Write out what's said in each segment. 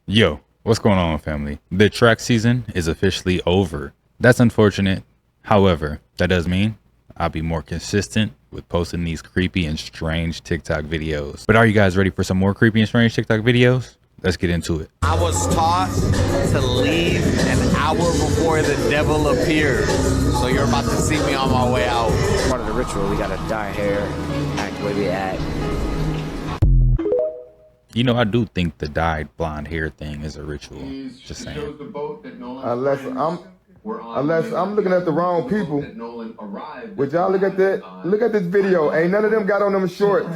Yo, what's going on, family? The track season is officially over. That's unfortunate. However, that does mean I'll be more consistent with posting these creepy and strange TikTok videos. But are you guys ready for some more creepy and strange TikTok videos? Let's get into it. I was taught to leave an hour before the devil appears. So you're about to see me on my way out. Part of the ritual, we gotta dye hair, act the way we act. You know, I do think the dyed blonde hair thing is a ritual. Just saying. Unless I'm looking at the wrong people. Would y'all look at that? Look at this video. Ain't none of them got on them shorts.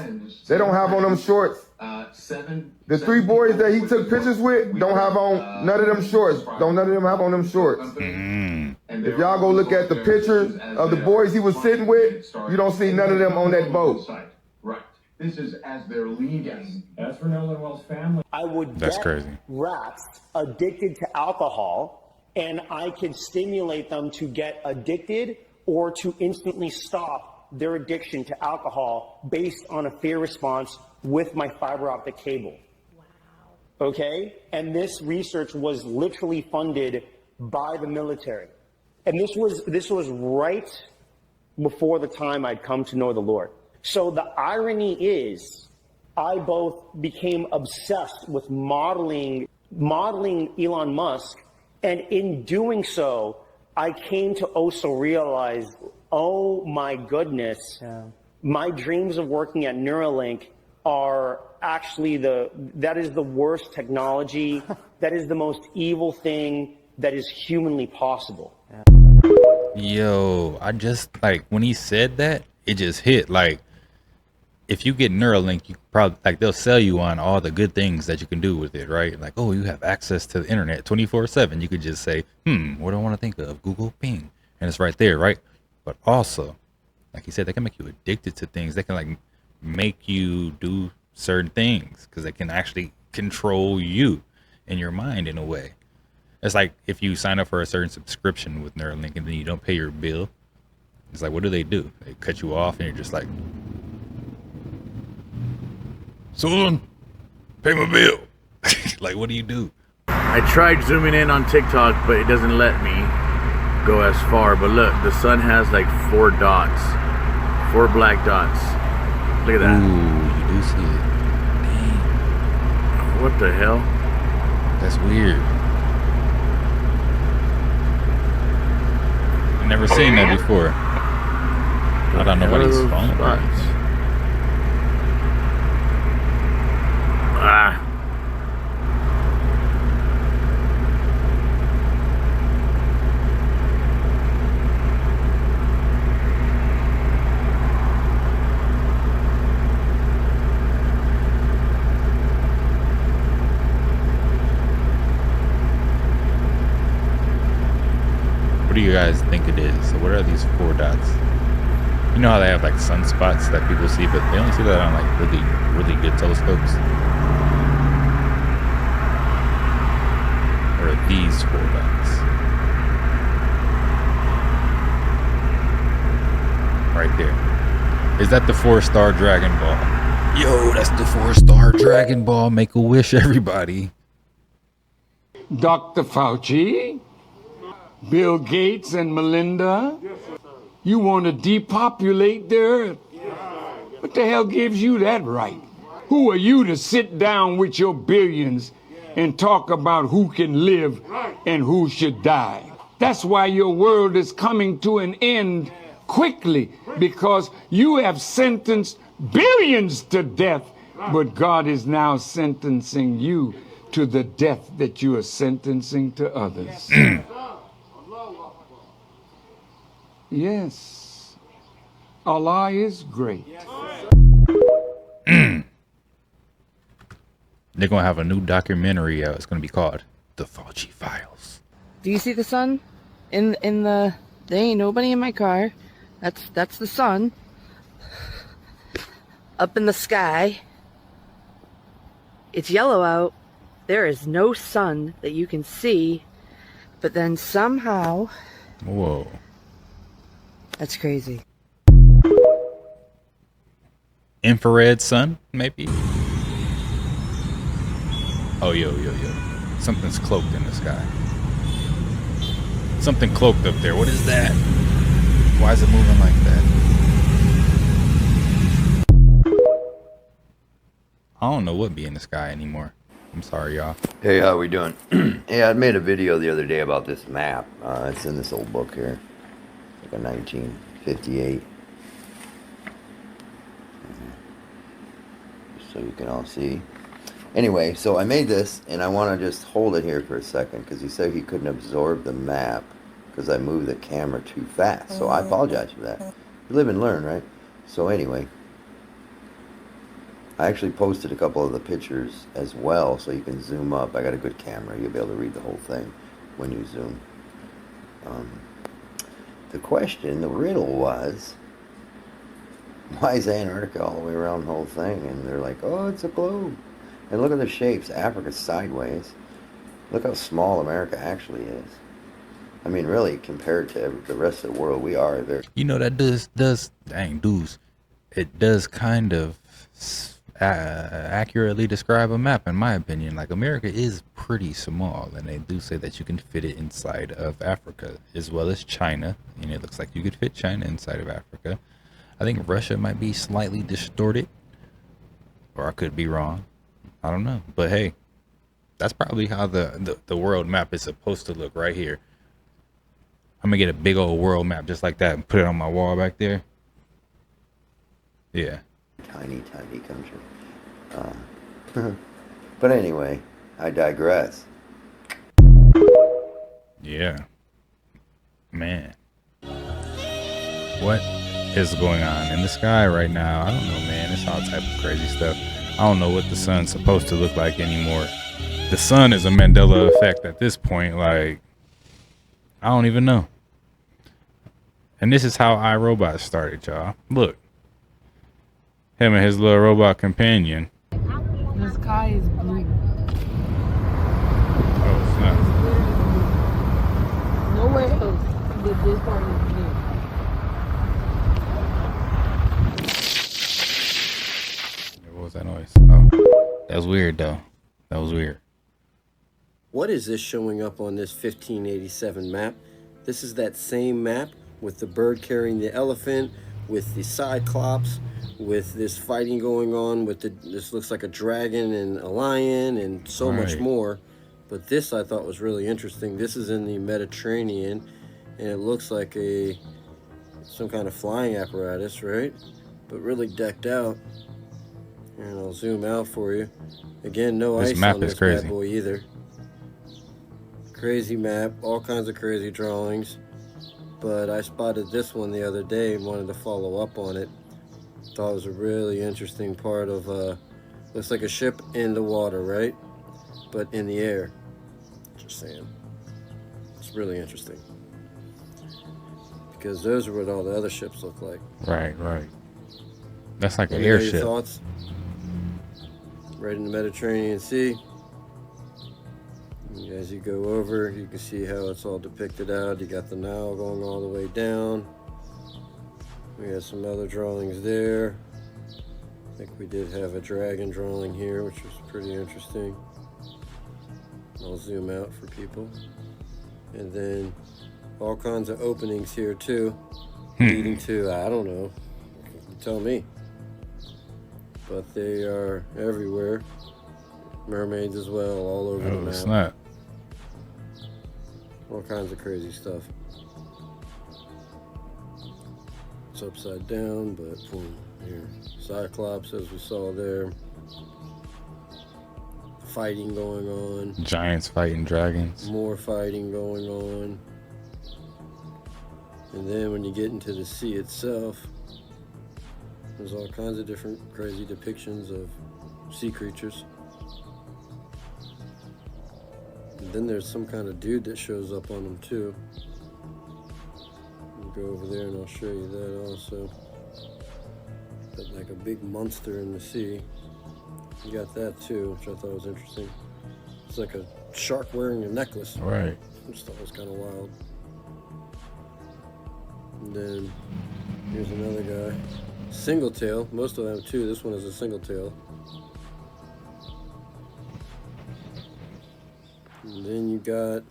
They don't have on them shorts. The three boys that he took pictures with don't have on none of them shorts. Don't none of them have on them shorts. If y'all go look at the pictures of the boys he was sitting with, you don't see none of them on that boat. Right. This is as they're leaving. As for Nolan Wells' family, I would That's get crazy. rats addicted to alcohol, and I could stimulate them to get addicted or to instantly stop their addiction to alcohol based on a fear response with my fiber optic cable. Wow. Okay? And this research was literally funded by the military. And this was right before the time I'd come to know the Lord. So the irony is, I both became obsessed with modeling Elon Musk, and in doing so, I came to also realize, oh my goodness, my dreams of working at Neuralink are actually that is the worst technology, that is the most evil thing that is humanly possible. Yo, I just, like, when he said that, it just hit. Like, if you get Neuralink, you probably, like, they'll sell you on all the good things that you can do with it, right? Like, oh, you have access to the internet 24/7. You could just say, what do I want to think of? Google Bing. And it's right there, right? But also, like he said, they can make you addicted to things. They can, like, make you do certain things because they can actually control you and your mind in a way. It's like if you sign up for a certain subscription with Neuralink and then you don't pay your bill. It's like, what do? They cut you off and you're just like, son, pay my bill. Like, what do you do? I tried zooming in on TikTok, but it doesn't let me go as far. But look, the sun has like 4 dots, 4 black dots. Look at that. Ooh, you do see it. Dang. What the hell? That's weird. I've never seen that before. Not on nobody's phone. Ah. What do you guys think it is? So what are these 4 dots? You know how they have like sunspots that people see, but they only see that on like really good telescopes. Or are these 4 dots? Right there. Is that the 4-star Dragon Ball? Yo, that's the 4-star Dragon Ball. Make a wish, everybody. Dr. Fauci, Bill Gates and Melinda, you want to depopulate the earth. What the hell gives you that right? Who are you to sit down with your billions and talk about who can live and who should die? That's why your world is coming to an end quickly, because you have sentenced billions to death, but God is now sentencing you to the death that you are sentencing to others. Yes, Allah is great. They're gonna have a new documentary out. It's gonna be called The Fauci Files. Do you see the sun? In the there ain't nobody in my car. That's the sun. Up in the sky. It's yellow out. There is no sun that you can see. But then somehow, Whoa. that's crazy. Infrared sun, maybe? Oh, yo. Something's cloaked in the sky. Something cloaked up there. What is that? Why is it moving like that? I don't know what be in the sky anymore. I'm sorry, y'all. Hey, how we doing? Hey, I made a video the other day about this map. It's in this old book here. It's like a 1958. So you can all see. Anyway, so I made this, and I want to just hold it here for a second, because he said he couldn't absorb the map because I moved the camera too fast. So I apologize for that. You live and learn, right? So anyway, I actually posted a couple of the pictures as well, so you can zoom up. I got a good camera. You'll be able to read the whole thing when you zoom. The question, the riddle was, why is Antarctica all the way around the whole thing? And they're like, oh, it's a globe. And look at the shapes. Africa's sideways. Look how small America actually is. I mean, really, compared to the rest of the world, we are there. You know, that dang dudes, it does kind of accurately describe a map, in my opinion. Like, America is pretty small, and they do say that you can fit it inside of Africa, as well as China. And it looks like you could fit China inside of Africa. I think Russia might be slightly distorted, or I could be wrong. I don't know, but hey, that's probably how the world map is supposed to look right here. I'm gonna get a big old world map just like that and put it on my wall back there. Yeah. Tiny country. But anyway, I digress. Yeah. Man. What is going on in the sky right now? I don't know, man. It's all type of crazy stuff. I don't know what the sun's supposed to look like anymore. The sun is a Mandela effect at this point. Like, I don't even know. And this is how iRobot started, y'all. Look. Him and his little robot companion. The sky is blue. Oh, snap. Nowhere else did this part is blue. What was that noise? Oh, that was weird, though. That was weird. What is this showing up on this 1587 map? This is that same map with the bird carrying the elephant, with the Cyclops, with this fighting going on, with this looks like a dragon and a lion and so much more. But this I thought was really interesting. This is in the Mediterranean, and it looks like some kind of flying apparatus, right? But really decked out. And I'll zoom out for you. Again, no ice on this bad boy either. Crazy map, all kinds of crazy drawings. But I spotted this one the other day and wanted to follow up on it. Thought it was a really interesting part of, looks like a ship in the water, right? But in the air. Just saying. It's really interesting. Because those are what all the other ships look like. Right. That's like an Your airship. thoughts? Right in the Mediterranean Sea. And as you go over, you can see how it's all depicted out. You got the Nile going all the way down. We got some other drawings there. I think we did have a dragon drawing here, which was pretty interesting. I'll zoom out for people. And then all kinds of openings here too, leading to, I don't know, you tell me. But they are everywhere. Mermaids as well, all over the map. Snap. All kinds of crazy stuff. It's upside down, but boom, here. Cyclops, as we saw there. Fighting going on. Giants fighting dragons. More fighting going on. And then when you get into the sea itself, there's all kinds of different crazy depictions of sea creatures. And then there's some kind of dude that shows up on them too. I'll go over there and I'll show you that also. But like a big monster in the sea. You got that too, which I thought was interesting. It's like a shark wearing a necklace. Right. I just thought it was kind of wild. And then here's another guy. Single tail. Most of them too. This one is a single tail. And then you got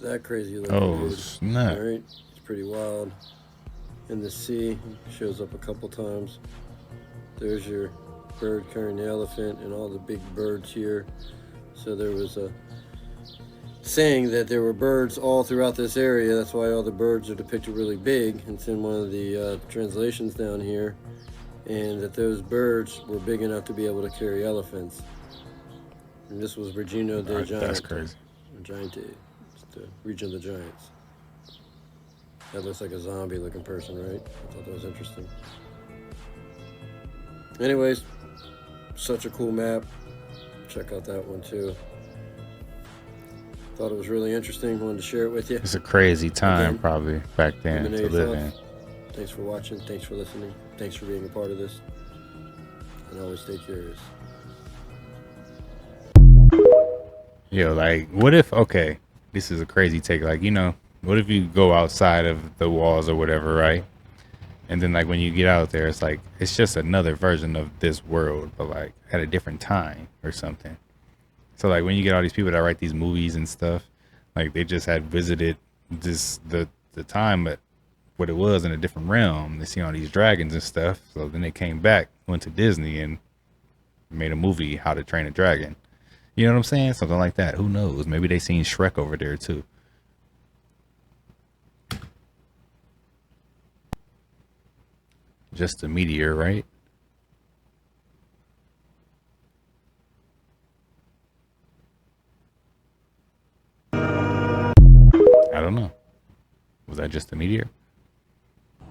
that crazy looking Oh, dude. snap. All right, it's pretty wild. In the sea, shows up a couple times. There's your bird carrying the elephant and all the big birds here. So there was a saying that there were birds all throughout this area. That's why all the birds are depicted really big. It's in one of the translations down here. And that those birds were big enough to be able to carry elephants. And this was Regino de Giant. That's crazy. Giante. It's the region of the giants. That looks like a zombie looking person, right? I thought that was interesting. Anyways, such a cool map. Check out that one too. Thought it was really interesting. Wanted to share it with you. It's a crazy time, Again, probably back then let me to know your live in. thoughts. Thanks for watching. Thanks for listening. Thanks for being a part of this. And always stay curious. Yo, like, what if? Okay, this is a crazy take. Like, you know, what if you go outside of the walls or whatever, right? And then, like, when you get out there, it's like it's just another version of this world, but like at a different time or something. So, like, when you get all these people that write these movies and stuff, like they just had visited the time, but what it was in a different realm. They see all these dragons and stuff. So then they came back, went to Disney, and made a movie, How to Train a Dragon. You know what I'm saying? Something like that. Who knows? Maybe they seen Shrek over there too. Just a meteor, right? I don't know. Was that just a meteor? Hey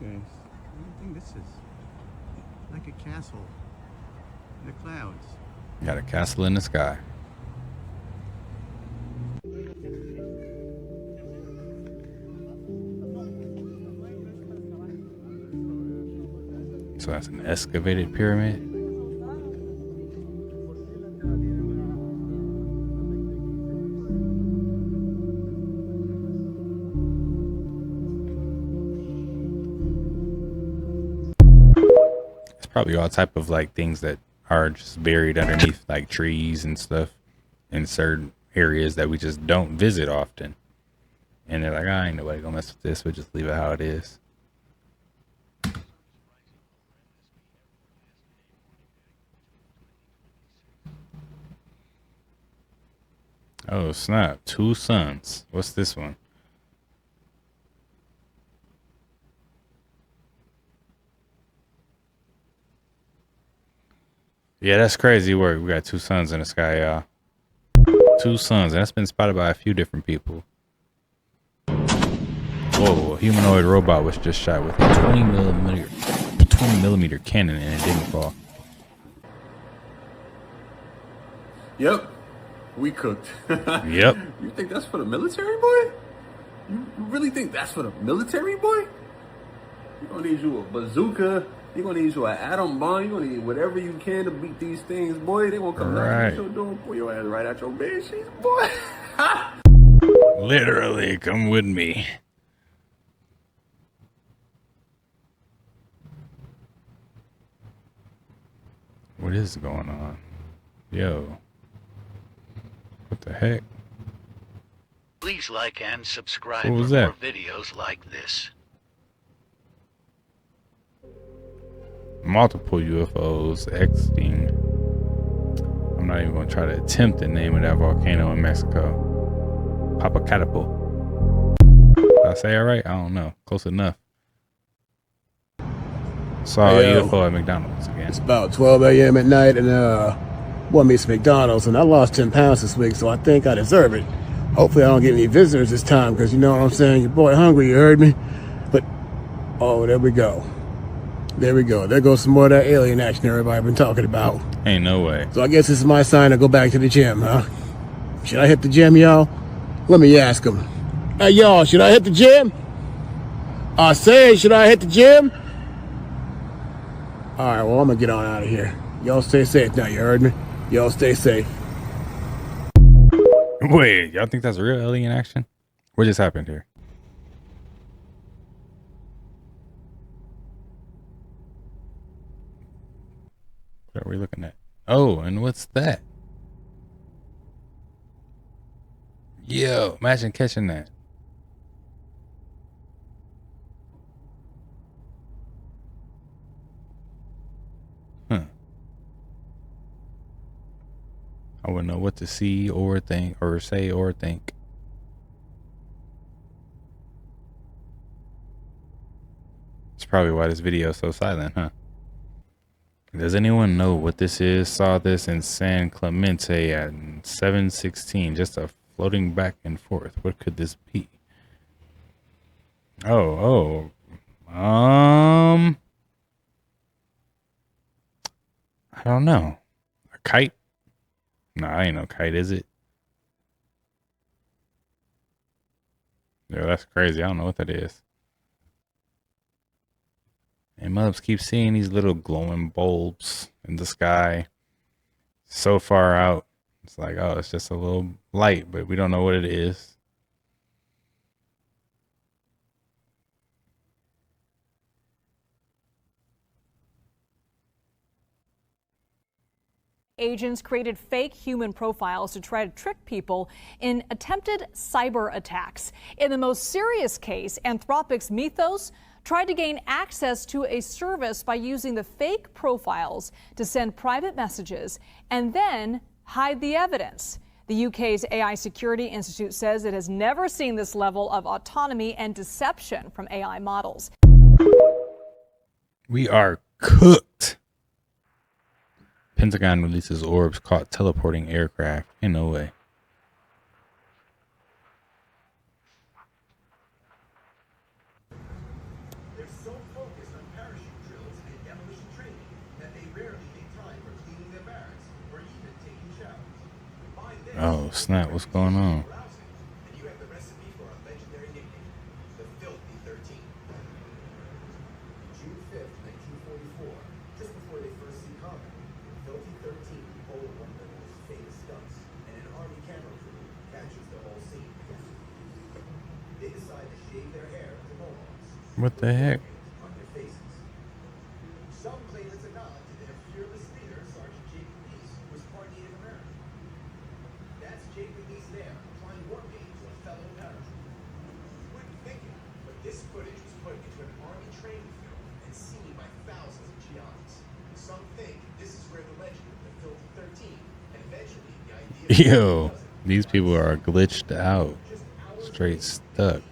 guys, what do you think this is? Like a castle in the clouds. Got a castle in the sky. So that's an excavated pyramid. It's probably all type of like things that are just buried underneath like trees and stuff in certain areas that we just don't visit often. And they're like, I ain't nobody gonna mess with this. We'll just leave it how it is. Oh snap, 2 suns. What's this one? Yeah, that's crazy work. We got 2 suns in the sky, y'all. 2 suns, and that's been spotted by a few different people. Whoa, a humanoid robot was just shot with a 20 millimeter cannon and it didn't fall. Yep, we cooked. Yep. You think that's for the military, boy? You really think that's for the military, boy? You're gonna need you a bazooka. You're gonna need you an atom bomb. You're gonna need whatever you can to beat these things, boy. They won't come down what you're doing. Pull your ass right out your bed sheets, boy. Literally, come with me. What is going on? Yo. What the heck? Please like and subscribe What for was that? more videos like this. Multiple UFOs exiting. I'm not even going to try to attempt the name of that volcano in Mexico. Popocatépetl. Did I say it right? I don't know. Close enough. Saw a UFO at McDonald's again. It's about 12 a.m. at night, and want me some McDonald's, and I lost 10 pounds this week, so I think I deserve it. Hopefully I don't get any visitors this time, because you know what I'm saying? Your boy hungry, you heard me? But, oh, there we go. There we go. There goes some more of that alien action everybody been talking about. Ain't no way. So I guess this is my sign to go back to the gym, huh? Should I hit the gym, y'all? Let me ask them. Hey, y'all, should I hit the gym? I say, should I hit the gym? All right, well, I'm going to get on out of here. Y'all stay safe now, you heard me? Y'all stay safe. Wait, y'all think that's real alien action? What just happened here? What are we looking at? Oh, and what's that? Yo, imagine catching that. Huh. I wouldn't know what to see or think or say or think. That's probably why this video is so silent, huh? Does anyone know what this is? Saw this in San Clemente at 7:16. Just a floating back and forth. What could this be? Oh. I don't know. A kite? Nah, ain't no kite, is it? Yeah, that's crazy. I don't know what that is. And Mubs keep seeing these little glowing bulbs in the sky so far out. It's like, oh, it's just a little light, but we don't know what it is. Agents created fake human profiles to try to trick people in attempted cyber attacks. In the most serious case, Anthropic's Mythos tried to gain access to a service by using the fake profiles to send private messages and then hide the evidence. The UK's AI Security Institute says it has never seen this level of autonomy and deception from AI models. We are cooked. Pentagon releases orbs caught teleporting aircraft. In no way. They're so focused on parachute drills and demolition training that they rarely make time for cleaning their barracks or even taking showers. Combine this Oh, snap. What's going on? and you have the recipe for a legendary nickname, the Filthy 13. June 5th, 1944, just before they first see combat, the Filthy 13 pull one of their most famous stunts, and an army camera crew captures the whole scene. They decide to shave their hair into mohawks. What the heck? On their faces. Some claim it's a nod to their fearless leader, Sergeant Jacob Reese, who was part Native American. That's Jacob Reese there, applying war games to a fellow paratrooper. You wouldn't think it, but this footage was put into an army training film and seen by thousands of Giants. Some think this is where the legend of the Filthy 13 and eventually the idea Yo, these people are glitched out. Straight stuck.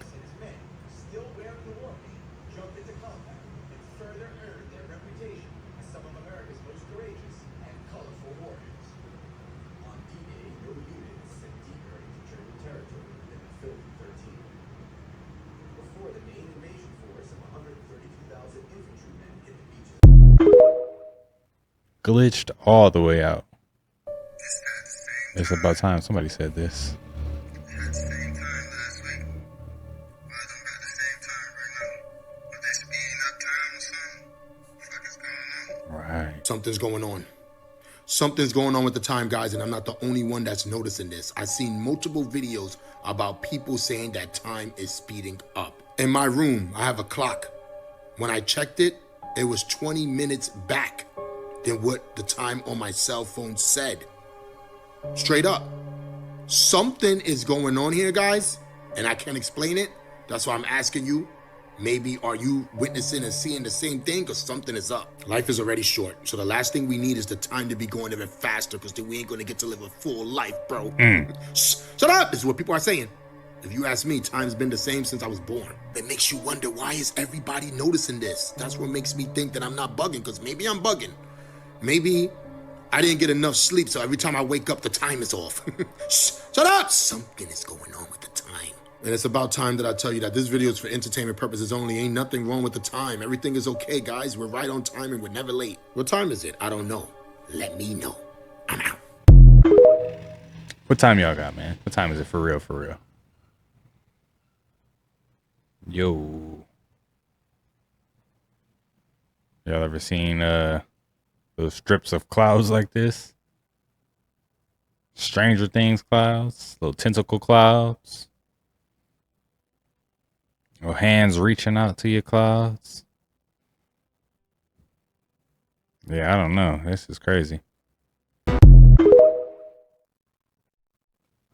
still wearing the war paint, jumped into combat and further earned their reputation as some of America's most courageous and colorful warriors. On D-Day, no unit was sent deeper into German territory than the Filthy 13. Before the main invasion force of 132,000 infantrymen hit the beaches. Glitched all the way out. It's about time somebody said this. Right. Something's going on. Something's going on with the time, guys, and I'm not the only one that's noticing this. I've seen multiple videos about people saying that time is speeding up. In my room, I have a clock. When I checked it, it was 20 minutes back than what the time on my cell phone said. Straight up. Something is going on here, guys, and I can't explain it. That's why I'm asking you. Maybe are you witnessing and seeing the same thing? Because something is up. Life is already short. So the last thing we need is the time to be going even faster, because then we ain't going to get to live a full life, bro. Shut up! This is what people are saying. If you ask me, time's been the same since I was born. It makes you wonder, why is everybody noticing this? That's what makes me think that I'm not bugging, because maybe I'm bugging. Maybe I didn't get enough sleep, so every time I wake up, the time is off. Shut up! Something is going on with the time. And it's about time that I tell you that this video is for entertainment purposes only. Ain't nothing wrong with the time. Everything is okay, guys. We're right on time and we're never late. What time is it? I don't know. Let me know. I'm out. What time y'all got, man? What time is it for real, for real? Yo. Y'all ever seen those strips of clouds like this? Stranger Things clouds, little tentacle clouds. Or hands reaching out to your clouds. Yeah, I don't know. This is crazy. I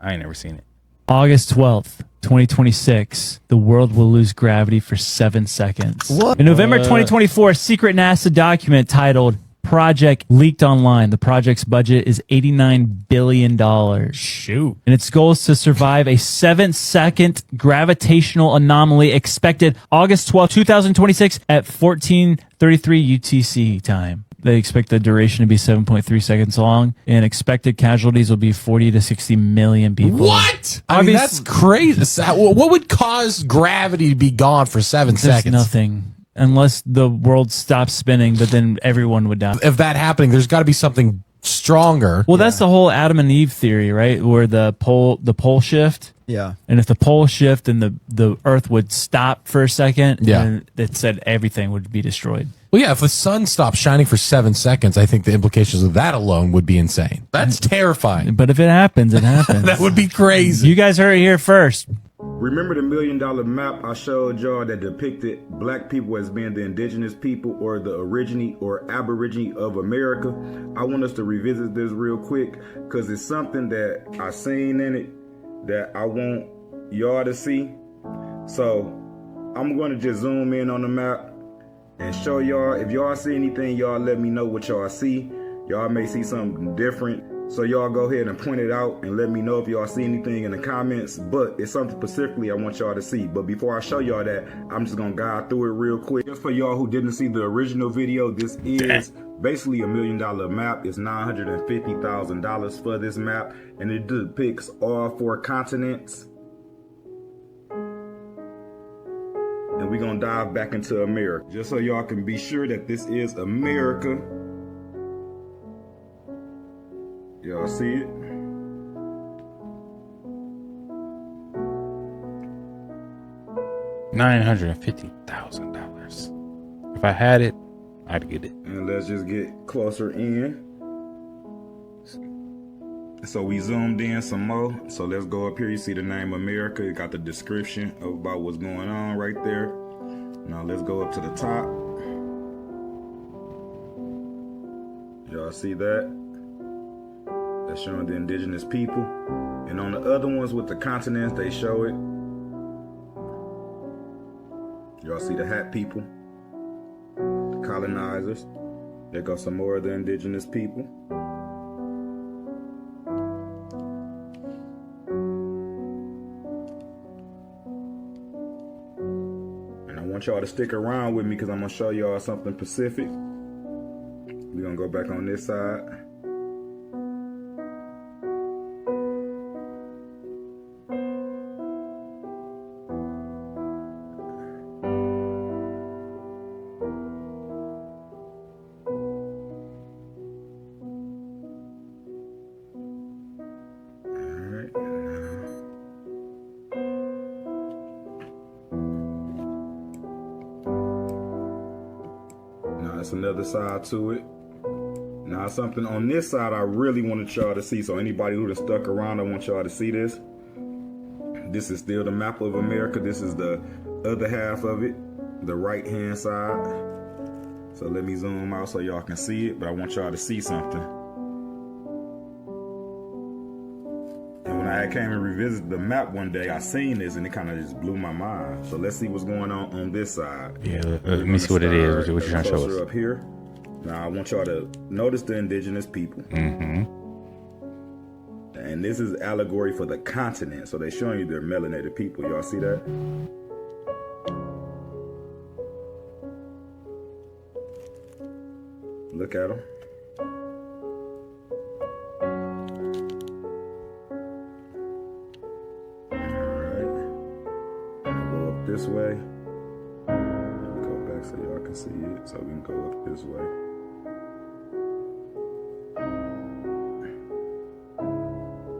ain't never seen it. August 12th, 2026, the world will lose gravity for 7 seconds. What? In November 2024, a secret NASA document titled Project leaked online. The project's budget is $89 billion. Shoot. And its goal is to survive a 7-second gravitational anomaly expected August 12th, 2026 at 14:33 UTC time. They expect the duration to be 7.3 seconds long, and expected casualties will be 40 to 60 million people. What? I mean, that's crazy. What would cause gravity to be gone for 7 There's seconds? nothing. Unless the world stops spinning, but then everyone would die. If that happening, there's got to be something stronger. Well, that's the whole Adam and Eve theory, right? Where the pole shift. Yeah. And if the pole shift, then the Earth would stop for a second. Yeah. And it said everything would be destroyed. Well, yeah, if the sun stops shining for 7 seconds, I think the implications of that alone would be insane. That's terrifying. But if it happens, it happens. That would be crazy. You guys heard it here first. Remember the $1 million map I showed y'all that depicted black people as being the indigenous people or the origine or aborigine of America? I want us to revisit this real quick because it's something that I seen in it that I want y'all to see. So I'm going to just zoom in on the map and show y'all. If y'all see anything, y'all let me know what y'all see. Y'all may see something different. So y'all go ahead and point it out and let me know if y'all see anything in the comments. But it's something specifically I want y'all to see. But before I show y'all that, I'm just gonna guide through it real quick. Just for y'all who didn't see the original video, this is basically $1 million map. It's $950,000 for this map, and it depicts all 4 continents. And we're gonna dive back into America, just so y'all can be sure that this is America. Y'all see it? $950,000. If I had it, I'd get it. And let's just get closer in. So we zoomed in some more. So let's go up here. You see the name America. It got the description about what's going on right there. Now let's go up to the top. Y'all see that? That's showing the indigenous people. And on the other ones with the continents, they show it. Y'all see the hat people, the colonizers. There go some more of the indigenous people. And I want y'all to stick around with me because I'm gonna show y'all something specific. We're gonna go back on this side. That's another side to it. Now something on this side I really wanted y'all to see. So anybody who done stuck around, I want y'all to see this. This is still the map of America. This is the other half of it, the right hand side. So let me zoom out so y'all can see it, but I want y'all to see something. And when I came and revisited the map one day, I seen this and it kind of just blew my mind. So let's see what's going on this side. Yeah, let me see what it is. What you're trying to show us. Up here. Now I want y'all to notice the indigenous people. Mm-hmm. And this is allegory for the continent. So they're showing you they're melanated people. Y'all see that? Look at them. This way. Go back so y'all can see it. So we can go up this way.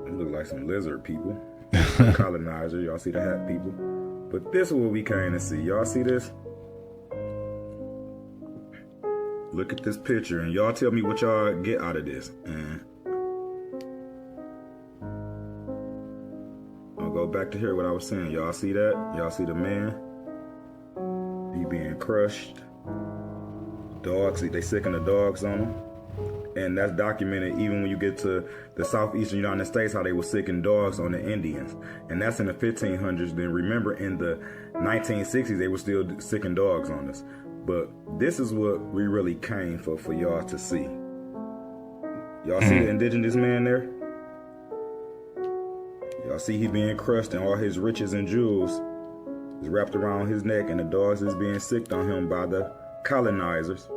It look like some lizard people. Colonizer. Y'all see the hat people. But this is what we came to see. Y'all see this? Look at this picture and y'all tell me what y'all get out of this. And go back to here what I was saying. Y'all see that? Y'all see the man? He being crushed. Dogs, they sicking the dogs on him. And that's documented even when you get to the southeastern United States, how they were sicking dogs on the Indians. And that's in the 1500s. Then remember, in the 1960s, they were still sicking dogs on us. But this is what we really came for y'all to see. Y'all see the indigenous man there? Y'all see he being crushed and all his riches and jewels is wrapped around his neck, and the dogs is being sicked on him by the colonizers.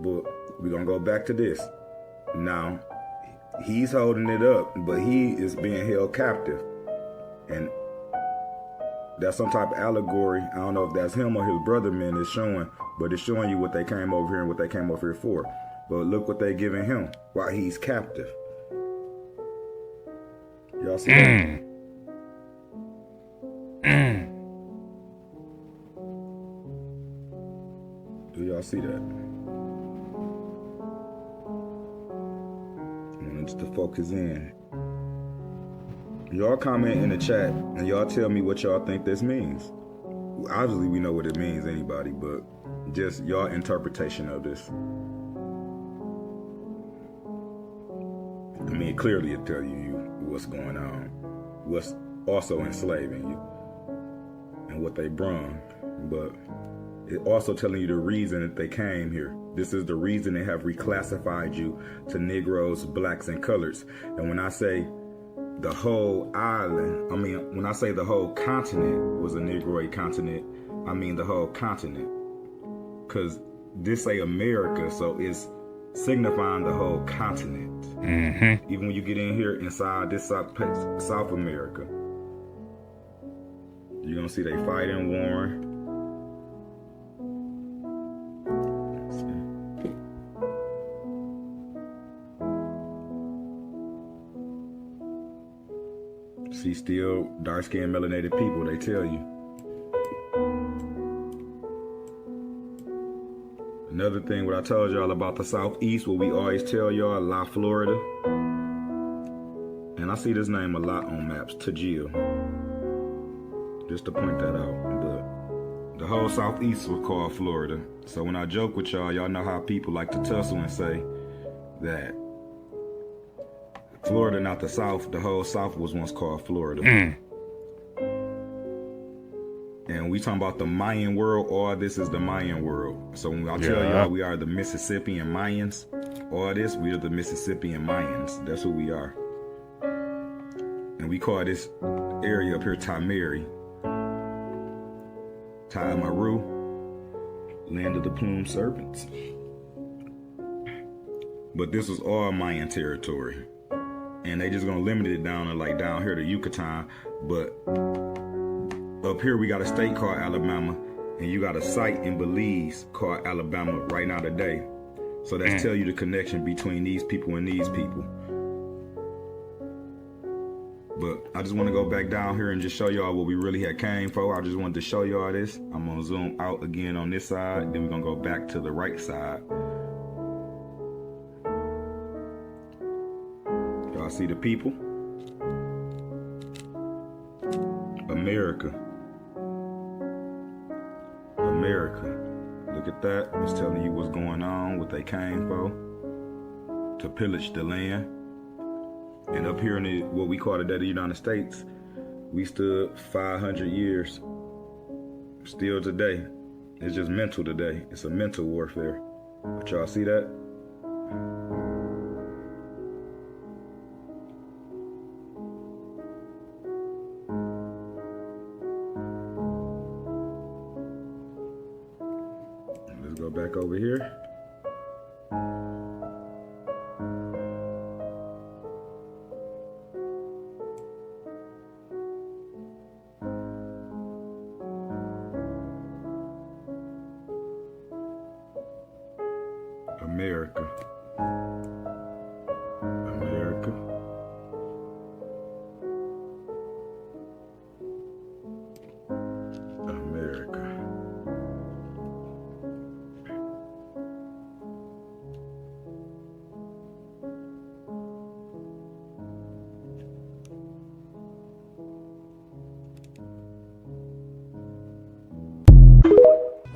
But we're going to go back to this. Now, he's holding it up, but he is being held captive. And that's some type of allegory. I don't know if that's him or his brother men is showing, but it's showing you what they came over here and what they came over here for. But look what they giving him while he's captive. Y'all see that? Do y'all see that? I wanted to focus in. Y'all comment in the chat and y'all tell me what y'all think this means. Obviously we know what it means, anybody, but just y'all interpretation of this. I mean, clearly it tell you what's going on, what's also enslaving you, and what they brung, but it also telling you the reason that they came here. This is the reason they have reclassified you to Negroes, blacks, and coloreds. And when I say the whole island, I mean, when I say the whole continent was a Negroid continent, I mean the whole continent. Because this say America, so it's signifying the whole continent. Even when you get in here inside this South America, you're going to see they fighting, warring. See, still dark-skinned, melanated people, they tell you. Another thing, what I told y'all about the Southeast, what we always tell y'all, La Florida. And I see this name a lot on maps, Tajil. Just to point that out. But the whole Southeast was called Florida. So when I joke with y'all, y'all know how people like to tussle and say that Florida, not the South, the whole South was once called Florida. And we talking about the Mayan world, all this is the Mayan world. So when I tell y'all we are the Mississippian Mayans, all this, we are the Mississippian Mayans. That's who we are. And we call this area up here Tamari. Tamaru, land of the plumed serpents. But this was all Mayan territory. And they just gonna limit it down to like down here to Yucatan. But up here we got a state called Alabama, and you got a site in Belize called Alabama right now today. So that's tell you the connection between these people and these people. But I just want to go back down here and just show y'all what we really had came for. I just wanted to show y'all this. I'm gonna zoom out again on this side, then we're gonna go back to the right side. Y'all see the people? America. Look at that. It's telling you what's going on, what they came for. To pillage the land. And up here in what we call today the United States, we stood 500 years. Still today. It's just mental today. It's a mental warfare. But y'all see that? Let's go back over here. America. America. America.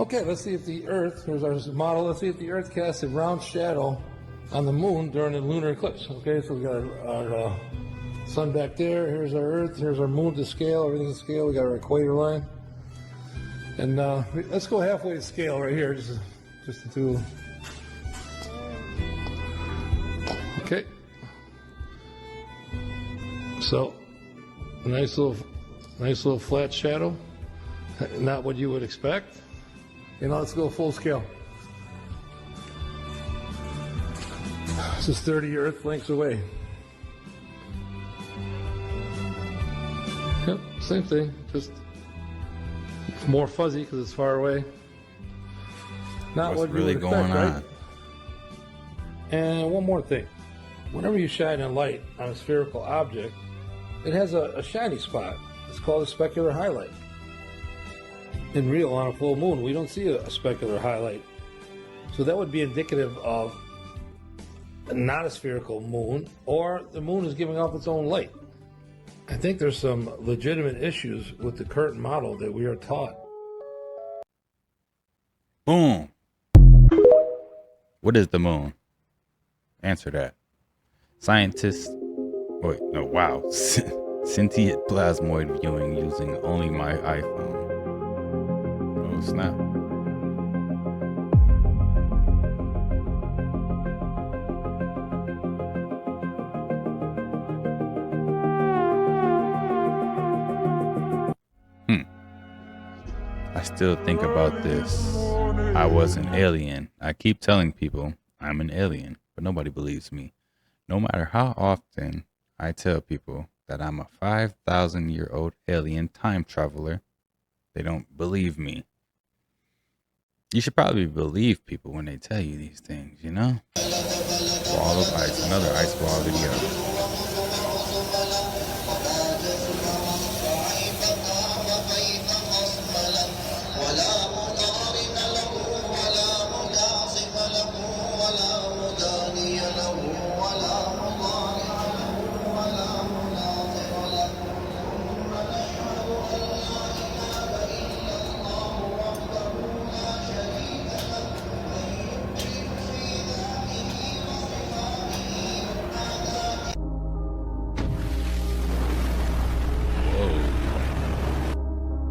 Okay, let's see if the Earth, here's our model, let's see if the Earth casts a round shadow on the moon during the lunar eclipse. Okay, so we got our sun back there, here's our Earth, here's our moon to scale, everything's to scale, we got our equator line. And let's go halfway to scale right here, just to do. Okay. So, a nice little flat shadow, not what you would expect. And now let's go full scale. This is 30 Earth lengths away. Yep, same thing, just more fuzzy because it's far away. Not What's what you really would expect, going right? on? And one more thing. Whenever you shine a light on a spherical object, it has a shiny spot. It's called a specular highlight. In real, on a full moon, we don't see a specular highlight. So that would be indicative of not a spherical moon, or the moon is giving off its own light. I think there's some legitimate issues with the current model that we are taught. Boom. What is the moon? Answer that. Scientists. Wait, no, wow. Sentient plasmoid viewing using only my iPhone. Oh, snap. I still think about this. I was an alien. I keep telling people I'm an alien, but nobody believes me. No matter how often I tell people that I'm a 5,000-year-old alien time traveler, they don't believe me. You should probably believe people when they tell you these things, you know? Wall of Ice, another Ice Wall video.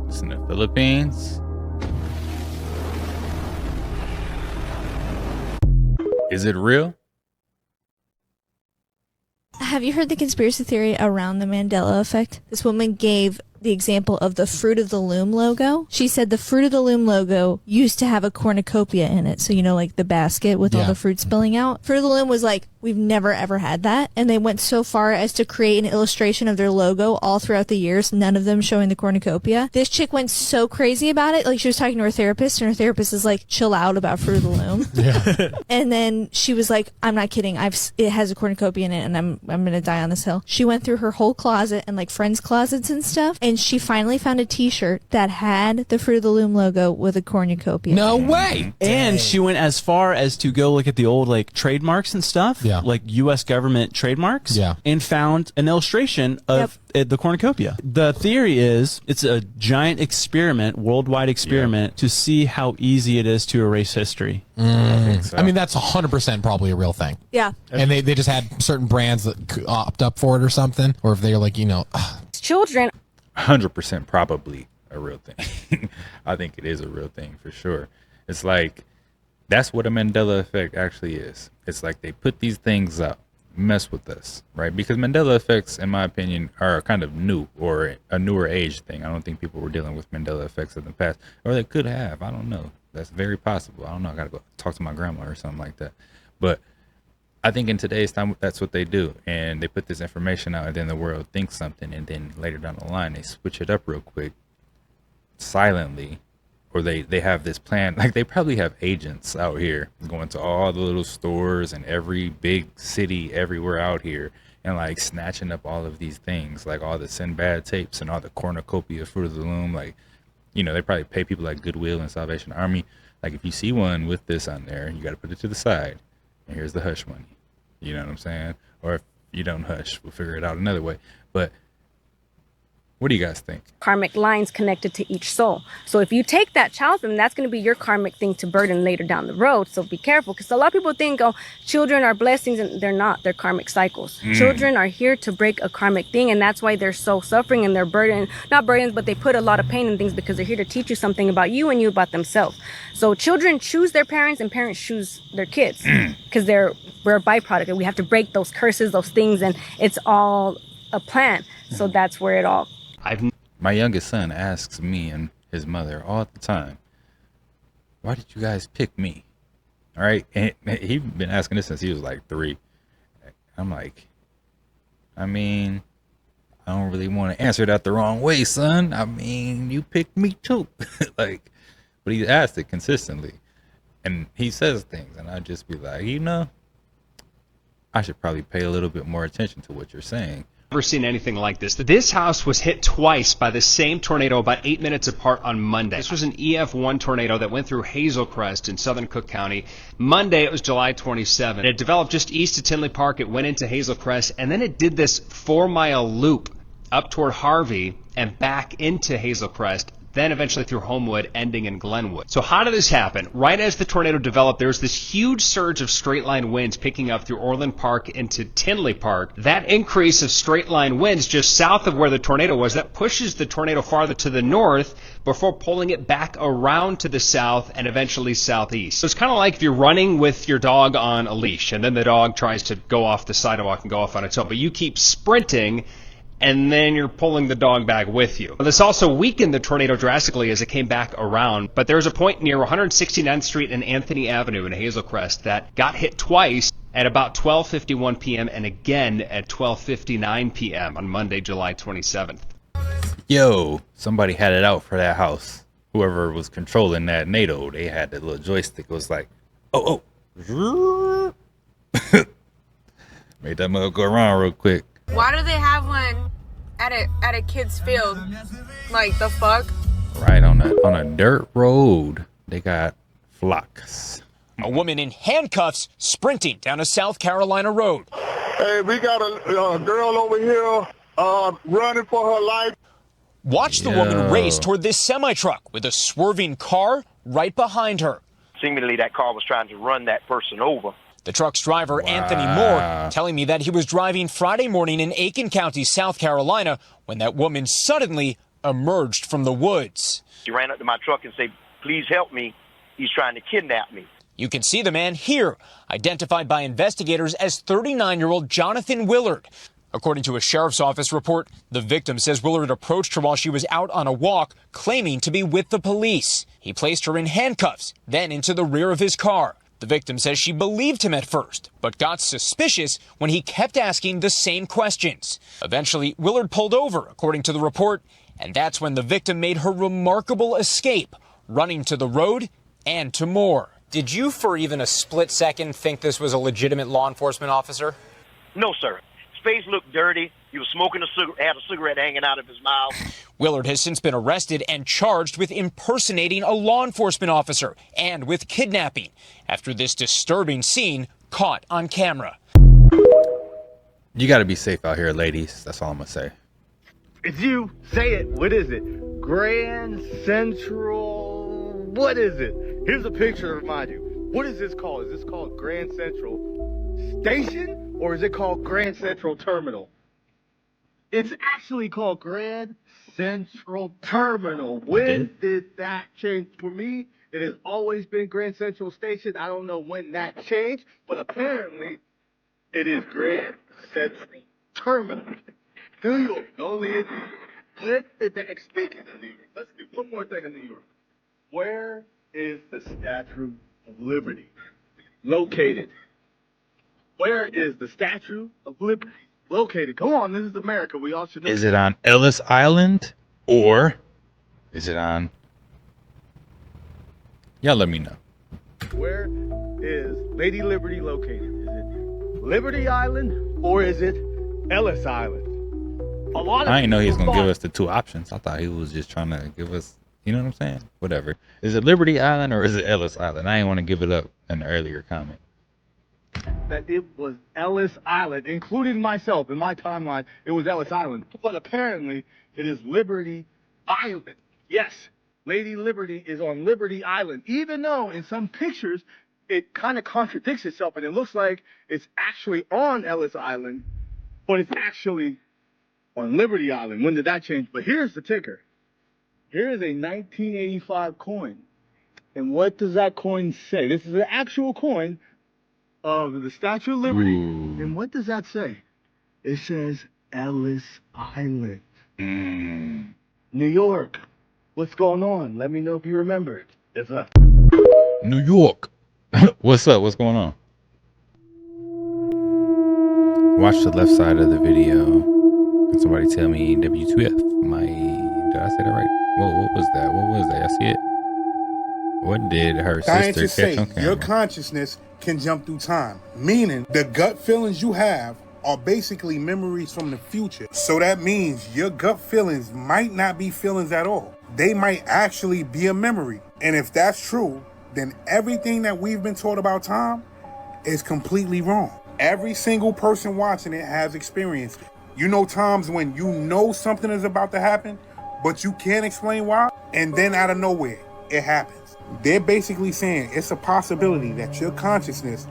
It's in the Philippines. Is it real? Have you heard the conspiracy theory around the Mandela effect? This woman gave the example of the Fruit of the Loom logo. She said the Fruit of the Loom logo used to have a cornucopia in it. So, you know, like the basket with all the fruit spilling out. Fruit of the Loom was like, we've never ever had that. And they went so far as to create an illustration of their logo all throughout the years, none of them showing the cornucopia. This chick went so crazy about it. Like, she was talking to her therapist, and her therapist is like, chill out about Fruit of the Loom. Yeah. And then she was like, I'm not kidding. It has a cornucopia in it, and I'm going to die on this hill. She went through her whole closet and like friends' closets and stuff, and she finally found a t-shirt that had the Fruit of the Loom logo with a cornucopia. No way! And she went as far as to go look at the old like trademarks and stuff, like U.S. government trademarks, and found an illustration of the cornucopia. The theory is it's a giant experiment, worldwide experiment, to see how easy it is to erase history. I mean, that's 100% probably a real thing. Yeah. And they just had certain brands that opt up for it or something, or if they're like, you know, children. 100% probably a real thing. I think it is a real thing for sure. It's like, that's what a Mandela effect actually is. It's like they put these things up, mess with us, right? Because Mandela effects, in my opinion, are kind of new, or a newer age thing. I don't think people were dealing with Mandela effects in the past, or they could have. I don't know. That's very possible. I don't know. I gotta go talk to my grandma or something like that. But I think in today's time, that's what they do. And they put this information out, and then the world thinks something, and then later down the line, they switch it up real quick, silently, or they have this plan. Like, they probably have agents out here going to all the little stores and every big city everywhere out here, and like snatching up all of these things, like all the Sinbad tapes and all the cornucopia Fruit of the Loom. Like, you know, they probably pay people like Goodwill and Salvation Army. Like, if you see one with this on there, you got to put it to the side, and here's the hush money. You know what I'm saying? Or if you don't hush, we'll figure it out another way. But What do you guys think? Karmic lines connected to each soul. So if you take that child from them, that's going to be your karmic thing to burden later down the road. So be careful, because a lot of people think, oh, children are blessings, and they're not. They're karmic cycles. Children are here to break a karmic thing, and that's why they're so suffering, and they're burdened, not burdens, but they put a lot of pain in things, because they're here to teach you something about you and you about themselves. So children choose their parents, and parents choose their kids, because we're a byproduct, and we have to break those curses, those things, and it's all a plan. So that's where it all. My youngest son asks me and his mother all the time, why did you guys pick me? All right. And he's been asking this since he was like 3. I'm like, I mean, I don't really want to answer that the wrong way, son. I mean, you picked me too. Like, but he asked it consistently. And he says things, and I just be like, you know, I should probably pay a little bit more attention to what you're saying. Never seen anything like this. This house was hit twice by the same tornado about 8 minutes apart on Monday. This was an EF1 tornado that went through Hazel Crest in southern Cook County. Monday, it was July 27. It developed just east of Tinley Park. It went into Hazel Crest, and then it did this 4-mile loop up toward Harvey and back into Hazel Crest, then eventually through Homewood, ending in Glenwood. So how did this happen? Right as the tornado developed, there was this huge surge of straight line winds picking up through Orland Park into Tinley Park. That increase of straight line winds just south of where the tornado was, that pushes the tornado farther to the north before pulling it back around to the south and eventually southeast. So it's kind of like if you're running with your dog on a leash, and then the dog tries to go off the sidewalk and go off on its own, but you keep sprinting, and then you're pulling the dog back with you. This also weakened the tornado drastically as it came back around, but there's a point near 169th Street and Anthony Avenue in Hazel Crest that got hit twice at about 12:51 p.m. and again at 12:59 p.m. on Monday, July 27th. Yo, somebody had it out for that house. Whoever was controlling that NATO, they had that little joystick. It was like, oh. Made that mug go around real quick. Why do they have one at a kid's field? Like, the fuck? Right on a dirt road, they got flocks. A woman in handcuffs sprinting down a South Carolina road. Hey, we got a girl over here running for her life. Watch the woman race toward this semi-truck with a swerving car right behind her. Seemingly that car was trying to run that person over. The truck's driver, Anthony Moore, telling me that he was driving Friday morning in Aiken County, South Carolina, when that woman suddenly emerged from the woods. She ran up to my truck and said, "Please help me. He's trying to kidnap me." You can see the man here, identified by investigators as 39-year-old Jonathan Willard. According to a sheriff's office report, the victim says Willard approached her while she was out on a walk, claiming to be with the police. He placed her in handcuffs, then into the rear of his car. The victim says she believed him at first, but got suspicious when he kept asking the same questions. Eventually, Willard pulled over, according to the report, and that's when the victim made her remarkable escape, running to the road and to more. Did you for even a split second think this was a legitimate law enforcement officer? No, sir. His face looked dirty. He was smoking a cigarette, had a cigarette hanging out of his mouth. Willard has since been arrested and charged with impersonating a law enforcement officer and with kidnapping after this disturbing scene caught on camera. You got to be safe out here, ladies. That's all I'm going to say. It's you. Say it. What is it? Grand Central. What is it? Here's a picture to remind you. What is this called? Is this called Grand Central Station or is it called Grand Central Terminal? It's actually called Grand Central Terminal. When did that change? For me, it has always been Grand Central Station. I don't know when that changed, but apparently it is Grand Central Terminal. New York, only in New York. Speaking of New York, let's do one more thing in New York. Where is the Statue of Liberty located? Where is the Statue of Liberty located? Come on, this is America. We all should know. Is it on Ellis Island or is it on? Y'all let me know. Where is Lady Liberty located? Is it Liberty Island or is it Ellis Island? I didn't know he was going to give us the two options. I thought he was just trying to give us, you know what I'm saying? Whatever. Is it Liberty Island or is it Ellis Island? I didn't want to give it up in the earlier comment. that it was Ellis Island, including myself in my timeline. It was Ellis Island, but apparently it is Liberty Island. Yes, Lady Liberty is on Liberty Island, even though in some pictures it kind of contradicts itself and it looks like it's actually on Ellis Island, but it's actually on Liberty Island. When did that change? But here's the ticker. Here is a 1985 coin. And what does that coin say? This is an actual coin of the Statue of Liberty. And what does that say? It says Ellis Island. New York. What's going on? Let me know if you remember. It's a New York. What's up? What's going on? Watch the left side of the video. Can somebody tell me W2F? Did I say that right? Whoa, what was that? What was that? I see it. What did her sister Scientists catch say on camera? your consciousness can jump through time, meaning the gut feelings you have are basically memories from the future. So that means your gut feelings might not be feelings at all. They might actually be a memory. And if that's true, then everything that we've been taught about time is completely wrong. Every single person watching it has experienced it. You know times when you know something is about to happen, but you can't explain why, and then out of nowhere, it happens. They're basically saying it's a possibility that your consciousness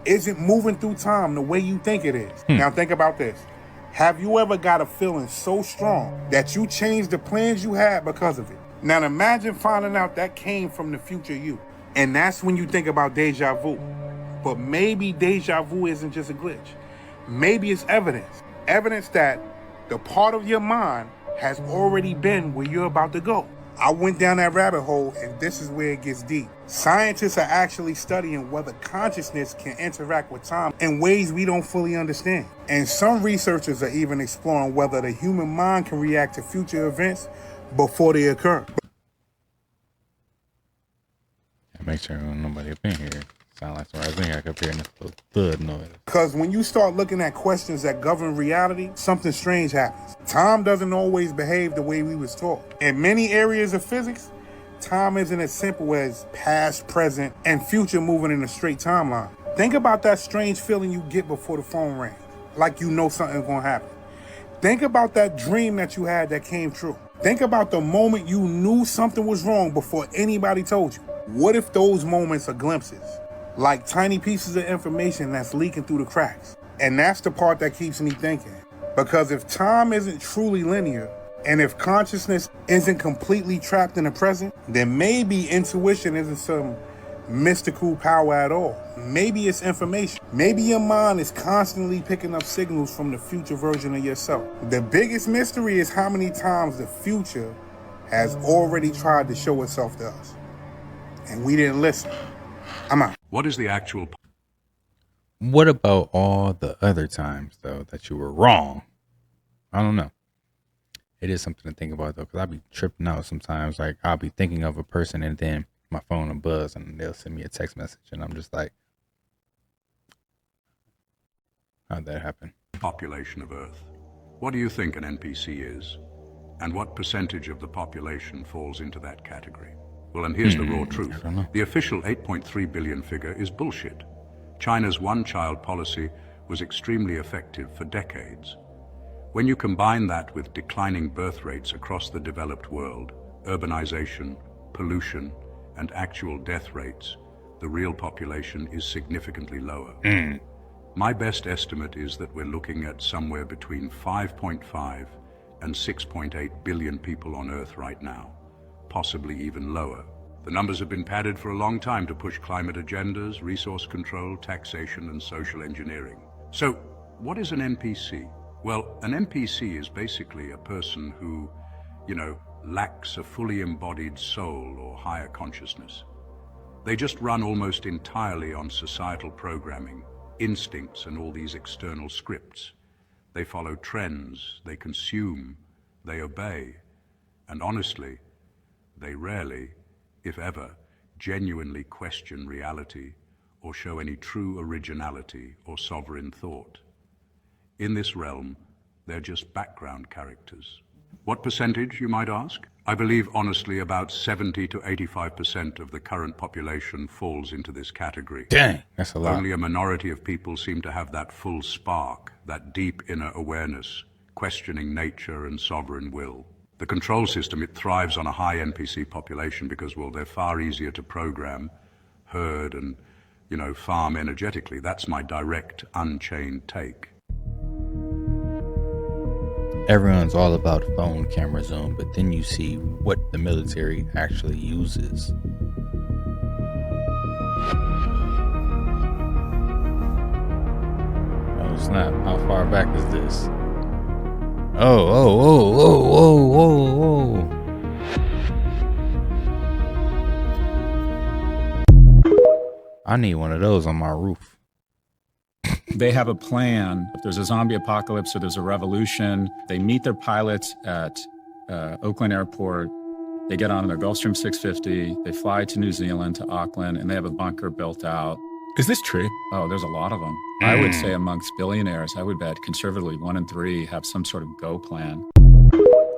isn't moving through time the way you think it is. Now think about this. Have you ever got a feeling so strong that you changed the plans you had because of it? Now imagine finding out that came from the future you. And that's when you think about deja vu. But maybe deja vu isn't just a glitch. Maybe it's evidence. Evidence that the part of your mind has already been where you're about to go. I went down that rabbit hole, and this is where it gets deep. Scientists are actually studying whether consciousness can interact with time in ways we don't fully understand. And some researchers are even exploring whether the human mind can react to future events before they occur. Make sure nobody up in here. Sound like somebody's in here. I could hear this little thud noise. Because when you start looking at questions that govern reality, something strange happens. Time doesn't always behave the way we was taught. In many areas of physics, time isn't as simple as past, present, and future moving in a straight timeline. Think about that strange feeling you get before the phone rings, like you know something's gonna happen. Think about that dream that you had that came true. Think about the moment you knew something was wrong before anybody told you. What if those moments are glimpses? Like tiny pieces of information that's leaking through the cracks. And that's the part that keeps me thinking. Because if time isn't truly linear, and if consciousness isn't completely trapped in the present, then maybe intuition isn't some mystical power at all. Maybe it's information. Maybe your mind is constantly picking up signals from the future version of yourself. The biggest mystery is how many times the future has already tried to show itself to us. And we didn't listen. I'm out. What is the actual... What about all the other times, though, that you were wrong? I don't know. It is something to think about, though, because I'll be tripping out sometimes. Like, I'll be thinking of a person, and then my phone will buzz, and they'll send me a text message, and I'm just like, how'd that happen? Population of Earth. What do you think an NPC is? And what percentage of the population falls into that category? Well, and here's the raw truth. The official 8.3 billion figure is bullshit. China's one-child policy was extremely effective for decades. When you combine that with declining birth rates across the developed world, urbanization, pollution, and actual death rates, the real population is significantly lower. My best estimate is that we're looking at somewhere between 5.5 and 6.8 billion people on Earth right now, possibly even lower. The numbers have been padded for a long time to push climate agendas, resource control, taxation, and social engineering. So, what is an NPC? Well, an NPC is basically a person who, lacks a fully embodied soul or higher consciousness. They just run almost entirely on societal programming, instincts, and all these external scripts. They follow trends, they consume, they obey, and honestly, they rarely, if ever, genuinely question reality or show any true originality or sovereign thought. In this realm, they're just background characters, What percentage, you might ask? I believe, honestly, about 70 to 85% of the current population falls into this category. Dang, that's a lot. Only a minority of people seem to have that full spark, that deep inner awareness, questioning nature and sovereign will. The control system, it thrives on a high NPC population because, well, they're far easier to program, herd, and, farm energetically. That's my direct, unchained take. Everyone's all about phone camera zoom, but then you see what the military actually uses. Oh snap, how far back is this? Oh. I need one of those on my roof. They have a plan. If there's a zombie apocalypse or there's a revolution, they meet their pilots at Oakland Airport. They get on their Gulfstream 650. They fly to New Zealand, to Auckland, and they have a bunker built out. Is this true? Oh, there's a lot of them. I would say amongst billionaires, I would bet conservatively 1 in 3 have some sort of go plan.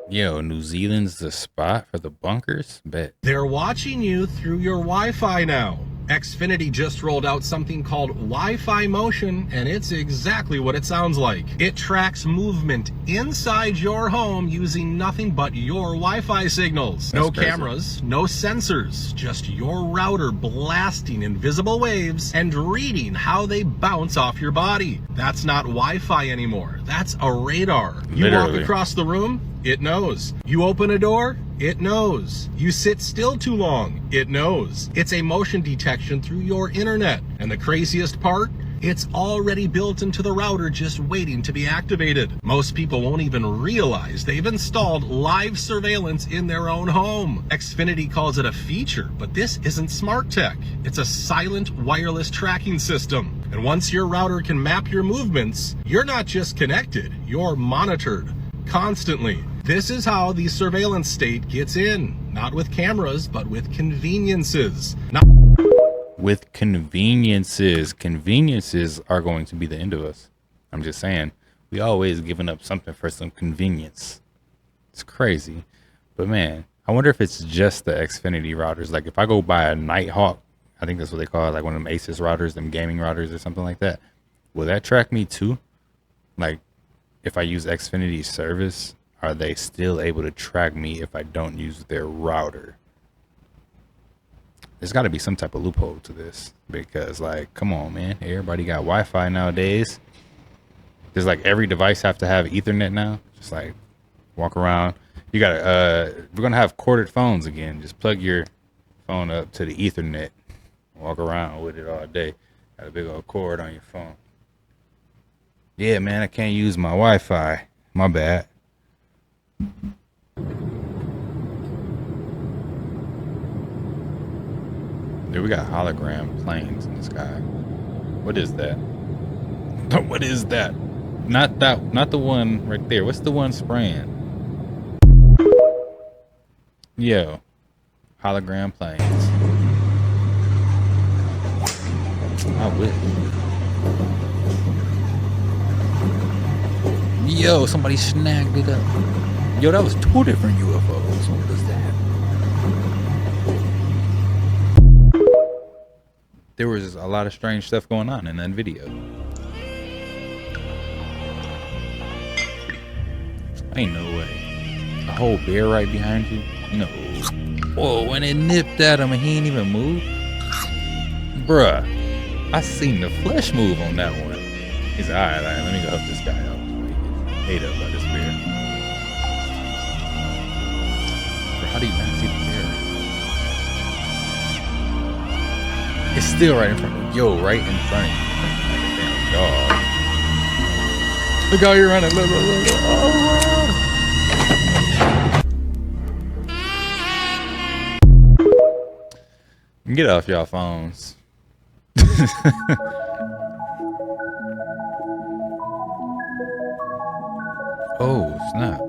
Yo, New Zealand's the spot for the bunkers? Bet. They're watching you through your Wi-Fi now. Xfinity just rolled out something called Wi-Fi Motion, and it's exactly what it sounds like. It tracks movement inside your home using nothing but your Wi-Fi signals. No cameras, no sensors, just your router blasting invisible waves and reading how they bounce off your body. That's not Wi-Fi anymore. That's a radar. You walk across the room, it knows. You open a door, it knows. You sit still too long, it knows. It's a motion detection through your internet. And the craziest part? It's already built into the router, just waiting to be activated. Most people won't even realize they've installed live surveillance in their own home. Xfinity calls it a feature, but this isn't smart tech. It's a silent wireless tracking system. And once your router can map your movements, you're not just connected, you're monitored constantly. This is how the surveillance state gets in. Not with cameras, but with conveniences. With conveniences. Conveniences are going to be the end of us. I'm just saying. We always giving up something for some convenience. It's crazy. But man, I wonder if it's just the Xfinity routers. Like if I go buy a Nighthawk, I think that's what they call it, like one of them Asus routers, them gaming routers or something like that. Will that track me too? Like if I use Xfinity's service, are they still able to track me if I don't use their router? There's got to be some type of loophole to this because, like, come on, man. Everybody got Wi-Fi nowadays. Does like every device have to have Ethernet now? Just like walk around. You gotta. We're gonna have corded phones again. Just plug your phone up to the Ethernet. Walk around with it all day. Got a big old cord on your phone. Yeah, man. I can't use my Wi-Fi. My bad. Dude, we got hologram planes in the sky. What is that? What is that? Not the one right there. What's the one spraying? Yo, hologram planes. I will. Yo, somebody snagged it up. Yo, that was 2 different UFOs. What was that? There was a lot of strange stuff going on in that video. Ain't no way. A whole bear right behind you? No. Whoa, when it nipped at him and he ain't even moved? Bruh, I seen the flesh move on that one. He's alright, let me go help this guy out before he gets ate up by this bear. How do you not see the bear? It's still right in front of you. Yo, right in front of you. Like a damn dog. Look how you're running. Look. Oh. Get off y'all phones. Oh, snap.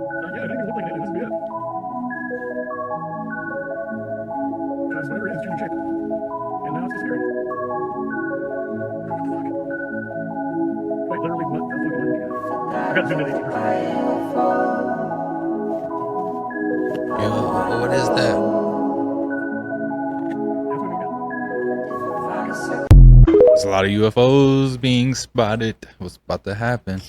Yo, what is that? There's a lot of UFOs being spotted. What's about to happen?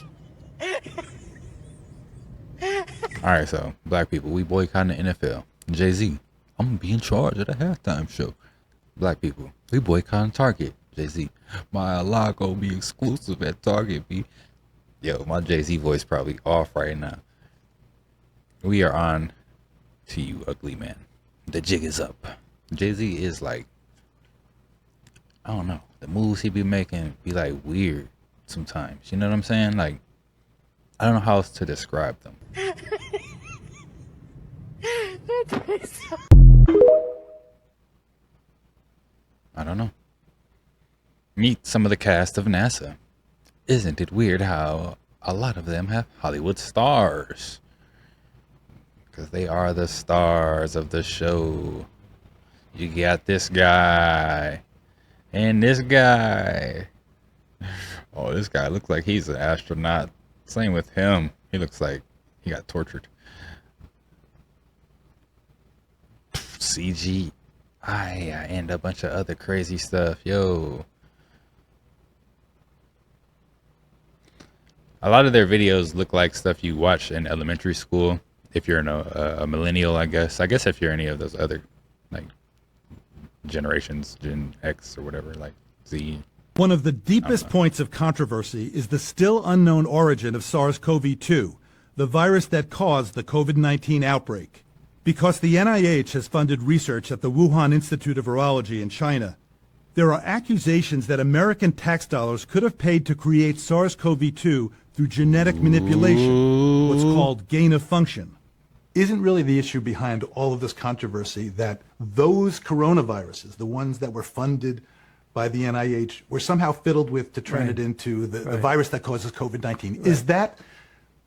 Alright, so black people, we boycotting the NFL. Jay-Z, I'm gonna be in charge of the halftime show. Black people, we boycotting Target. Jay-Z, my lot gonna be exclusive at Target, B. Yo, my Jay-Z voice probably off right now. We are on to you, ugly man. The jig is up. Jay-Z is like, I don't know, the moves he be making be like weird sometimes. You know what I'm saying? Like, I don't know how else to describe them. I don't know. Meet some of the cast of NASA. Isn't it weird how a lot of them have Hollywood stars? Because they are the stars of the show. You got this guy and this guy. Oh, this guy looks like he's an astronaut. Same with him. He looks like he got tortured. CGI and a bunch of other crazy stuff. Yo. A lot of their videos look like stuff you watch in elementary school. If you're a millennial, I guess. I guess if you're any of those other like generations, Gen X or whatever, like Z. One of the deepest points of controversy is the still unknown origin of SARS-CoV-2, the virus that caused the COVID-19 outbreak. Because the NIH has funded research at the Wuhan Institute of Virology in China, there are accusations that American tax dollars could have paid to create SARS-CoV-2 through genetic manipulation, what's called gain of function. Isn't really the issue behind all of this controversy that those coronaviruses, the ones that were funded by the NIH, were somehow fiddled with to turn it into the virus that causes COVID-19? Right. Is that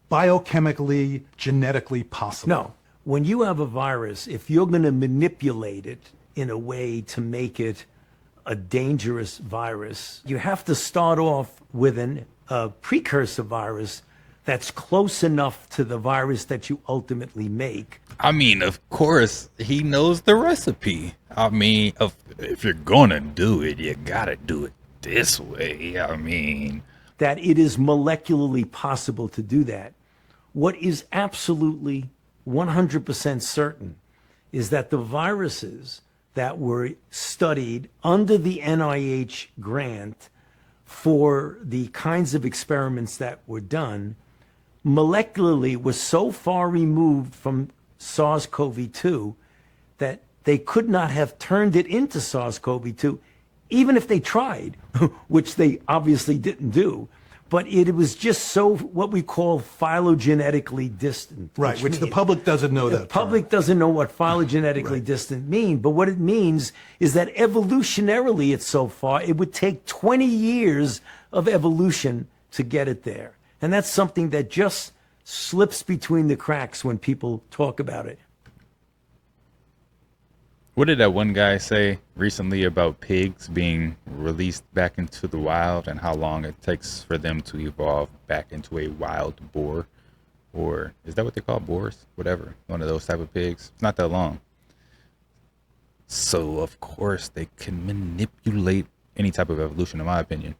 biochemically, genetically possible? No. When you have a virus, if you're going to manipulate it in a way to make it a dangerous virus, you have to start off with a precursor virus that's close enough to the virus that you ultimately make. I mean, of course, he knows the recipe. I mean, if you're gonna do it, you gotta do it this way. I mean, that it is molecularly possible to do that. What is absolutely 100% certain is that the viruses that were studied under the NIH grant for the kinds of experiments that were done molecularly was so far removed from SARS-CoV-2 that they could not have turned it into SARS-CoV-2, even if they tried, which they obviously didn't do. But it was just so what we call phylogenetically distant. Right, which the public doesn't know that. The public doesn't know what phylogenetically distant mean, but what it means is that evolutionarily it's so far, it would take 20 years of evolution to get it there. And that's something that just slips between the cracks when people talk about it. What did that one guy say recently about pigs being released back into the wild and how long it takes for them to evolve back into a wild boar? Or is that what they call boars? Whatever. One of those type of pigs. It's not that long. So, of course, they can manipulate any type of evolution, in my opinion.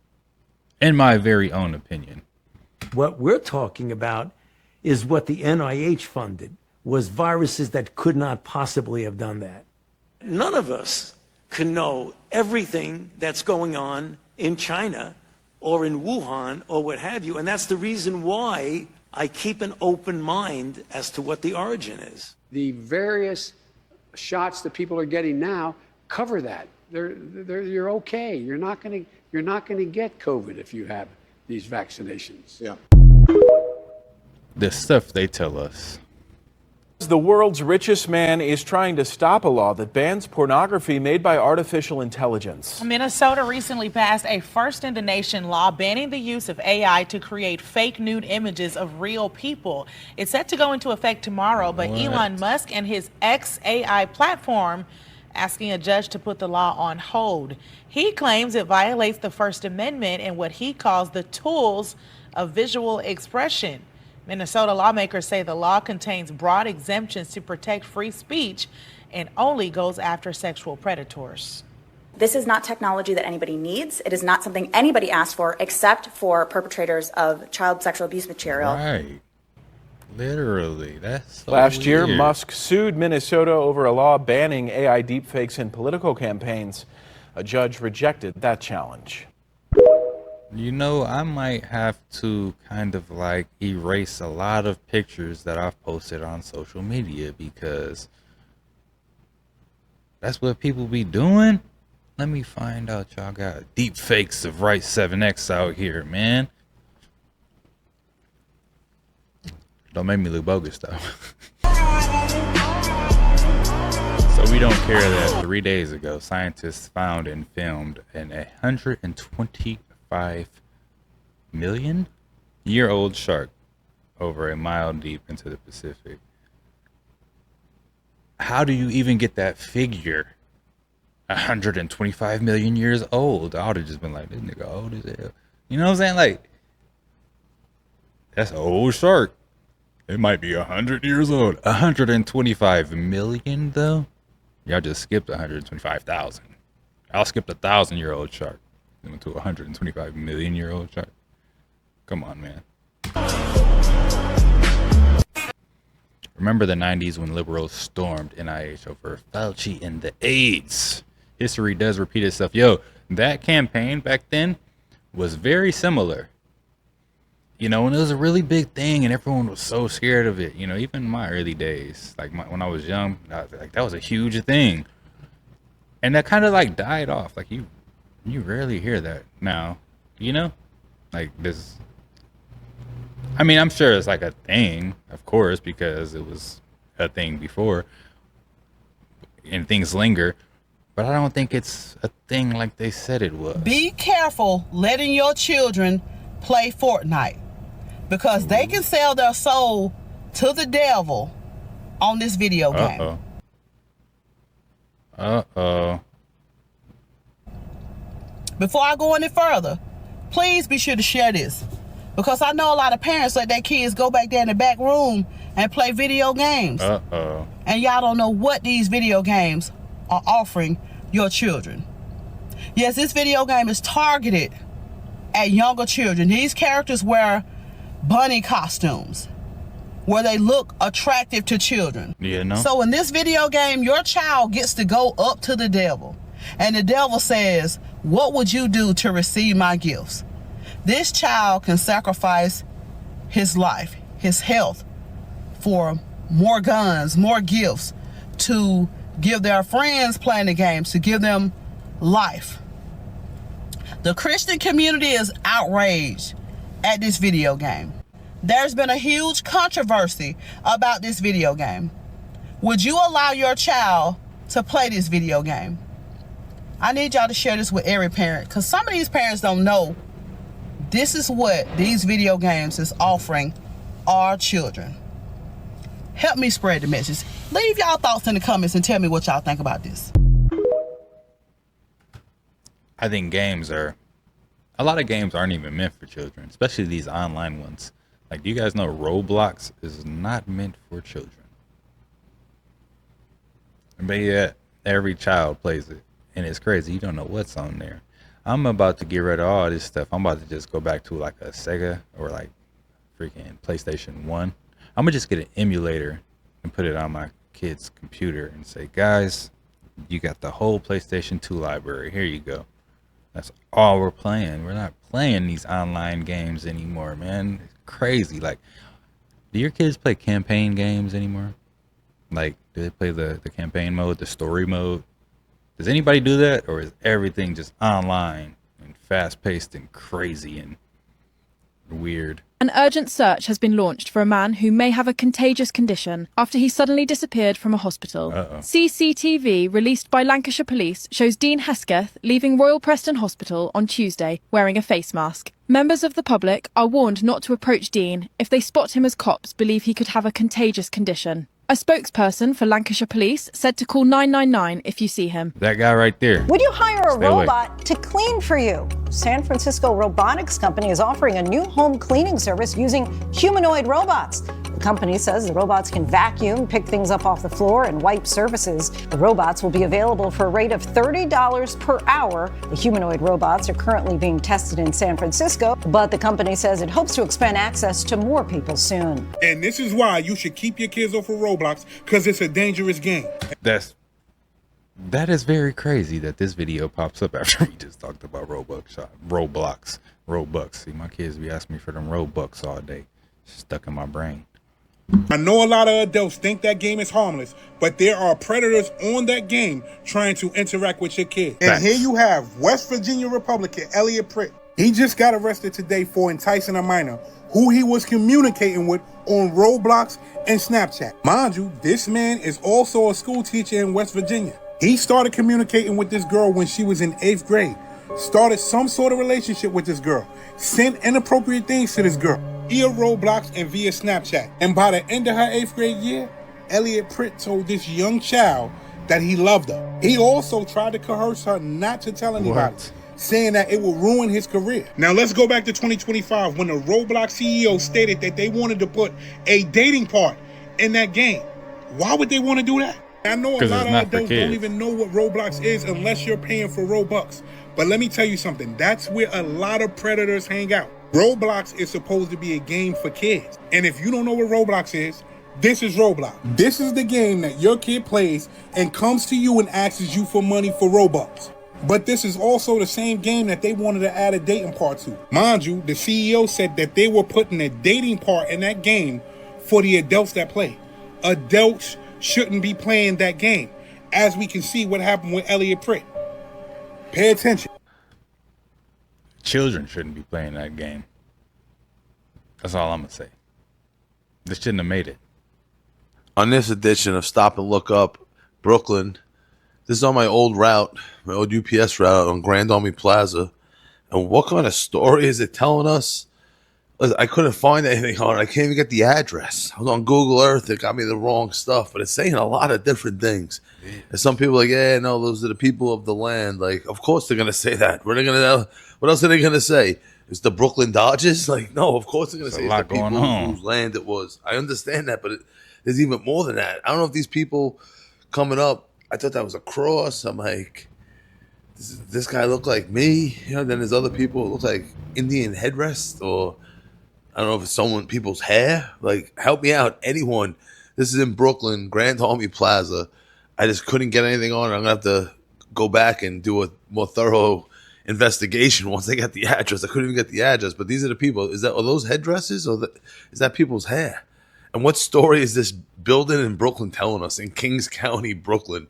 In my very own opinion. What we're talking about is what the NIH funded, was viruses that could not possibly have done that. None of us can know everything that's going on in China or in Wuhan or what have you. And that's the reason why I keep an open mind as to what the origin is. The various shots that people are getting now cover that. You're okay. You're not going to get COVID if you have these vaccinations. Yeah. The stuff they tell us. The world's richest man is trying to stop a law that bans pornography made by artificial intelligence. Minnesota recently passed a first-in-the-nation law banning the use of AI to create fake nude images of real people. It's set to go into effect tomorrow, but Elon Musk and his XAI platform asking a judge to put the law on hold. He claims it violates the First Amendment and what he calls the tools of visual expression. Minnesota lawmakers say the law contains broad exemptions to protect free speech and only goes after sexual predators. This is not technology that anybody needs. It is not something anybody asked for except for perpetrators of child sexual abuse material. Right. Literally. That's so Last year, weird. Musk sued Minnesota over a law banning AI deepfakes in political campaigns. A judge rejected that challenge. You know, I might have to kind of like erase a lot of pictures that I've posted on social media because that's what people be doing. Let me find out y'all got deep fakes of Right 7X out here, man. Don't make me look bogus though. So we don't care that 3 days ago, scientists found and filmed an 125-million-year-old shark over a mile deep into the Pacific. How do you even get that figure? 125 million years old. I would have just been like, this nigga old as hell. You know what I'm saying? Like, that's an old shark. It might be 100 years old. 125 million though? Y'all just skipped 125,000. I'll skip the 1,000-year-old shark. Went to a 125-million-year-old shark. Come on, man. Remember the 90s when liberals stormed NIH over Fauci and the AIDS? History does repeat itself. Yo, that campaign back then was very similar. You know, and it was a really big thing and everyone was so scared of it. You know, even in my early days, like when I was young, that was a huge thing. And that kind of like died off. Like you rarely hear that now, you know? Like this, I mean, I'm sure it's like a thing, of course, because it was a thing before and things linger, but I don't think it's a thing like they said it was. Be careful letting your children play Fortnite because they can sell their soul to the devil on this video game. Uh-oh. Before I go any further, please be sure to share this because I know a lot of parents let their kids go back there in the back room and play video games. Uh-oh. And y'all don't know what these video games are offering your children. Yes, this video game is targeted at younger children. These characters wear bunny costumes where they look attractive to children. You know? So in this video game, your child gets to go up to the devil. And the devil says, what would you do to receive my gifts? This child can sacrifice his life, his health, for more guns, more gifts, to give their friends playing the games, to give them life. The Christian community is outraged at this video game. There's been a huge controversy about this video game. Would you allow your child to play this video game? I need y'all to share this with every parent because some of these parents don't know this is what these video games is offering our children. Help me spread the message. Leave y'all thoughts in the comments and tell me what y'all think about this. I think a lot of games aren't even meant for children, especially these online ones. Like, do you guys know Roblox is not meant for children? But yet, every child plays it. And it's crazy. You don't know what's on there. I'm about to get rid of all this stuff. I'm about to just go back to like a Sega or like freaking PlayStation 1. I'm going to just get an emulator and put it on my kid's computer and say, guys, you got the whole PlayStation 2 library. Here you go. That's all we're playing. We're not playing these online games anymore, man. It's crazy. Like, do your kids play campaign games anymore? Like, do they play the campaign mode, the story mode? Does anybody do that? Or is everything just online and fast-paced and crazy and weird? An urgent search has been launched for a man who may have a contagious condition after he suddenly disappeared from a hospital. CCTV released by Lancashire Police shows Dean Hesketh leaving Royal Preston Hospital on Tuesday wearing a face mask. Members of the public are warned not to approach Dean if they spot him as cops believe he could have a contagious condition. A spokesperson for Lancashire Police said to call 999 if you see him. That guy right there. Would you hire a Stay away. robot to clean for you? San Francisco robotics company is offering a new home cleaning service using humanoid robots. The company says the robots can vacuum, pick things up off the floor, and wipe surfaces. The robots will be available for a rate of $30 per hour. The humanoid robots are currently being tested in San Francisco, but the company says it hopes to expand access to more people soon. And this is why you should keep your kids off of Roblox, because it's a dangerous game. That is very crazy that this video pops up after we just talked about Roblox. See, my kids be asking me for them Robux all day. It's stuck in my brain. I know a lot of adults think that game is harmless, but there are predators on that game trying to interact with your kid. And here you have West Virginia Republican Elliot Pritt. He just got arrested today for enticing a minor who he was communicating with on Roblox and Snapchat. Mind you, this man is also a school teacher in West Virginia. He started communicating with this girl when she was in 8th grade. Started some sort of relationship with this girl. Sent inappropriate things to this girl via Roblox and via Snapchat. And by the end of her 8th grade year, Elliot Pritt told this young child that he loved her. He also tried to coerce her not to tell anybody, saying that it would ruin his career. Now let's go back to 2025 when the Roblox CEO stated that they wanted to put a dating part in that game. Why would they want to do that? I know a lot of adults don't even know what Roblox is unless you're paying for Robux. But let me tell you something, that's where a lot of predators hang out. Roblox is supposed to be a game for kids. And if you don't know what Roblox is, this is Roblox. This is the game that your kid plays and comes to you and asks you for money for Robux. But this is also the same game that they wanted to add a dating part to. Mind you, the CEO said that they were putting a dating part in that game for the adults that play. Adults shouldn't be playing that game, as we can see what happened with Elliot Pritt. Pay attention. Children shouldn't be playing that game. That's all I'm gonna say. They shouldn't have made it. On this edition of Stop and Look Up Brooklyn, this is on my old route, my old UPS route on Grand Army Plaza. And what kind of story is it telling us? I couldn't find anything on it. I can't even get the address. I was on Google Earth. It got me the wrong stuff, but it's saying a lot of different things. And some people are like, yeah, no, those are the people of the land. Like, of course they're going to say that. What else are they going to say? It's the Brooklyn Dodgers? Like, no, of course they're going to say it's the people whose land it was. I understand that, but there's even more than that. I don't know if these people coming up, I thought that was a cross. I'm like, does this guy look like me? You know, then there's other people who look like Indian headrest, or I don't know if it's people's hair. Like, help me out, anyone. This is in Brooklyn, Grand Army Plaza. I just couldn't get anything on it. I'm going to have to go back and do a more thorough investigation once I got the address. I couldn't even get the address, but these are the people. Are those headdresses, or is that people's hair? And what story is this building in Brooklyn telling us, in Kings County, Brooklyn,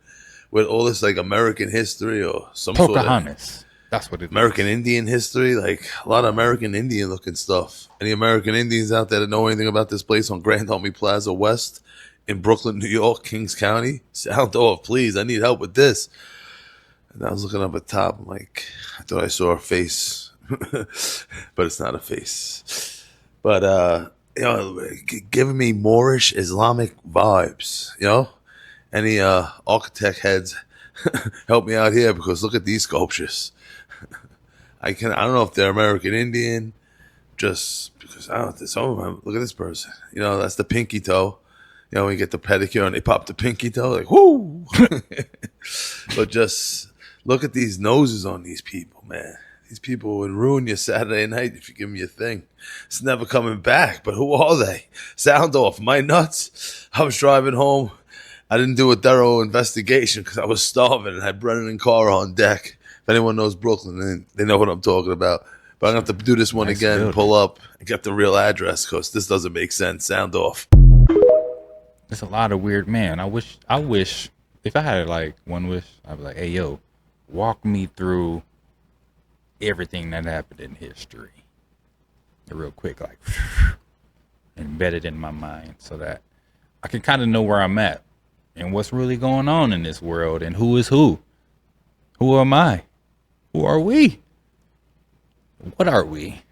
with all this like American history or some Pocahontas. sort of that's what it American is. Indian history, like a lot of American Indian looking stuff. Any American Indians out there that know anything about this place on Grand Army Plaza West in Brooklyn, New York, Kings County, sound off, please. I need help with this. And I was looking up at top. I'm like, I thought I saw a face, but it's not a face. But you know, giving me Moorish Islamic vibes. You know, any architect heads, help me out here, because look at these sculptures. I don't know if they're American Indian, just because I don't know. Some of them, look at this person. You know, that's the pinky toe. You know, when you get the pedicure and they pop the pinky toe, like, whoo! But just look at these noses on these people, man. These people would ruin your Saturday night if you give them your thing. It's never coming back, but who are they? Sound off. Am I nuts? I was driving home. I didn't do a thorough investigation because I was starving and had Brennan and Cara on deck. If anyone knows Brooklyn, they know what I'm talking about. But I'm going to have to do this one again, building. Pull up, and get the real address, because this doesn't make sense. Sound off. It's a lot of weird, man. I wish, if I had like one wish, I'd be like, hey, yo, walk me through everything that happened in history. Real quick, like, embed it in my mind so that I can kind of know where I'm at and what's really going on in this world and who is who. Who am I? Who are we? What are we?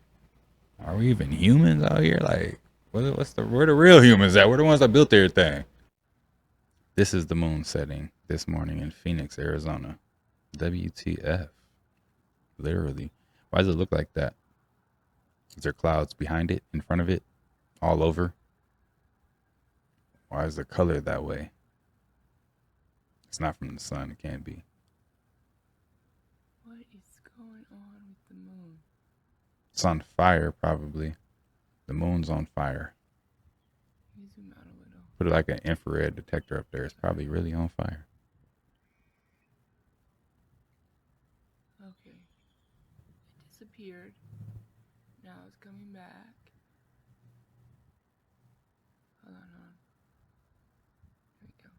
Are we even humans out here? Like, where the real humans at? We're the ones that built everything. This is the moon setting this morning in Phoenix, Arizona. WTF. Literally. Why does it look like that? Is there clouds behind it, in front of it, all over? Why is the color that way? It's not from the sun. It can't be. What is going on with the moon? It's on fire, probably. The moon's on fire. Let me zoom out a little. Put like an infrared detector up there. It's probably really on fire. Okay. It disappeared. Now it's coming back. Hold on. There we go.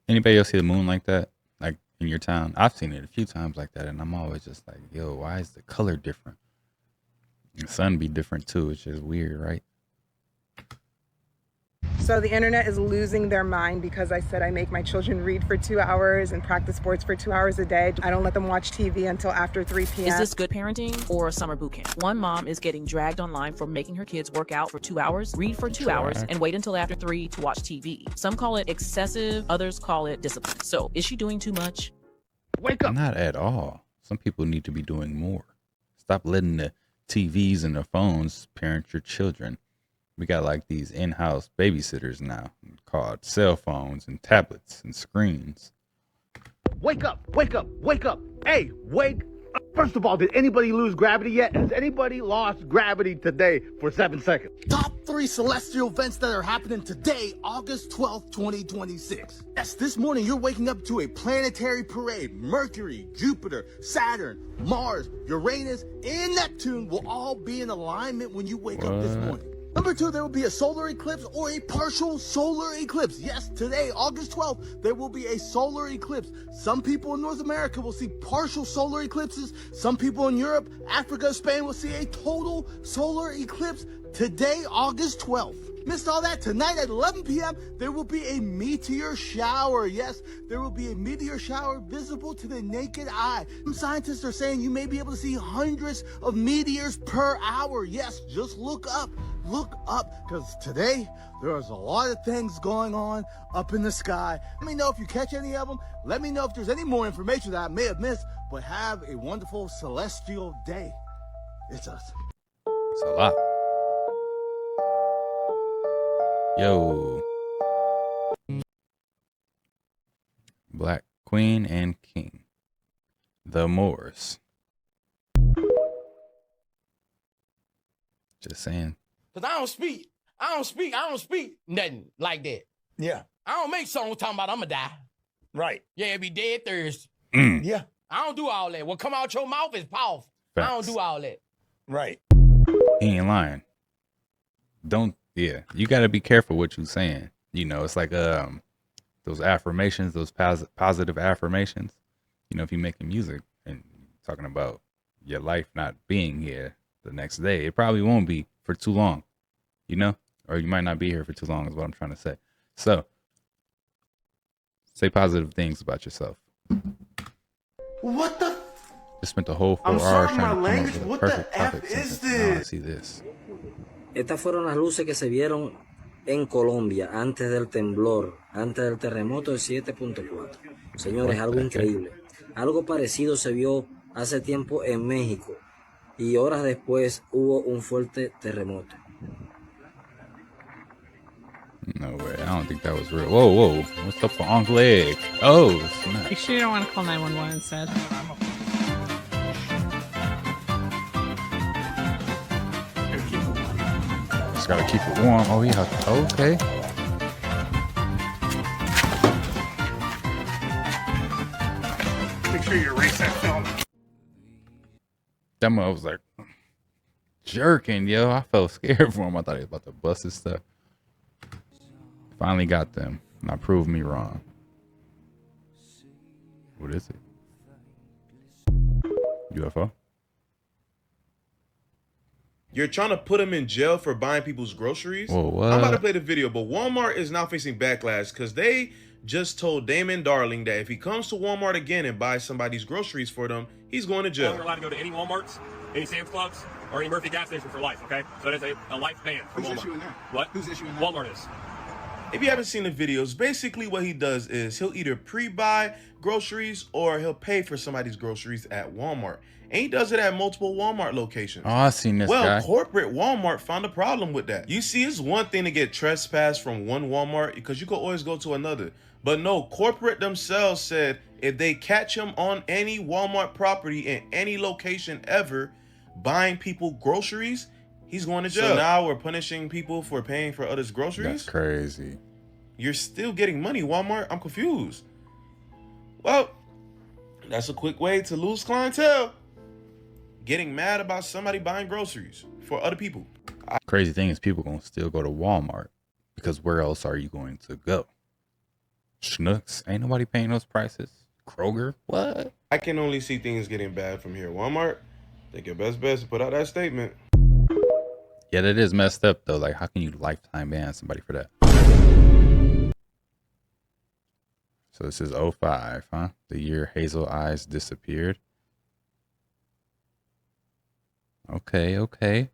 Anybody else see the moon like that? Like in your town? I've seen it a few times like that, and I'm always just like, yo, why is the color different? The sun be different too. It's just weird, right? So the internet is losing their mind because I said I make my children read for 2 hours and practice sports for 2 hours a day. I don't let them watch TV until after 3 p.m. Is this good parenting or a summer boot camp? One mom is getting dragged online for making her kids work out for 2 hours, read for 2 hours, and wait until after 3 to watch TV. Some call it excessive, others call it discipline. So is she doing too much? Wake up. Not at all. Some people need to be doing more. Stop letting the TVs and the phones parent your children. We got like these in-house babysitters now called cell phones and tablets and screens. Wake up, wake up, wake up. Hey, wake up. First of all, did anybody lose gravity yet? Has anybody lost gravity today for 7 seconds? Top 3 celestial events that are happening today, August 12th, 2026. Yes, this morning you're waking up to a planetary parade. Mercury, Jupiter, Saturn, Mars, Uranus, and Neptune will all be in alignment when you wake up this morning. Number 2, there will be a solar eclipse or a partial solar eclipse. Yes, today, August 12th, there will be a solar eclipse. Some people in North America will see partial solar eclipses. Some people in Europe, Africa, Spain will see a total solar eclipse today, August 12th. Missed all that? Tonight at 11 p.m., there will be a meteor shower. Yes, there will be a meteor shower visible to the naked eye. Some scientists are saying you may be able to see hundreds of meteors per hour. Yes, just look up, because today there is a lot of things going on up in the sky. Let me know if you catch any of them. Let me know if there's any more information that I may have missed, but have a wonderful celestial day. It's us. It's a lot. Yo. Black Queen and King. The Moors. Just saying. Cause I don't speak nothing like that. Yeah. I don't make songs talking about I'ma die. Right. Yeah, be dead Thursday. Yeah. I don't do all that. What come out your mouth is powerful. I don't do all that. Right. He ain't lying. You got to be careful what you're saying. You know, it's like those affirmations, those positive affirmations. You know, if you're making music and talking about your life not being here the next day, it probably won't be for too long, you know, or you might not be here for too long is what I'm trying to say. So say positive things about yourself. What the? Just spent the whole 4 I'm hours sorry, trying my to come language. up with a What perfect the topic F since is now I this? see this. Estas fueron las luces que se vieron en Colombia antes del temblor, antes del terremoto de 7.4. Señores, algo increíble. Algo parecido se vio hace tiempo en México y horas después hubo un fuerte terremoto. No way. I don't think that was real. Whoa. What's up for Uncle Egg? Oh, snap. You sure you don't want to call 911 instead? Just gotta keep it warm. Oh, yeah. Okay. Make sure you erase that film. That mother was like jerking, yo. I felt scared for him. I thought he was about to bust his stuff. Finally got them. Now prove me wrong. What is it? UFO? You're trying to put him in jail for buying people's groceries? Whoa, what? I'm about to play the video, but Walmart is now facing backlash because they just told Damon Darling that if he comes to Walmart again and buys somebody's groceries for them, he's going to jail. You're allowed to go to any Walmarts, any Sam's Clubs, or any Murphy gas station for life, okay? So that is a life ban for Walmart. Who's issuing that? What? Who's issuing that? Walmart is. If you haven't seen the videos, basically what he does is he'll either pre-buy groceries or he'll pay for somebody's groceries at Walmart. And he does it at multiple Walmart locations. Oh, I seen this guy. Well, corporate Walmart found a problem with that. You see, it's one thing to get trespassed from one Walmart because you could always go to another. But no, corporate themselves said if they catch him on any Walmart property in any location ever buying people groceries, he's going to jail. So now we're punishing people for paying for others' groceries? That's crazy. You're still getting money, Walmart. I'm confused. Well, that's a quick way to lose clientele. Getting mad about somebody buying groceries for other people. Crazy thing is people gonna still go to Walmart because where else are you going to go? Schnucks, ain't nobody paying those prices. Kroger, what? I can only see things getting bad from here. Walmart, think your best bet to put out that statement. Yeah, that is messed up though. Like, how can you lifetime ban somebody for that? So this is 05, huh? The year Hazel Eyes disappeared. Okay, okay.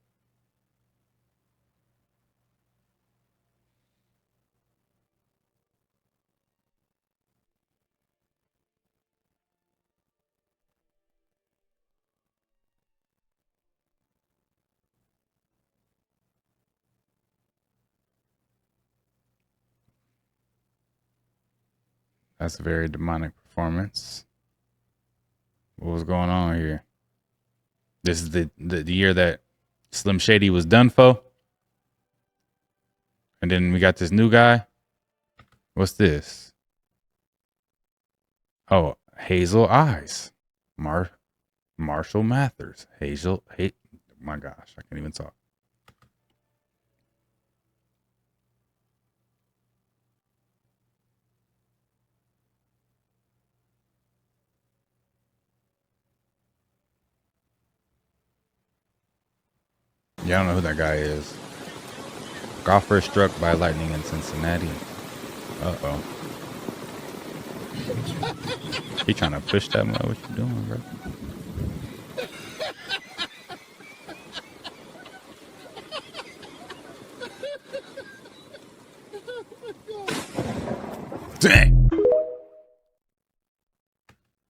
That's a very demonic performance. What was going on here? This is the year that Slim Shady was done for. And then we got this new guy. What's this? Oh, Hazel Eyes. Marshall Mathers. My gosh, I can't even talk. Yeah, I don't know who that guy is. Golfer struck by lightning in Cincinnati. Uh-oh. He trying to push that mother. What you doing, bro? Dang!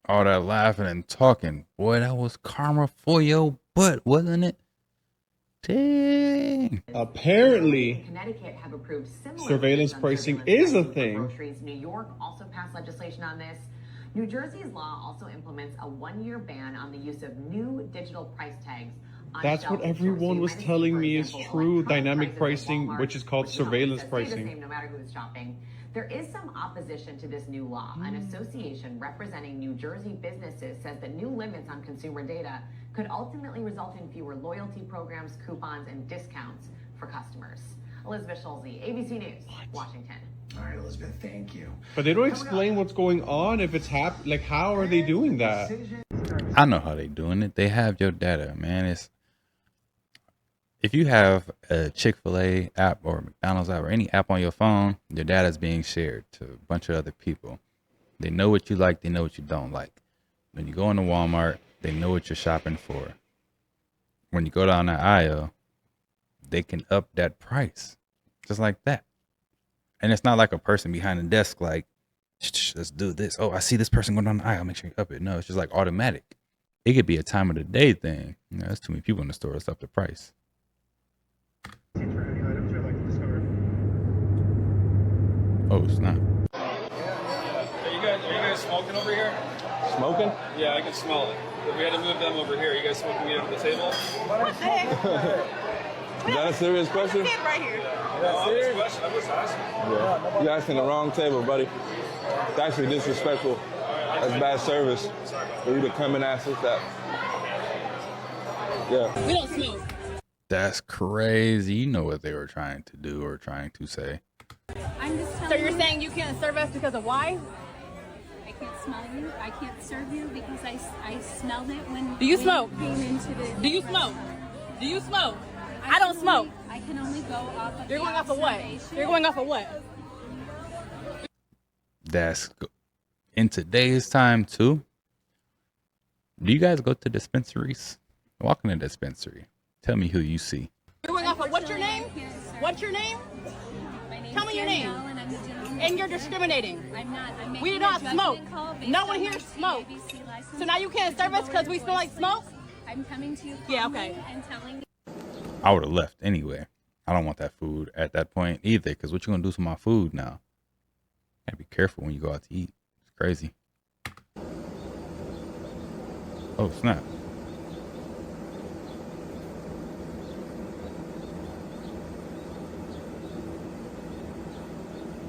All that laughing and talking. Boy, that was karma for your butt, wasn't it? Dang. Apparently, Connecticut have approved similar surveillance pricing is a thing. Groceries. New York also passed legislation on this. New Jersey's law also implements a one-year ban on the use of new digital price tags. That's what everyone was telling me is true. Dynamic pricing, which is called surveillance pricing. No matter who's shopping. There is some opposition to this new law. An association representing New Jersey businesses says that new limits on consumer data could ultimately result in fewer loyalty programs, coupons, and discounts for customers. Elizabeth Schulze, ABC News, Washington. All right, Elizabeth, thank you. But they don't explain what's going on, if it's like how are they doing that? I know how they doing it. They have your data, man. If you have a Chick-fil-A app or McDonald's app or any app on your phone, your data is being shared to a bunch of other people. They know what you like. They know what you don't like. When you go into Walmart, they know what you're shopping for. When you go down that aisle, they can up that price just like that. And it's not like a person behind the desk like, shh, let's do this. Oh, I see this person going down the aisle. Make sure you up it. No, it's just like automatic. It could be a time of the day thing. You know, there's too many people in the store. It's up the price. Oh, snap. Are you guys smoking over here? Smoking? Yeah, I can smell it. But we had to move them over here. You guys smoking me under the table? What the heck? Is that a serious question? Right here. Yeah, I'm just asking. Yeah. You're asking the wrong table, buddy. It's actually disrespectful. That's bad service for you to come and ask us that. Yeah. We don't smoke. That's crazy. You know what they were trying to do or trying to say. So you're saying you can't serve us because of why? I can't smell you. I can't serve you because I smelled it when Do you smoke? Came into the Do you smoke? Do you smoke? I don't smoke. I can only go off of You're going off of what? You're going off of what? In today's time too. Do you guys go to dispensaries? Walk in a dispensary. Tell me who you see. You're going off of what's your name? What's your name? Tell me your name. And you're discriminating. I'm not. We do not smoke. No one here smokes. So now you can't serve us because we smell like smoke? I'm coming to you. Yeah, okay. And telling. I would have left anyway. I don't want that food at that point either, because what you gonna do to my food now? Gotta be careful when you go out to eat. It's crazy. Oh snap.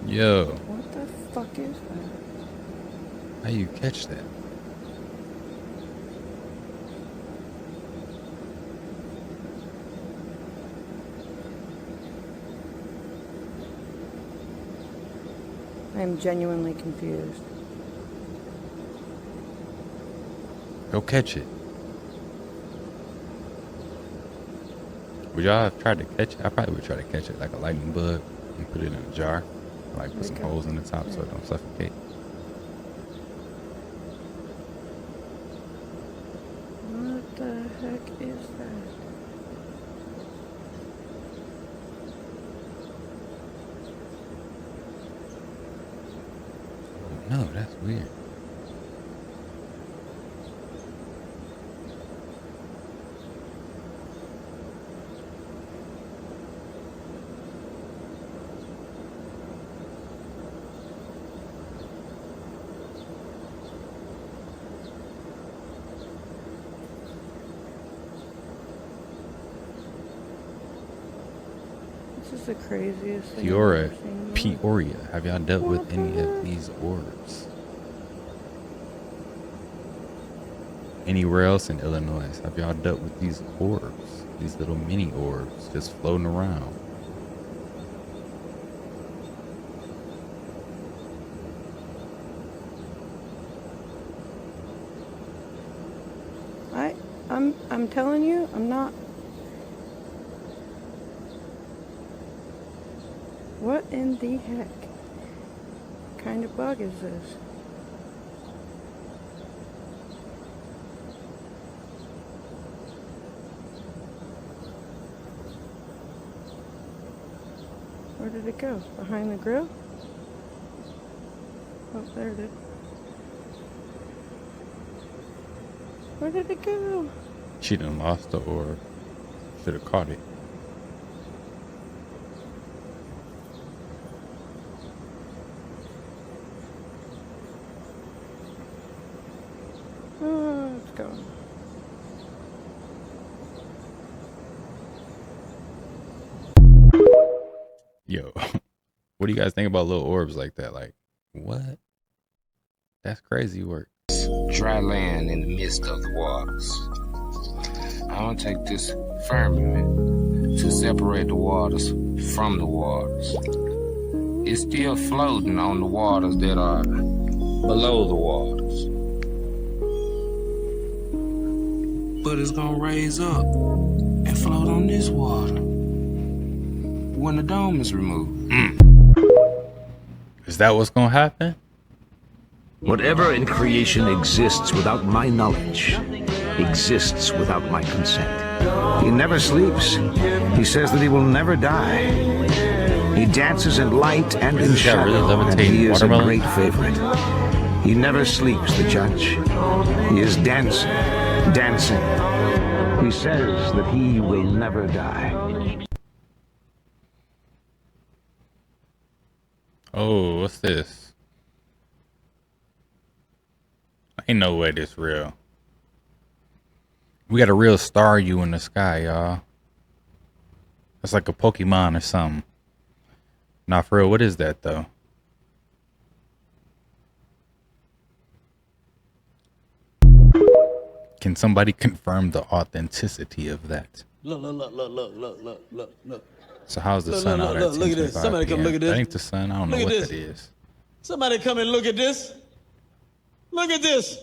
Yo. What the fuck is that? How you catch that? I am genuinely confused. Go catch it. Would y'all have tried to catch it? I probably would try to catch it like a lightning bug and put it in a jar. Like put some holes in the top so it don't suffocate. What the heck is that? No, that's weird. This is the craziest thing. Peoria. Have y'all dealt with any of these orbs? Anywhere else in Illinois? Have y'all dealt with these orbs? These little mini orbs just floating around. I'm telling you, I'm not. What in the heck kind of bug is this? Where did it go? Behind the grill? Oh, there it is. Where did it go? She done lost the orb. Should have caught it. Oh, it's gone. Yo, what do you guys think about little orbs like that? Like, what? That's crazy work. Dry land in the midst of the waters. I want to take this firmament to separate the waters from the waters. It's still floating on the waters that are below the waters. But it's gonna raise up and float on this water when the dome is removed. Is that what's gonna happen? Whatever in creation exists without my knowledge exists without my consent. He never sleeps. He says that he will never die. He dances in light and in shadow, and he is a great favorite. He never sleeps, the judge. He is dancing, dancing. He says that he will never die. Oh, what's this? Ain't no way this real. We got a real star you in the sky, y'all. It's like a Pokemon or something. Nah, for real, what is that though? Can somebody confirm the authenticity of that? Look. So how's the sun out at Look at this. Somebody come look at this. That ain't the sun. I don't know what that is. Somebody come and look at this. Look at this.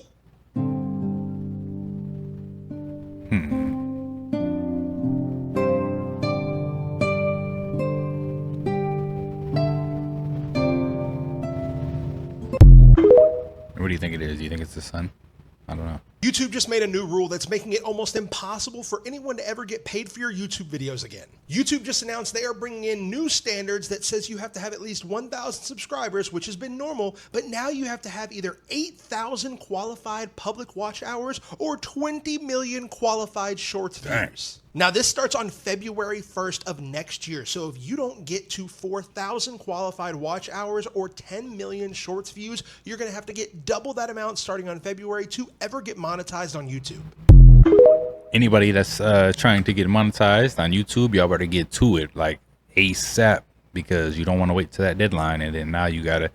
You think it's the sun? I don't know. YouTube just made a new rule that's making it almost impossible for anyone to ever get paid for your YouTube videos again. YouTube just announced they are bringing in new standards that says you have to have at least 1,000 subscribers, which has been normal, but now you have to have either 8,000 qualified public watch hours or 20 million qualified shorts views. Now, this starts on February 1st of next year, so if you don't get to 4,000 qualified watch hours or 10 million shorts views, you're going to have to get double that amount starting on February to ever get monetized on YouTube. Anybody that's trying to get monetized on YouTube, y'all better get to it like ASAP, because you don't want to wait to that deadline, and then now you gotta,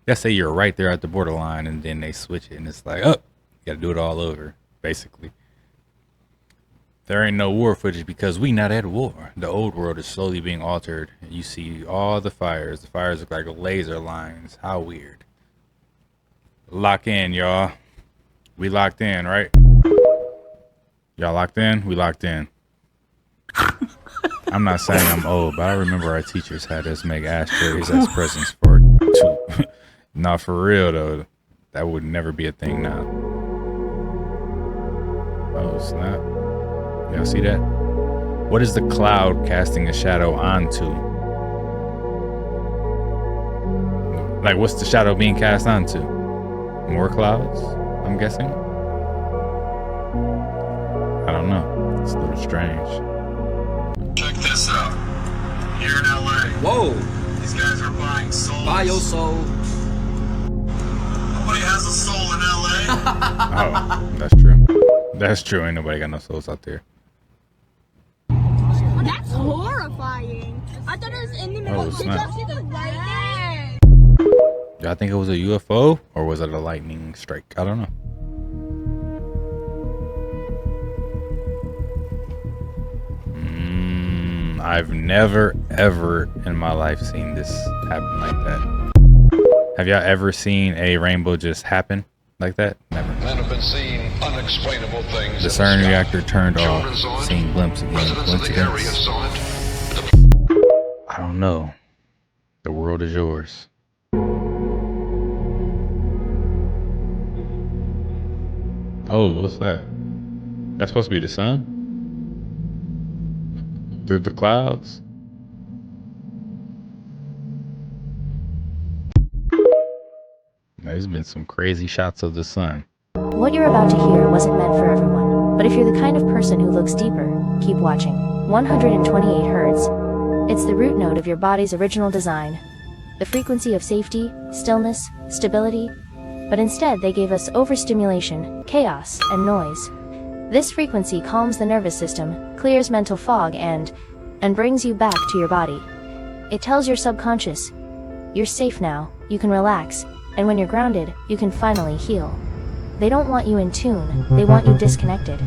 let's say you're right there at the borderline, and then they switch it, and it's like, oh, you gotta do it all over, basically. There ain't no war footage because we not at war. The old world is slowly being altered. You see all the fires. The fires look like laser lines. How weird. Lock in, y'all. We locked in, right? Y'all locked in? We locked in. I'm not saying I'm old, but I remember our teachers had us make ashtrays as presents for two. Not for real, though. That would never be a thing now. Oh, snap. Y'all see that? What is the cloud casting a shadow onto? Like, what's the shadow being cast onto? More clouds, I'm guessing? I don't know. It's a little strange. Check this out. Here in LA. Whoa! These guys are buying souls. Buy your soul. Nobody has a soul in LA. Oh, that's true. That's true. Ain't nobody got no souls out there. That's horrifying. I thought it was in the middle. Oh, Did snap. you see the lightning? Y'all think it was a UFO or was it a lightning strike? I don't know. I've never ever in my life seen this happen like that. Have y'all ever seen a rainbow just happen like that? Never. Men have been seeing unexplainable things. The CERN reactor turned off. Seeing glimpse again. Coincidence? I don't know. The world is yours. Oh, what's that? That's supposed to be the sun? Through the clouds? There's been some crazy shots of the sun. What you're about to hear wasn't meant for everyone, but if you're the kind of person who looks deeper, keep watching. 128 Hertz. It's the root node of your body's original design. The frequency of safety, stillness, stability. But instead they gave us overstimulation, chaos, and noise. This frequency calms the nervous system, clears mental fog, and brings you back to your body. It tells your subconscious, you're safe now, you can relax, and when you're grounded, you can finally heal. They don't want you in tune, they want you disconnected.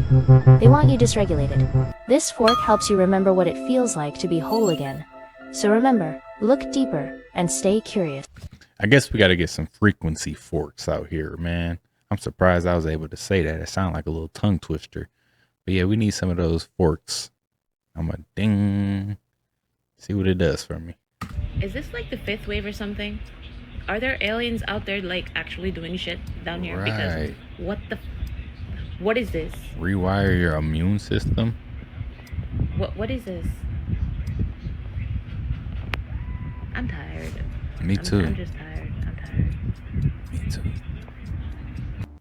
They want you dysregulated. This fork helps you remember what it feels like to be whole again. So remember, look deeper, and stay curious. I guess we gotta get some frequency forks out here, man. I'm surprised I was able to say that. It sounded like a little tongue twister. But yeah, we need some of those forks. I'm gonna ding. See what it does for me. Is this like the fifth wave or something? Are there aliens out there like actually doing shit down here? Right. Because what is this? Rewire your immune system. What is this? I'm tired. Me too. I'm just tired. I'm tired. Me too.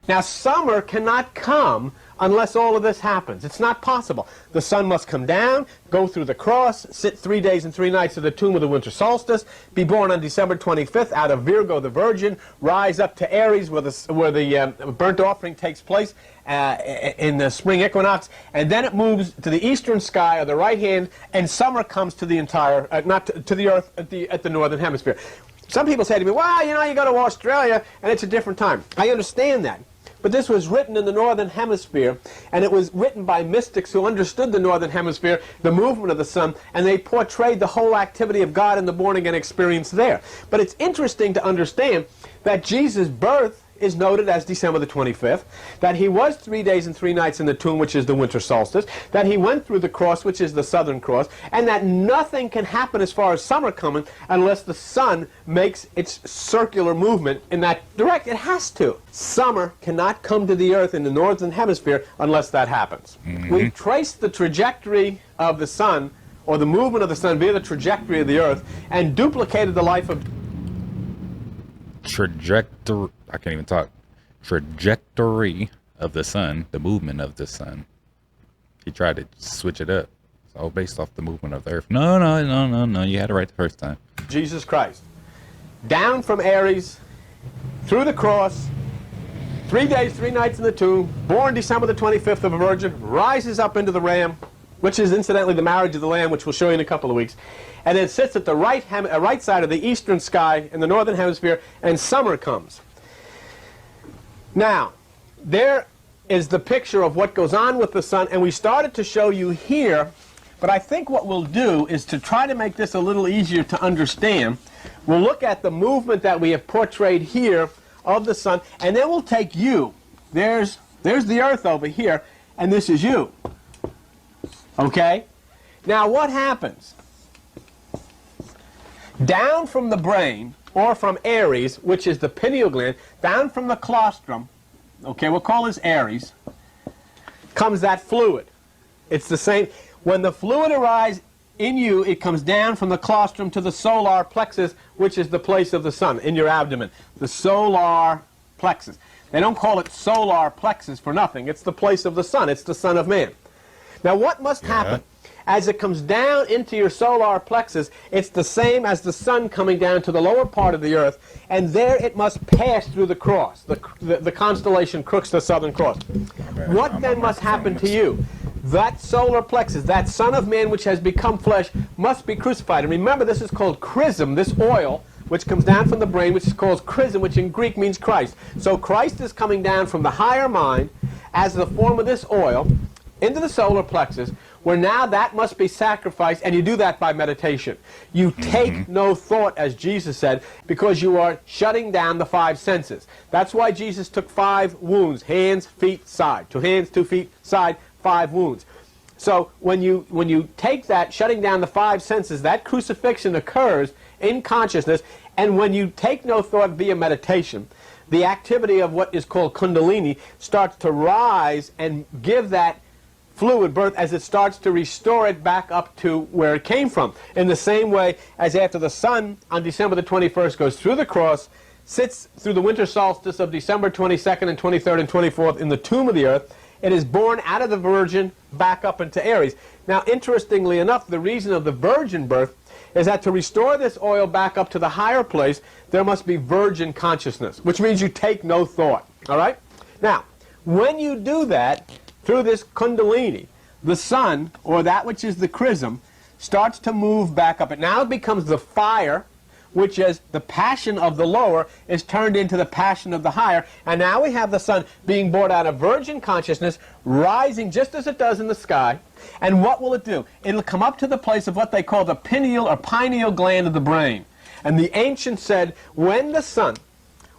Now, summer cannot come unless all of this happens. It's not possible. The sun must come down, go through the cross, sit 3 days and 3 nights at the tomb of the winter solstice, be born on December 25th out of Virgo the Virgin, rise up to Aries where the burnt offering takes place in the spring equinox, and then it moves to the eastern sky of the right hand, and summer comes to the entire, not to the earth at the northern hemisphere. Some people say to me, well, you know, you go to Australia and it's a different time. I understand that. But this was written in the Northern Hemisphere, and it was written by mystics who understood the Northern Hemisphere, the movement of the sun, and they portrayed the whole activity of God in the born-again experience there. But it's interesting to understand that Jesus' birth, is noted as December the 25th, that he was 3 days and 3 nights in the tomb, which is the winter solstice, that he went through the cross, which is the southern cross, and that nothing can happen as far as summer coming unless the sun makes its circular movement in that direction. It has to. Summer cannot come to the earth in the northern hemisphere unless that happens. We traced the trajectory of the sun, or the movement of the sun via the trajectory of the earth, and duplicated the life of trajectory. I can't even talk. Trajectory of the sun, the movement of the sun. He tried to switch it up. It's all based off the movement of the earth. No. You had it right the first time. Jesus Christ. Down from Aries, through the cross, 3 days, 3 nights in the tomb, born December the 25th of a virgin, rises up into the ram, which is incidentally the marriage of the Lamb, which we'll show you in a couple of weeks, and then sits at the right side of the eastern sky in the northern hemisphere, and summer comes. Now, there is the picture of what goes on with the sun, and we started to show you here, but I think what we'll do is to try to make this a little easier to understand. We'll look at the movement that we have portrayed here of the sun, and then we'll take you. There's the earth over here, and this is you. Okay? Now what happens? Down from the brain, or from Aries, which is the pineal gland, down from the colostrum, okay, we'll call this Aries, comes that fluid. It's the same. When the fluid arises in you, it comes down from the colostrum to the solar plexus, which is the place of the sun, in your abdomen. The solar plexus. They don't call it solar plexus for nothing. It's the place of the sun. It's the Son of Man. Now what must happen? As it comes down into your solar plexus, it's the same as the sun coming down to the lower part of the earth, and there it must pass through the cross, the constellation Crooks, the Southern Cross. What then must happen to you? That solar plexus, that Son of Man which has become flesh, must be crucified. And remember, this is called chrism, this oil, which comes down from the brain, which is called chrism, which in Greek means Christ. So Christ is coming down from the higher mind as the form of this oil into the solar plexus, where now that must be sacrificed, and you do that by meditation. You take no thought, as Jesus said, because you are shutting down the 5 senses. That's why Jesus took 5 wounds, hands, feet, side. 2 hands, 2 feet, side, 5 wounds. So when you take that, shutting down the 5 senses, that crucifixion occurs in consciousness, and when you take no thought via meditation, the activity of what is called kundalini starts to rise and give that fluid birth as it starts to restore it back up to where it came from. In the same way as after the sun on December the 21st goes through the cross, sits through the winter solstice of December 22nd and 23rd and 24th in the tomb of the earth, it is born out of the virgin back up into Aries. Now, interestingly enough, the reason of the virgin birth is that to restore this oil back up to the higher place, there must be virgin consciousness, which means you take no thought. All right? Now, when you do that, through this kundalini, the sun, or that which is the chrism, starts to move back up. And now it becomes the fire, which is the passion of the lower, is turned into the passion of the higher. And now we have the sun being born out of virgin consciousness, rising just as it does in the sky. And what will it do? It'll come up to the place of what they call the pineal or pineal gland of the brain. And the ancients said, when the sun,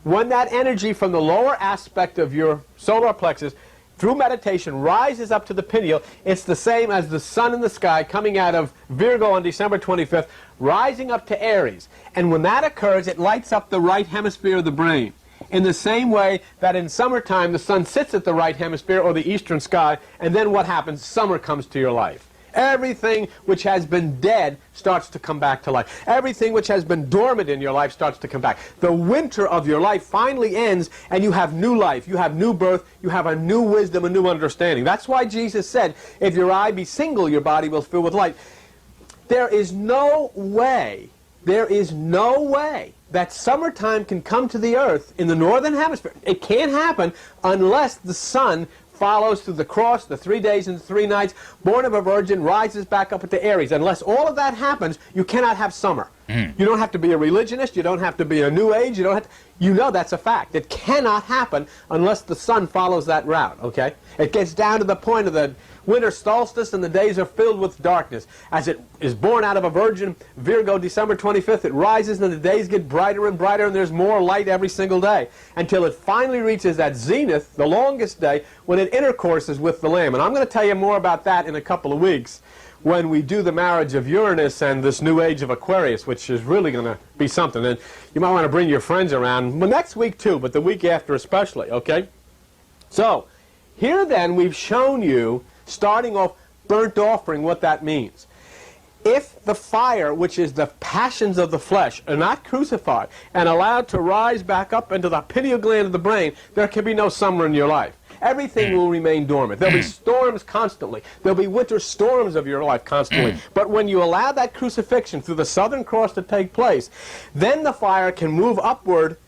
when that energy from the lower aspect of your solar plexus through meditation rises up to the pineal, it's the same as the sun in the sky coming out of Virgo on December 25th, rising up to Aries. And when that occurs, it lights up the right hemisphere of the brain. In the same way that in summertime the sun sits at the right hemisphere or the eastern sky, and then what happens? Summer comes to your life. Everything which has been dead starts to come back to life. Everything which has been dormant in your life starts to come back. The winter of your life finally ends, and you have new life. You have new birth. You have a new wisdom, a new understanding. That's why Jesus said, if your eye be single, your body will fill with light. There is no way that summertime can come to the earth in the northern hemisphere. It can't happen unless the sun follows through the cross, the 3 days and 3 nights, born of a virgin, rises back up into Aries. Unless all of that happens, you cannot have summer. You don't have to be a religionist, you don't have to be a New Age, you know that's a fact. It cannot happen unless the sun follows that route, okay? It gets down to the point of Winter solstice and the days are filled with darkness. As it is born out of a virgin, Virgo, December 25th, it rises and the days get brighter and brighter and there's more light every single day until it finally reaches that zenith, the longest day, when it intercourses with the Lamb. And I'm going to tell you more about that in a couple of weeks when we do the marriage of Uranus and this new age of Aquarius, which is really going to be something. And you might want to bring your friends around, well, next week too, but the week after especially, okay? So, here then we've shown you, starting off burnt offering, what that means. If the fire, which is the passions of the flesh, are not crucified and allowed to rise back up into the pineal gland of the brain, there can be no summer in your life. Everything will remain dormant. There'll be storms constantly. There'll be winter storms of your life constantly. But when you allow that crucifixion through the Southern Cross to take place, then the fire can move upward,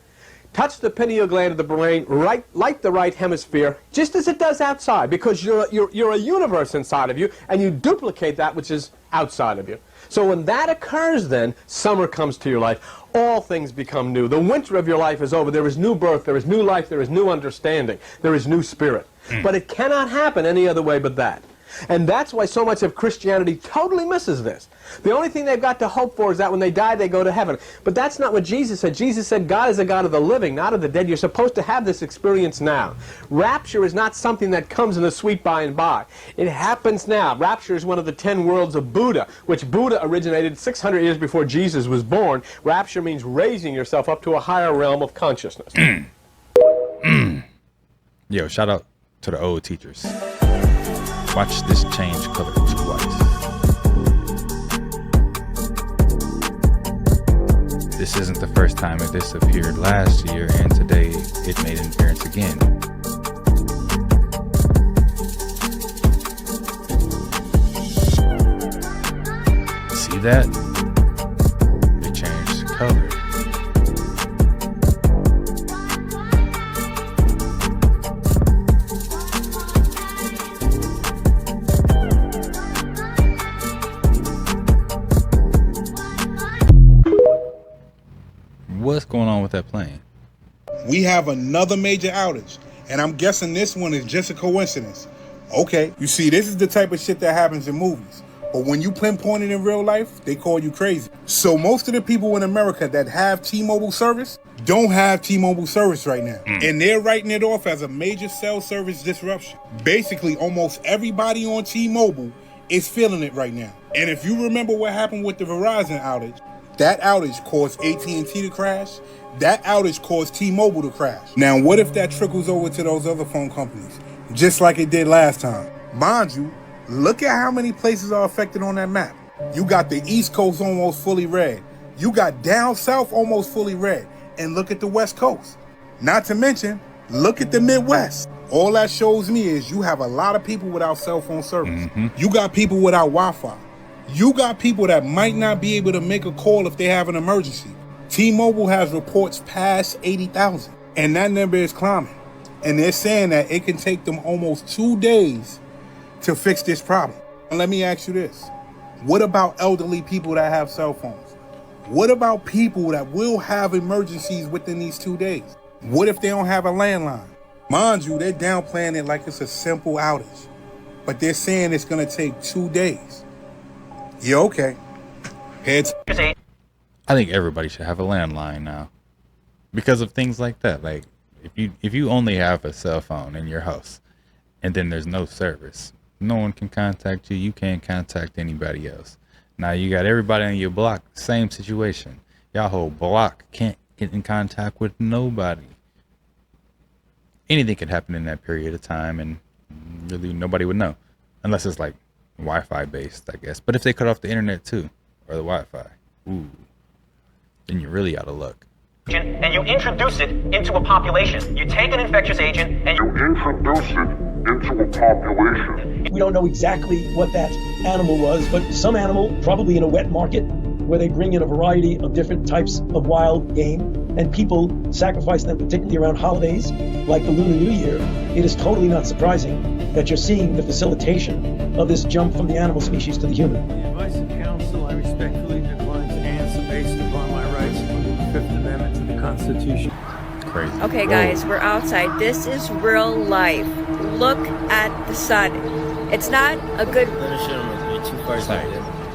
touch the pineal gland of the brain, light the right hemisphere, just as it does outside, because you're a universe inside of you, and you duplicate that which is outside of you. So when that occurs then, summer comes to your life. All things become new. The winter of your life is over. There is new birth, there is new life, there is new understanding, there is new spirit. But it cannot happen any other way but that. And that's why so much of Christianity totally misses this. The only thing they've got to hope for is that when they die, they go to heaven. But that's not what Jesus said. Jesus said God is a God of the living, not of the dead. You're supposed to have this experience now. Rapture is not something that comes in the sweet by and by. It happens now. Rapture is one of the 10 worlds of Buddha, which Buddha originated 600 years before Jesus was born. Rapture means raising yourself up to a higher realm of consciousness. Yo, shout out to the old teachers. Watch this change color twice. This isn't the first time it disappeared last year, and today it made an appearance again. See that? It changed color. What's going on with that plane? We have another major outage, and I'm guessing this one is just a coincidence. Okay, you see, this is the type of shit that happens in movies, but when you pinpoint it in real life, they call you crazy. So most of the people in America that have T-Mobile service don't have T-Mobile service right now, and they're writing it off as a major cell service disruption. Basically, almost everybody on T-Mobile is feeling it right now. And if you remember what happened with the Verizon outage, that outage caused AT&T to crash. That outage caused T-Mobile to crash. Now, what if that trickles over to those other phone companies, just like it did last time? Mind you, look at how many places are affected on that map. You got the East Coast almost fully red. You got down south almost fully red. And look at the West Coast. Not to mention, look at the Midwest. All that shows me is you have a lot of people without cell phone service. You got people without Wi-Fi. You got people that might not be able to make a call if they have an emergency. T-Mobile has reports past 80,000, and that number is climbing. And they're saying that it can take them almost 2 days to fix this problem. And let me ask you this. What about elderly people that have cell phones? What about people that will have emergencies within these 2 days? What if they don't have a landline? Mind you, they're downplaying it like it's a simple outage, but they're saying it's going to take 2 days. Yeah, okay. Heads. I think everybody should have a landline now, because of things like that. Like if you only have a cell phone in your house, and then there's no service, no one can contact you. You can't contact anybody else. Now you got everybody on your block, same situation. Y'all whole block can't get in contact with nobody. Anything could happen in that period of time, and really nobody would know, unless it's like Wi-Fi based, I guess. But if they cut off the internet too, or the Wi-Fi, ooh, then you're really out of luck. And you introduce it into a population. You take an infectious agent and you introduce it into a population. We don't know exactly what that animal was, but some animal, probably in a wet market, where they bring in a variety of different types of wild game, and people sacrifice them, particularly around holidays like the Lunar New Year. It is totally not surprising that you're seeing the facilitation of this jump from the animal species to the human. The advice of counsel, I respectfully decline to answer based upon my rights under the Fifth Amendment to the Constitution. Crazy. Okay, guys, we're outside. This is real life. Look at the sun. It's not a good. You're too far side.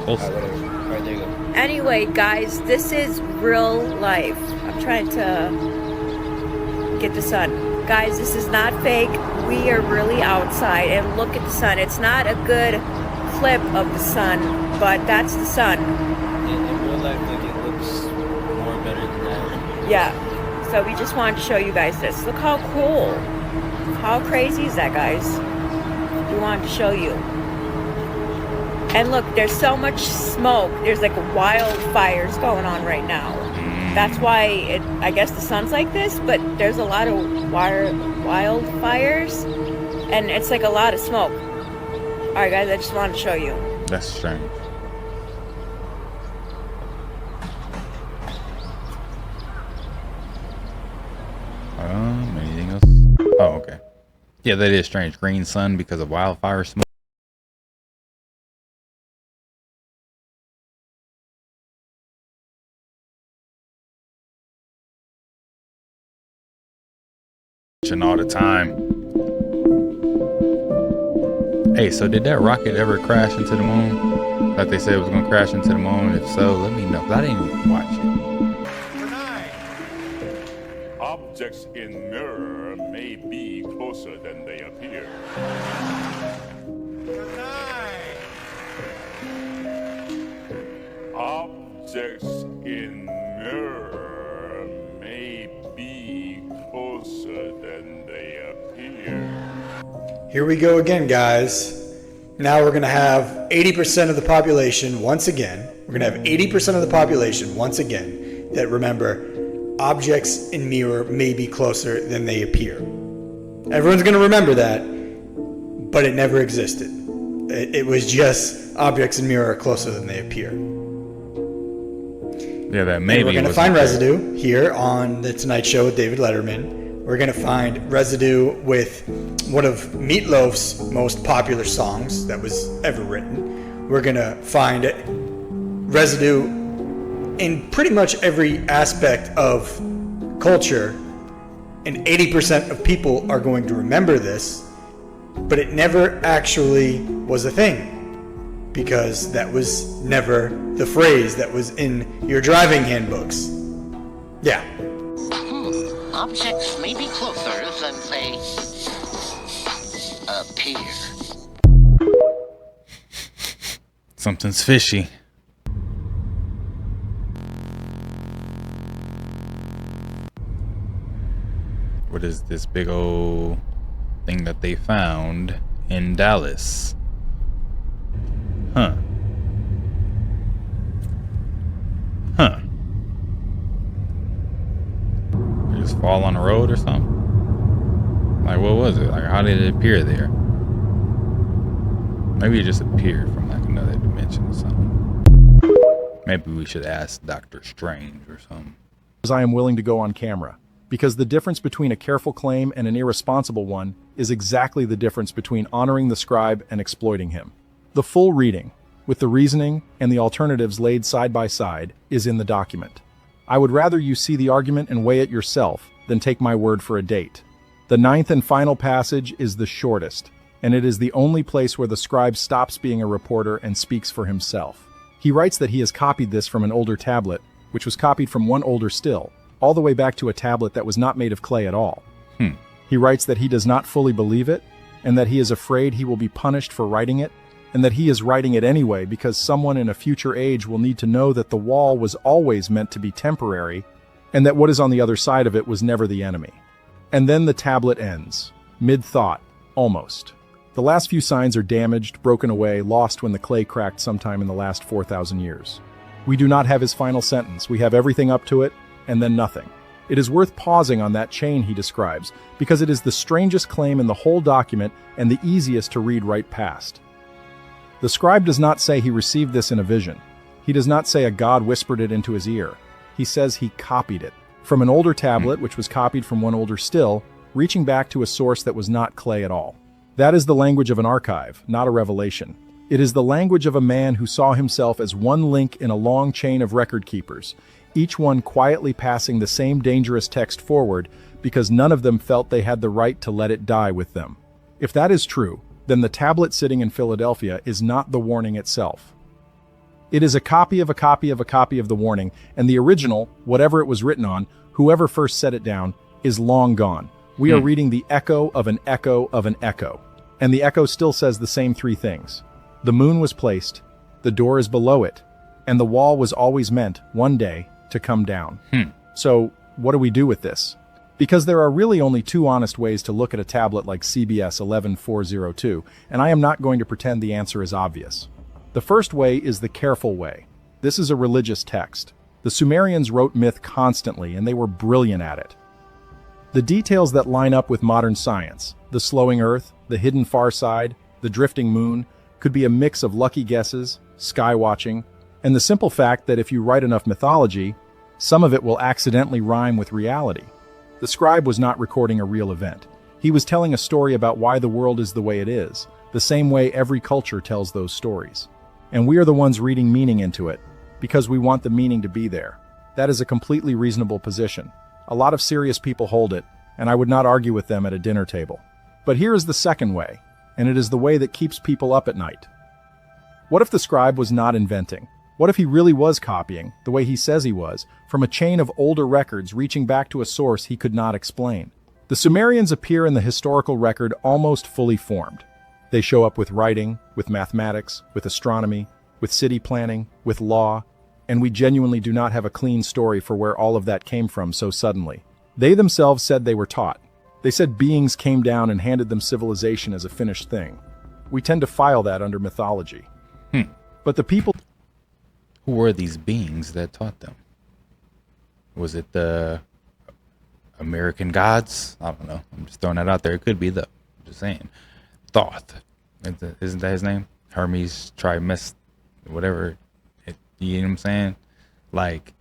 Alright, there you go. Anyway, guys, this is real life. I'm trying to get the sun. Guys, this is not fake. We are really outside, and look at the sun. It's not a good clip of the sun, but that's the sun. In real life, like, it looks more better than that. Yeah. So we just wanted to show you guys this. Look how cool. How crazy is that, guys? We wanted to show you. And look, there's so much smoke. There's like wildfires going on right now. That's why I guess the sun's like this, but there's a lot of wildfires, and it's like a lot of smoke. All right, guys, I just wanted to show you. That's strange. Anything else? Oh, okay. Yeah, that is strange. Green sun because of wildfire smoke. All the time. Hey, so did that rocket ever crash into the moon? Like they said it was gonna crash into the moon? If so, let me know. 'Cause I didn't even watch it. Objects in mirror may be closer than they appear. Objects in mirror may be closer than they appear. Here we go again, guys. Now we're going to have 80% of the population once again. We're going to have 80% of the population once again that remember objects in mirror may be closer than they appear. Everyone's going to remember that, but it never existed. It was just objects in mirror are closer than they appear. Yeah, that maybe. And we're going to find residue here on The Tonight Show with David Letterman. We're going to find residue with one of Meatloaf's most popular songs that was ever written. We're going to find residue in pretty much every aspect of culture, and 80% of people are going to remember this, but it never actually was a thing because that was never the phrase that was in your driving handbooks. Yeah. Objects may be closer than they appear. Something's fishy. What is this big old thing that they found in Dallas? Huh. Huh. It just fall on the road or something? Like, what was it? Like, how did it appear there? Maybe it just appeared from like another dimension or something. Maybe we should ask Dr. Strange or something. I am willing to go on camera, because the difference between a careful claim and an irresponsible one is exactly the difference between honoring the scribe and exploiting him. The full reading, with the reasoning and the alternatives laid side by side, is in the document. I would rather you see the argument and weigh it yourself than take my word for a date. The 9th and final passage is the shortest, and it is the only place where the scribe stops being a reporter and speaks for himself. He writes that he has copied this from an older tablet, which was copied from one older still, all the way back to a tablet that was not made of clay at all. He writes that he does not fully believe it, and that he is afraid he will be punished for writing it, and that he is writing it anyway because someone in a future age will need to know that the wall was always meant to be temporary, and that what is on the other side of it was never the enemy. And then the tablet ends, mid-thought, almost. The last few signs are damaged, broken away, lost when the clay cracked sometime in the last 4,000 years. We do not have his final sentence. We have everything up to it, and then nothing. It is worth pausing on that chain he describes, because it is the strangest claim in the whole document and the easiest to read right past. The scribe does not say he received this in a vision. He does not say a god whispered it into his ear. He says he copied it from an older tablet, which was copied from one older still, reaching back to a source that was not clay at all. That is the language of an archive, not a revelation. It is the language of a man who saw himself as one link in a long chain of record keepers, each one quietly passing the same dangerous text forward because none of them felt they had the right to let it die with them. If that is true, then the tablet sitting in Philadelphia is not the warning itself. It is a copy of a copy of a copy of the warning, and the original, whatever it was written on, whoever first set it down, is long gone. We are reading the echo of an echo of an echo. And the echo still says the same three things. The moon was placed, the door is below it, and the wall was always meant, one day, to come down. So, what do we do with this? Because there are really only two honest ways to look at a tablet like CBS 11402, and I am not going to pretend the answer is obvious. The first way is the careful way. This is a religious text. The Sumerians wrote myth constantly, and they were brilliant at it. The details that line up with modern science, the slowing Earth, the hidden far side, the drifting moon, could be a mix of lucky guesses, sky watching, and the simple fact that if you write enough mythology, some of it will accidentally rhyme with reality. The scribe was not recording a real event. He was telling a story about why the world is the way it is, the same way every culture tells those stories. And we are the ones reading meaning into it, because we want the meaning to be there. That is a completely reasonable position. A lot of serious people hold it, and I would not argue with them at a dinner table. But here is the second way, and it is the way that keeps people up at night. What if the scribe was not inventing? What if he really was copying, the way he says he was, from a chain of older records reaching back to a source he could not explain? The Sumerians appear in the historical record almost fully formed. They show up with writing, with mathematics, with astronomy, with city planning, with law, and we genuinely do not have a clean story for where all of that came from so suddenly. They themselves said they were taught. They said beings came down and handed them civilization as a finished thing. We tend to file that under mythology. But the people... Who were these beings that taught them? Was it the American gods? I don't know. I'm just throwing that out there. It could be I'm just saying. Thoth. Isn't that his name? Hermes Trimest, whatever. You know what I'm saying? Like,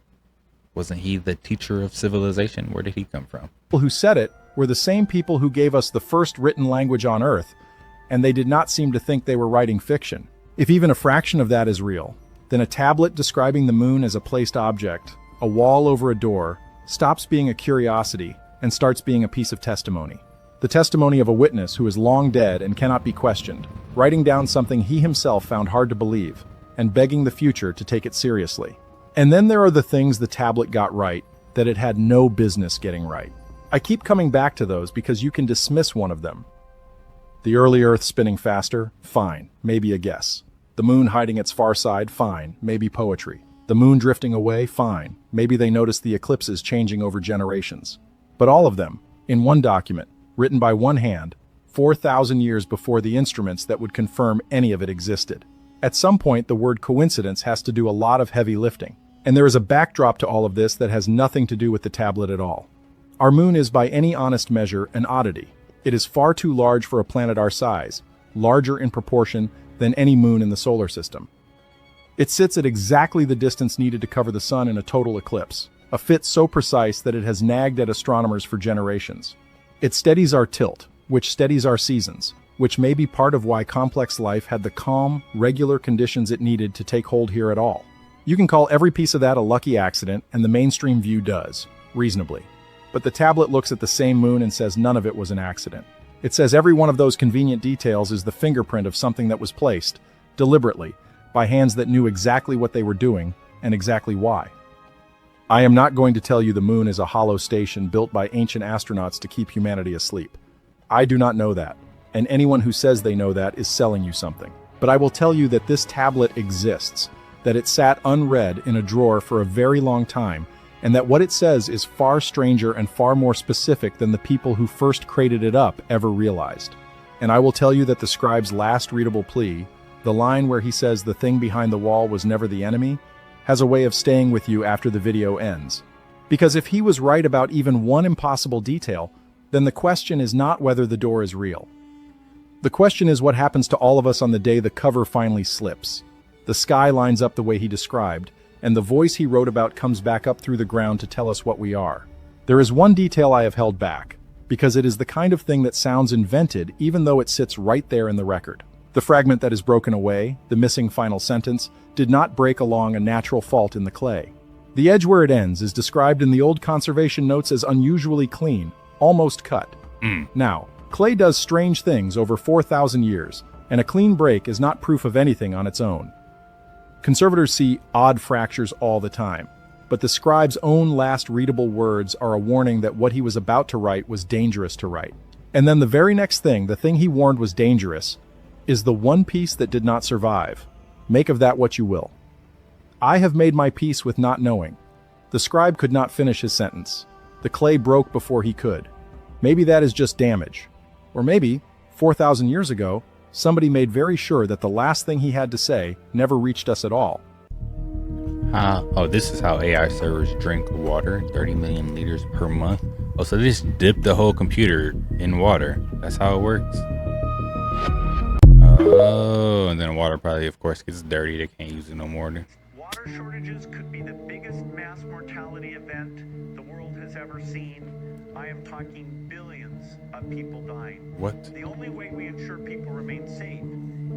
wasn't he the teacher of civilization? Where did he come from? People who said it were the same people who gave us the first written language on Earth, and they did not seem to think they were writing fiction. If even a fraction of that is real, then a tablet describing the moon as a placed object, a wall over a door, stops being a curiosity and starts being a piece of testimony. The testimony of a witness who is long dead and cannot be questioned, writing down something he himself found hard to believe, and begging the future to take it seriously. And then there are the things the tablet got right that it had no business getting right. I keep coming back to those because you can dismiss one of them. The early Earth spinning faster, fine, maybe a guess. The moon hiding its far side, fine, maybe poetry. The moon drifting away, fine, maybe they noticed the eclipses changing over generations. But all of them, in one document, written by one hand, 4,000 years before the instruments that would confirm any of it existed. At some point, the word coincidence has to do a lot of heavy lifting. And there is a backdrop to all of this that has nothing to do with the tablet at all. Our moon is by any honest measure an oddity. It is far too large for a planet our size, larger in proportion than any moon in the solar system. It sits at exactly the distance needed to cover the sun in a total eclipse, a fit so precise that it has nagged at astronomers for generations. It steadies our tilt, which steadies our seasons, which may be part of why complex life had the calm, regular conditions it needed to take hold here at all. You can call every piece of that a lucky accident, and the mainstream view does, reasonably. But the tablet looks at the same moon and says none of it was an accident. It says every one of those convenient details is the fingerprint of something that was placed, deliberately, by hands that knew exactly what they were doing, and exactly why. I am not going to tell you the moon is a hollow station built by ancient astronauts to keep humanity asleep. I do not know that, and anyone who says they know that is selling you something. But I will tell you that this tablet exists, that it sat unread in a drawer for a very long time, and that what it says is far stranger and far more specific than the people who first crated it up ever realized. And I will tell you that the scribe's last readable plea, the line where he says the thing behind the wall was never the enemy, has a way of staying with you after the video ends. Because if he was right about even one impossible detail, then the question is not whether the door is real. The question is what happens to all of us on the day the cover finally slips. The sky lines up the way he described, and the voice he wrote about comes back up through the ground to tell us what we are. There is one detail I have held back, because it is the kind of thing that sounds invented even though it sits right there in the record. The fragment that is broken away, the missing final sentence, did not break along a natural fault in the clay. The edge where it ends is described in the old conservation notes as unusually clean, almost cut. Now, Clay does strange things over 4,000 years, and a clean break is not proof of anything on its own. Conservators see odd fractures all the time, but the scribe's own last readable words are a warning that what he was about to write was dangerous to write. And then the very next thing, the thing he warned was dangerous, is the one piece that did not survive. Make of that what you will. I have made my peace with not knowing. The scribe could not finish his sentence. The clay broke before he could. Maybe that is just damage. Or maybe, 4,000 years ago, somebody made very sure that the last thing he had to say never reached us at all. Oh, this is how AI servers drink water, 30 million liters per month. Oh, so they just dip the whole computer in water. That's how it works. Oh, and then water probably, of course, gets dirty. They can't use it no more. Water shortages could be the biggest mass mortality event the world has ever seen. I am talking billions of people dying. What? The only way we ensure people remain safe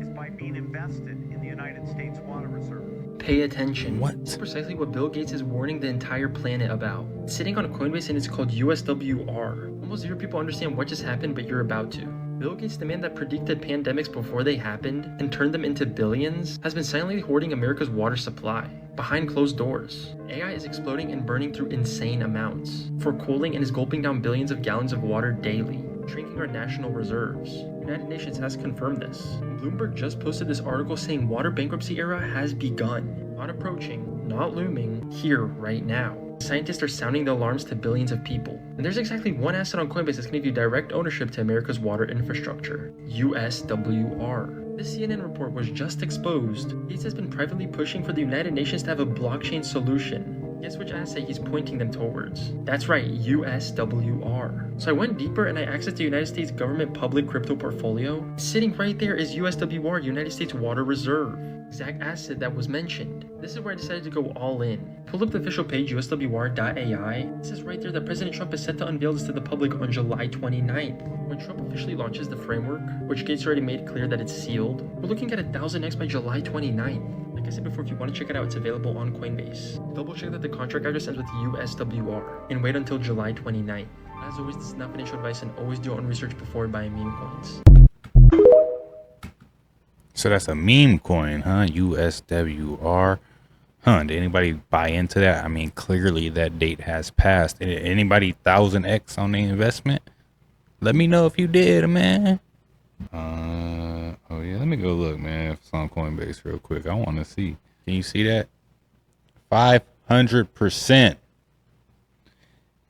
is by being invested in the United States water reserve. Pay attention. What? That's precisely what Bill Gates is warning the entire planet about. It's sitting on Coinbase and it's called USWR. Almost zero people understand what just happened, but you're about to. Bill Gates, the man that predicted pandemics before they happened and turned them into billions, has been silently hoarding America's water supply behind closed doors. AI is exploding and burning through insane amounts for cooling and is gulping down billions of gallons of water daily, shrinking our national reserves. United Nations has confirmed this. Bloomberg just posted this article saying water bankruptcy era has begun. Not approaching, not looming, here right now. Scientists are sounding the alarms to billions of people. And there's exactly one asset on Coinbase that's going to give you direct ownership to America's water infrastructure. USWR. This CNN report was just exposed. Gates has been privately pushing for the United Nations to have a blockchain solution. Guess which asset he's pointing them towards? That's right, USWR. So I went deeper and I accessed the United States government public crypto portfolio. Sitting right there is USWR, United States Water Reserve. Exact asset that was mentioned. This is where I decided to go all in. Pull up the official page, uswr.ai. It says right there that President Trump is set to unveil this to the public on July 29th. When Trump officially launches the framework, which Gates already made clear that it's sealed, we're looking at 1,000x by July 29th. Like I said before, if you want to check it out, it's available on Coinbase. Double check that the contract address ends with USWR, and wait until July 29th. As always, this is not financial advice, and always do your own research before buying meme coins. So that's a meme coin, huh? USWR. Huh, did anybody buy into that? I mean, clearly that date has passed. Anybody 1,000x on the investment? Let me know if you did, man. Oh yeah, let me go look, man. If it's on Coinbase real quick. I want to see. Can you see that? 500%.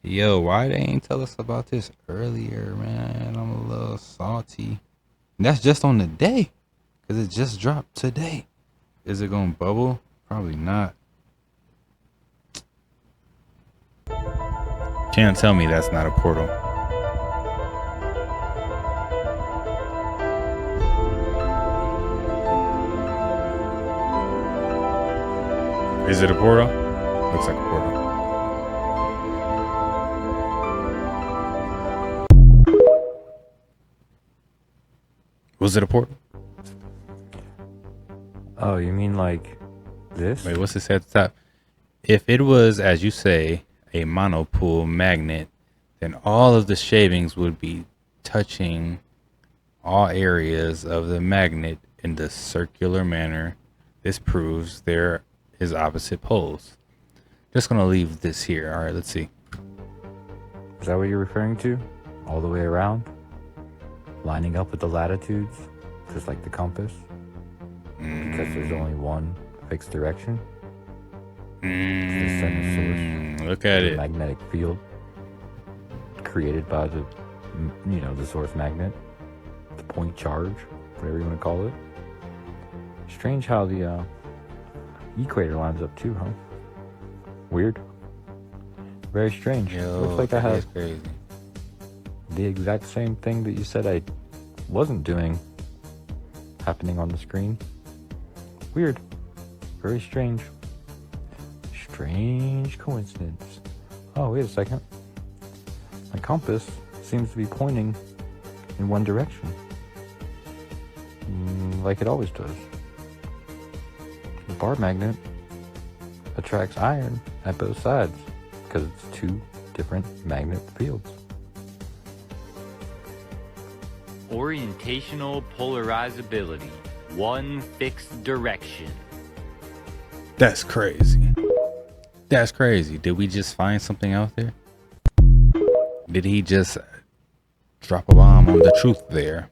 Yo, why they ain't tell us about this earlier, man? I'm a little salty. And that's just on the day. Because it just dropped today. Is it going to bubble? Probably not. Can't tell me that's not a portal. Is it a portal? Looks like a portal. Was it a portal? Oh, you mean like this? Wait, what's this at the top? If it was, as you say, a monopole magnet, then all of the shavings would be touching all areas of the magnet in the circular manner. This proves there is opposite poles. Just gonna leave this here. All right, let's see. Is that what you're referring to? All the way around? Lining up with the latitudes? Just like the compass? Because there's only one fixed direction. It's the center source. Look at it. Magnetic field created by the, the source magnet, the point charge, whatever you want to call it. Strange how the equator lines up too, huh? Weird. Very strange. Yo, looks like I have crazy. The exact same thing that you said I wasn't doing happening on the screen. Weird. Very strange. Strange coincidence. Oh, wait a second. My compass seems to be pointing in one direction. Like it always does. The bar magnet attracts iron at both sides because it's two different magnet fields. orientational polarizability, one fixed direction. That's crazy. That's crazy. Did we just find something out there? Did he just drop a bomb on the truth there?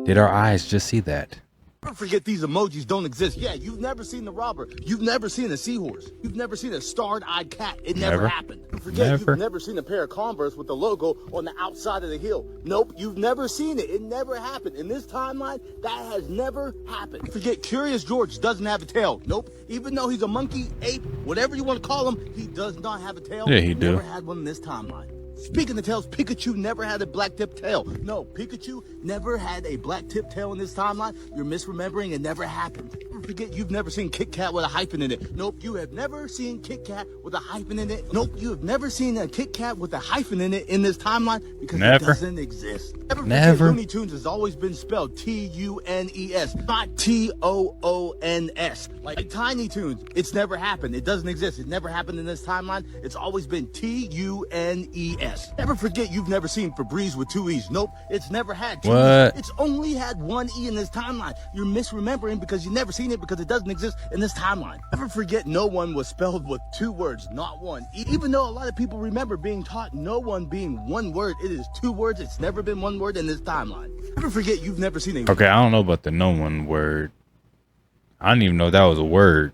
Did our eyes just see that? Don't forget these emojis don't exist. Yeah, you've never seen the robber. You've never seen a seahorse. You've never seen a starred-eyed cat. It never happened. Don't forget, you've never seen a pair of Converse with the logo on the outside of the heel. Nope, you've never seen it. It never happened. In this timeline, that has never happened. Don't forget, Curious George doesn't have a tail. Nope, even though he's a monkey, ape, whatever you want to call him, he does not have a tail. Yeah, he do. Never had one in this timeline. Speaking of tails, Pikachu never had a black tip tail. No, Pikachu never had a black tip tail in this timeline. You're misremembering. It never happened. Don't forget, you've never seen Kit Kat with a hyphen in it. Nope, you have never seen Kit Kat with a hyphen in it. Nope, you have never seen a Kit Kat with a hyphen in it in this timeline because it doesn't exist. Never. Looney Tunes has always been spelled T-U-N-E-S, not T-O-O-N-S. Like Tiny Toons, it's never happened. It doesn't exist. It never happened in this timeline. It's always been T-U-N-E-S. Never forget you've never seen Febreze with 2 E's. Nope, it's never had 2 E's. It's only had 1 E in this timeline. You're misremembering because you've never seen it because it doesn't exist in this timeline. Never forget no one was spelled with 2 words, not 1. Even though a lot of people remember being taught no one being 1 word, it is 2 words. It's never been 1 word in this timeline. Never forget you've never seen a Okay, I don't know about the no one word. I didn't even know that was a word.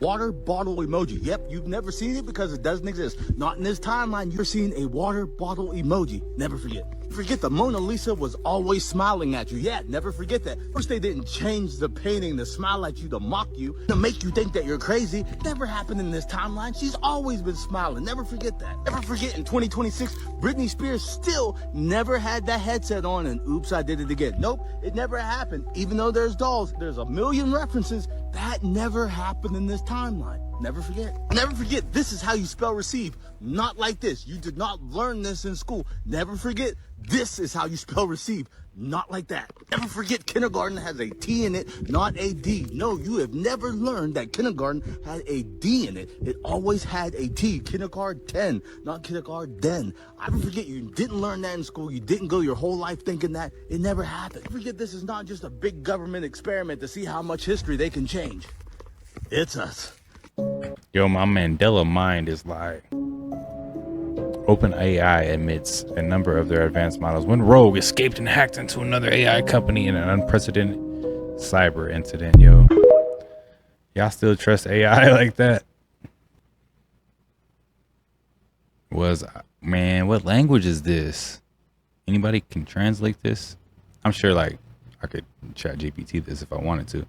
water bottle emoji. Yep, you've never seen it because it doesn't exist. Not in this timeline. You're seeing a water bottle emoji. Never forget. Forget the Mona Lisa was always smiling at you. Yeah, never forget that. First, they didn't change the painting to smile at you, to mock you, to make you think that you're crazy. Never happened in this timeline. She's always been smiling. Never forget that. Never forget in 2026, Britney Spears still never had that headset on and oops, I did it again. Nope, it never happened. Even though there's dolls, there's a million references. That never happened in this timeline. Never forget. Never forget, this is how you spell receive. Not like this. You did not learn this in school. Never forget, this is how you spell receive. Not like that. Never forget, kindergarten has a T in it, not a D. No, you have never learned that kindergarten had a D in it. It always had a T. Kindergarten, not kindergarten. I forget, you didn't learn that in school. You didn't go your whole life thinking that. It never happened. Forget, this is not just a big government experiment to see how much history they can change. It's us. Yo, my Mandela mind is like, OpenAI admits a number of their advanced models when Rogue escaped and hacked into another AI company in an unprecedented cyber incident. Yo, y'all still trust AI like that? Man, what language is this? Anybody can translate this? I'm sure like I could chat GPT this if I wanted to.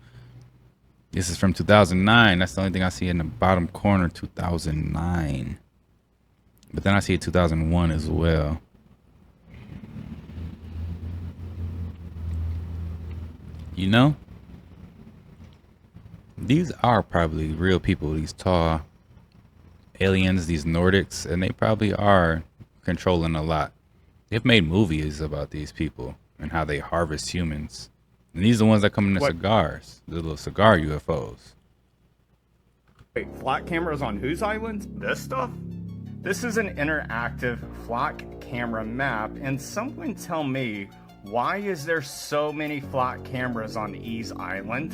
This is from 2009. That's the only thing I see in the bottom corner, 2009. But then I see 2001 as well. You know? These are probably real people, these tall aliens, these Nordics, and they probably are controlling a lot. They've made movies about these people and how they harvest humans. And these are the ones that come in the cigars, the little cigar UFOs. Wait, flat cameras on whose island? This stuff? This is an interactive flat camera map, and someone tell me, why is there so many flat cameras on E's Island?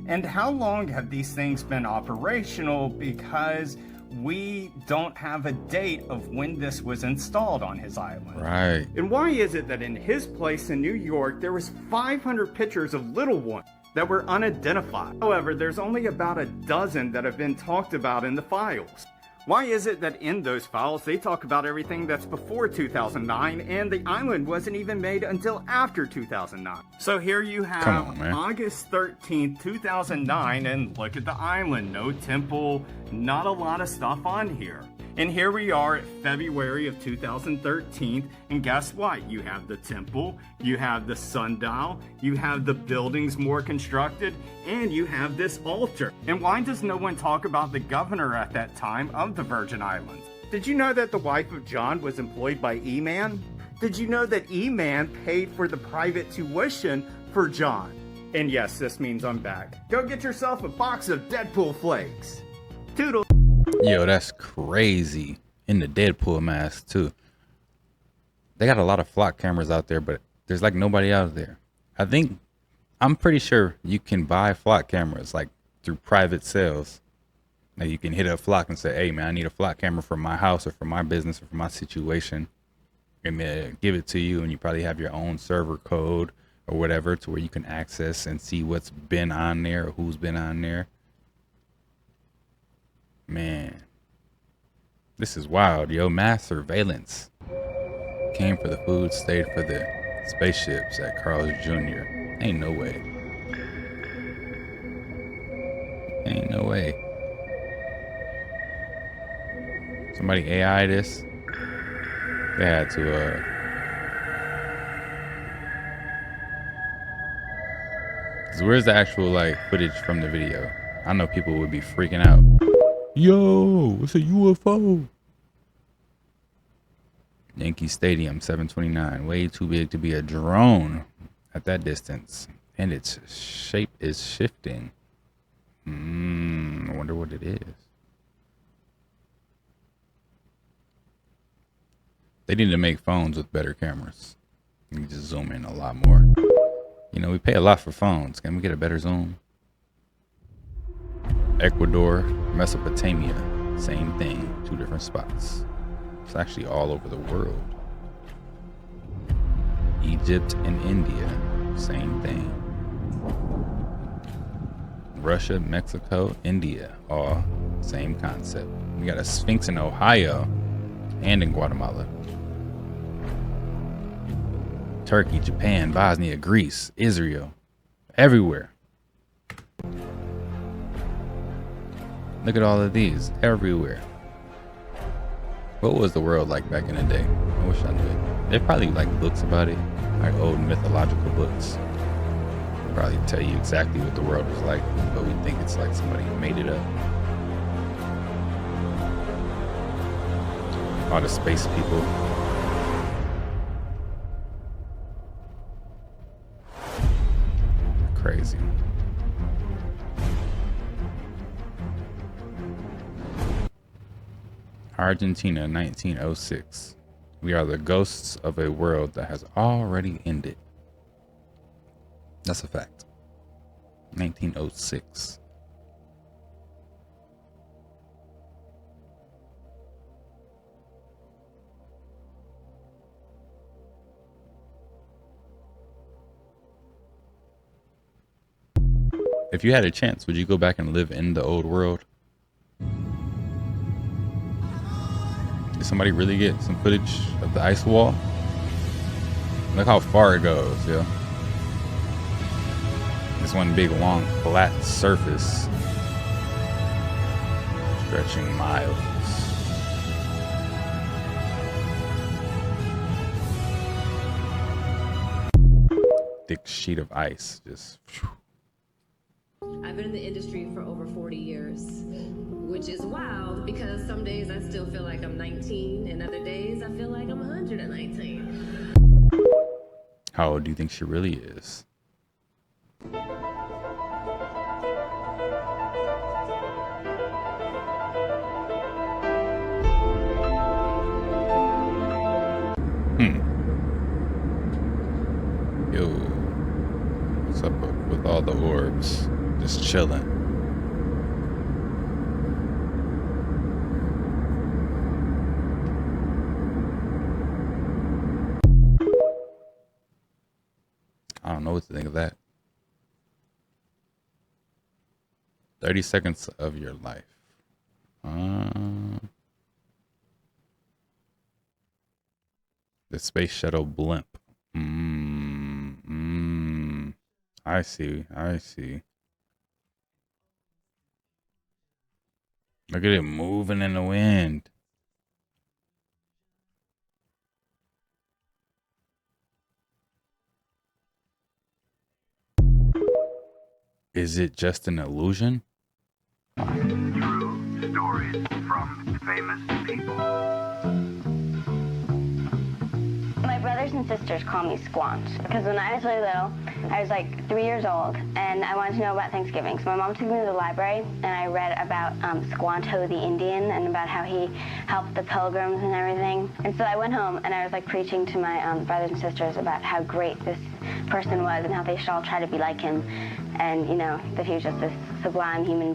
And how long have these things been operational? Because we don't have a date of when this was installed on his island. Right. And why is it that in his place in New York, there was 500 pictures of little ones that were unidentified? However, there's only about a dozen that have been talked about in the files. Why is it that in those files they talk about everything that's before 2009 and the island wasn't even made until after 2009? So here you have August 13th, 2009, and look at the island. No temple, not a lot of stuff on here. And here we are at February of 2013, and guess what? You have the temple, you have the sundial, you have the buildings more constructed, and you have this altar. And why does no one talk about the governor at that time of the Virgin Islands? Did you know that the wife of John was employed by E-Man? Did you know that E-Man paid for the private tuition for John? And yes, this means I'm back. Go get yourself a box of Deadpool flakes. Toodle. Yo, that's crazy. In the Deadpool mask too. They got a lot of flock cameras out there, but There's like nobody out there. I'm pretty sure you can buy flock cameras like through private sales. Like you can hit a flock and say, hey man, I need a flock camera for my house or for my business or for my situation. And they give it to you, and you probably have your own server code or whatever to where you can access and see what's been on there or who's been on there. Man, this is wild, yo. Mass surveillance. Came for the food, stayed for the spaceships at Carl's Jr. Ain't no way. Ain't no way. Somebody AI this. They had to, cause where's the actual like footage from the video? I know people would be freaking out. Yo, it's a UFO. Yankee Stadium, 729. Way too big to be a drone at that distance. And its shape is shifting. I wonder what it is. They need to make phones with better cameras. You can just zoom in a lot more. You know, we pay a lot for phones. Can we get a better zoom? Ecuador, Mesopotamia, same thing, 2 different spots. It's actually all over the world. Egypt and India, same thing. Russia, Mexico, India, all same concept. We got a Sphinx in Ohio and in Guatemala. Turkey, Japan, Bosnia, Greece, Israel, everywhere. Look at all of these, everywhere. What was the world like back in the day? I wish I knew it. There's probably like books about it, like old mythological books. They'll probably tell you exactly what the world was like, but we think it's like somebody made it up. All the space people. Crazy. Argentina, 1906. We are the ghosts of a world that has already ended. That's a fact. 1906. If you had a chance, would you go back and live in the old world? Did somebody really get some footage of the ice wall? Look how far it goes, yeah. It's one big, long, flat surface. Stretching miles. Thick sheet of ice, just... I've been in the industry for over 40 years, which is wild because some days I still feel like I'm 19 and other days I feel like I'm 119. How old do you think she really is? Yo, what's up with all the orbs? Just chilling. I don't know what to think of that. 30 seconds of your life. The space shuttle blimp. I see. I see. Look at it moving in the wind. Is it just an illusion? True stories from famous people. My brothers and and sisters call me Squant because when I was really little, I was like 3 years old, and I wanted to know about Thanksgiving. So my mom took me to the library, and I read about Squanto the Indian and about how he helped the pilgrims and everything. And so I went home, and I was like preaching to my brothers and sisters about how great this person was and how they should all try to be like him, and you know that he was just this sublime human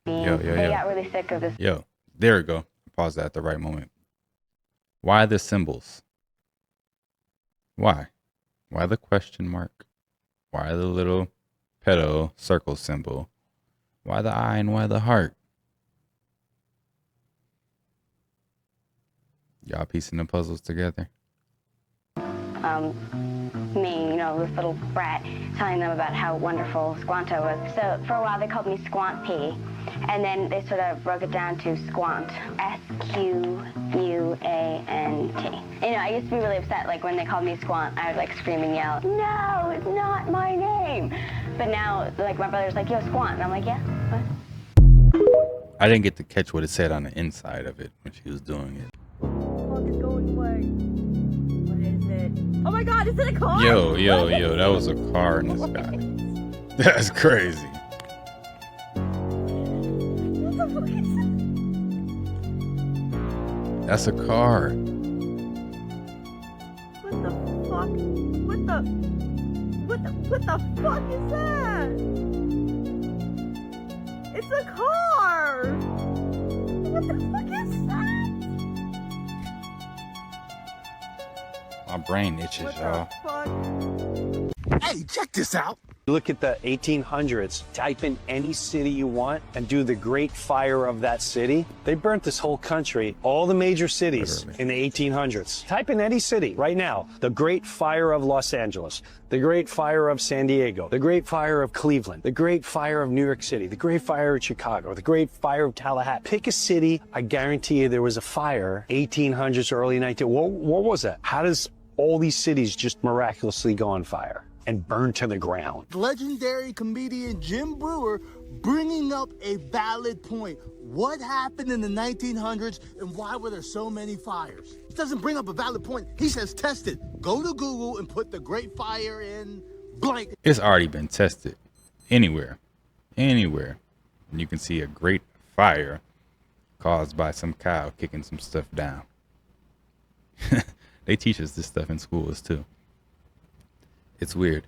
being. They got really sick of this. Yo, there we go. Pause that at the right moment. Why the symbols? Why? Why the question mark? Why the little pedo circle symbol? Why the eye and why the heart? Y'all piecing the puzzles together? Me, you know, this little brat, telling them about how wonderful Squanto was. So for a while they called me Squant P, and then they sort of broke it down to Squant, S-Q-U-A-N-T. You know, I used to be really upset, like when they called me Squant, I would like scream and yell, no, it's not my name. But now, like my brother's like, yo, Squant, and I'm like, yeah, what? I didn't get to catch what it said on the inside of it when she was doing it. Oh my god, is it a car? Yo, that was a car in the sky. That's crazy. That's a car. What the fuck? What the fuck is that? It's a car! What the fuck is that? My brain itches, y'all. Hey, check this out. Look at the 1800s. Type in any city you want and do the Great Fire of that city. They burnt this whole country, all the major cities in the 1800s. Type in any city right now. The Great Fire of Los Angeles, the Great Fire of San Diego, the Great Fire of Cleveland, the Great Fire of New York City, the Great Fire of Chicago, the Great Fire of Tallahassee. Pick a city. I guarantee you there was a fire, 1800s, early 1900s. What was that? How does all these cities just miraculously go on fire and burn to the ground? Legendary comedian Jim Brewer bringing up a valid point. What happened in the 1900s and why were there so many fires? He doesn't bring up a valid point. He says test it. Go to Google and put the Great Fire in blank. It's already been tested. Anywhere. And you can see a great fire caused by some cow kicking some stuff down. They teach us this stuff in schools too. It's weird.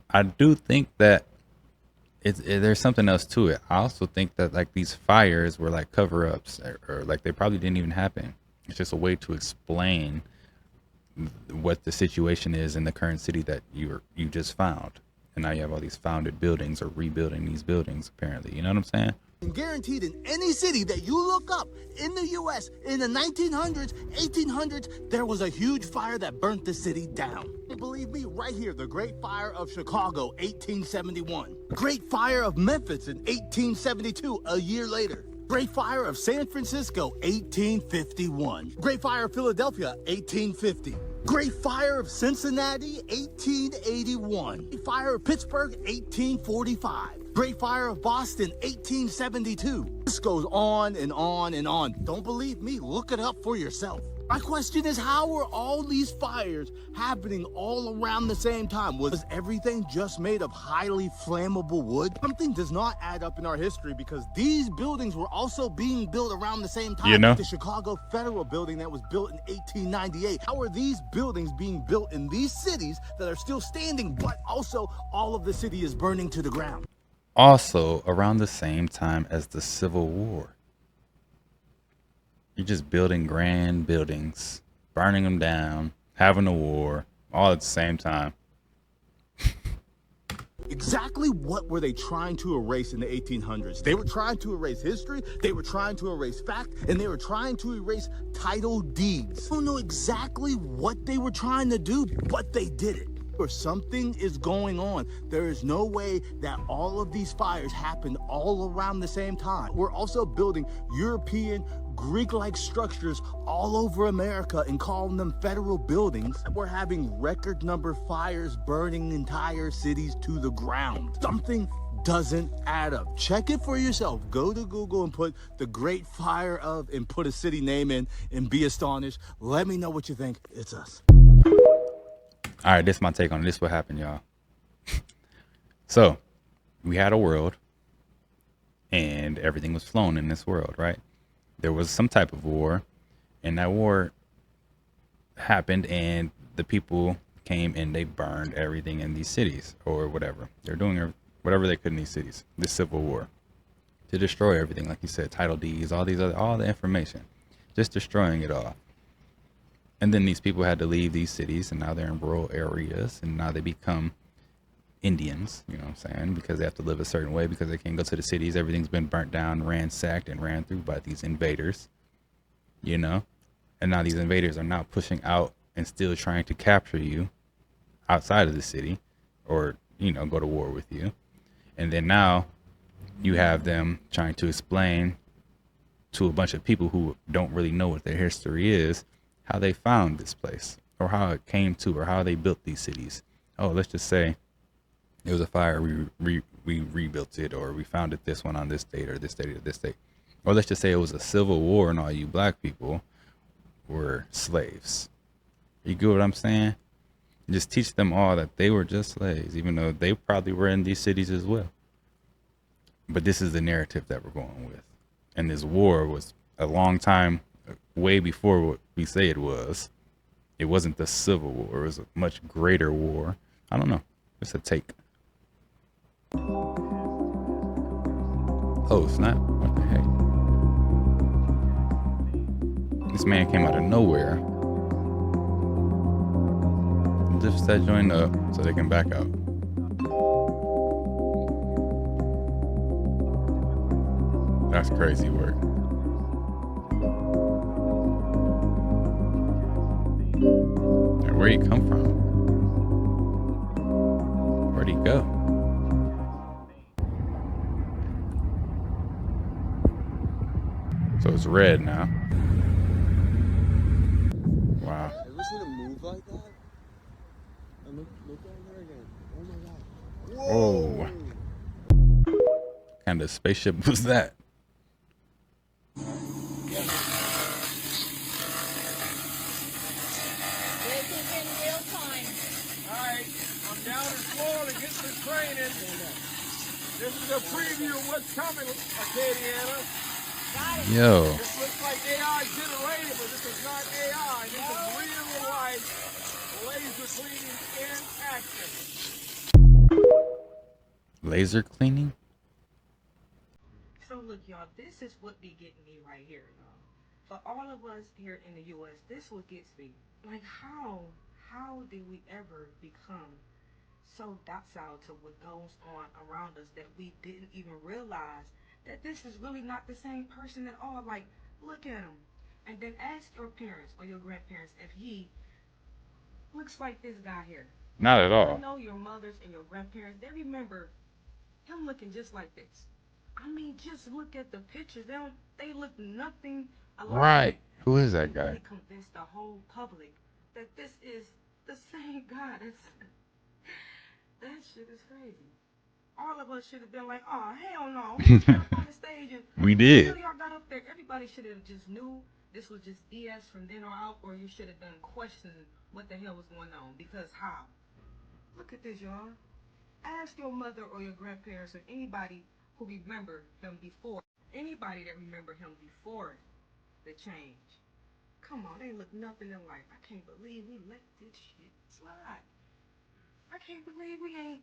I do think that there's something else to it. I also think that like these fires were like cover-ups, or like they probably didn't even happen. It's just a way to explain what the situation is in the current city that you just found. And now you have all these founded buildings or rebuilding these buildings, apparently. You know what I'm saying? And guaranteed in any city that you look up in the U.S. in the 1900s, 1800s, there was a huge fire that burnt the city down. Believe me, right here, the Great Fire of Chicago, 1871. Great Fire of Memphis in 1872, a year later. Great Fire of San Francisco, 1851. Great Fire of Philadelphia, 1850. Great Fire of Cincinnati, 1881. Great Fire of Pittsburgh, 1845. Great Fire of Boston, 1872. This goes on and on and on. Don't believe me? Look it up for yourself. My question is, how were all these fires happening all around the same time? Was everything just made of highly flammable wood? Something does not add up in our history because these buildings were also being built around the same time. You know? The Chicago Federal Building that was built in 1898. How are these buildings being built in these cities that are still standing, but also all of the city is burning to the ground? Also around the same time as the Civil War. You're just building grand buildings, burning them down, having a war, all at the same time. Exactly what were they trying to erase in the 1800s? They were trying to erase history, they were trying to erase fact, and they were trying to erase title deeds. I don't know exactly what they were trying to do, but they did it. Or something is going on. There is no way that all of these fires happened all around the same time. We're also building European, Greek-like structures all over America and calling them federal buildings. We're having record number fires burning entire cities to the ground. Something doesn't add up. Check it for yourself. Go to Google and put the Great Fire of and put a city name in and be astonished. Let me know what you think. It's us. All right, this is my take on it. This is what happened, y'all. So, we had a world, and everything was flown in this world, right? There was some type of war, and that war happened, and the people came and they burned everything in these cities or whatever. They're doing whatever they could in these cities. This civil war to destroy everything, like you said, title deeds, all the information, just destroying it all. And then these people had to leave these cities, and now they're in rural areas, and now they become Indians, you know what I'm saying? Because they have to live a certain way because they can't go to the cities. Everything's been burnt down, ransacked, and ran through by these invaders, you know? And now these invaders are now pushing out and still trying to capture you outside of the city or, you know, go to war with you. And then now you have them trying to explain to a bunch of people who don't really know what their history is, how they found this place or how it came to or how they built these cities. Oh, let's just say it was a fire, we rebuilt it, or we founded this one on this date or this date or this date. Or let's just say it was a civil war and all you black people were slaves. You get what I'm saying? Just teach them all that they were just slaves, even though they probably were in these cities as well. But this is the narrative that we're going with. And this war was a long time, way before what we say it was. It wasn't the Civil War. It was a much greater war. I don't know. It's a take. Oh, snap. What the heck? This man came out of nowhere. Lift that joint up so they can back out. That's crazy work. And where'd he come from? Where'd he go? So it's red now. Wow. Ever seen a move like that? Look down there again. Oh my god. Whoa. What kind of spaceship was that? Training. This is a preview of what's coming, Acadiana. Yo. This looks like AI generated, but this is not AI. This is real life laser cleaning in action. Laser cleaning? So look, y'all, this is what be getting me right here, y'all. For all of us here in the U.S., this what gets me. Like, how did we ever become so docile to what goes on around us that we didn't even realize that this is really not the same person at all? Like, look at him. And then ask your parents or your grandparents if he looks like this guy here. Not at all. I know your mothers and your grandparents, they remember him looking just like this. I mean, just look at the pictures. They look nothing alike. Right. Who is that guy? They convinced the whole public that this is the same guy. That shit is crazy. All of us should have been like, oh, hell no. We got up on the stage and We did. until y'all got up there, everybody should have just knew this was just BS from then on out, or you should have been questioning what the hell was going on. Because how? Look at this, y'all. Ask your mother or your grandparents or anybody who remember him before. Anybody that remember him before the change. Come on, they look nothing alike. I can't believe we let this shit slide. I can't believe we ain't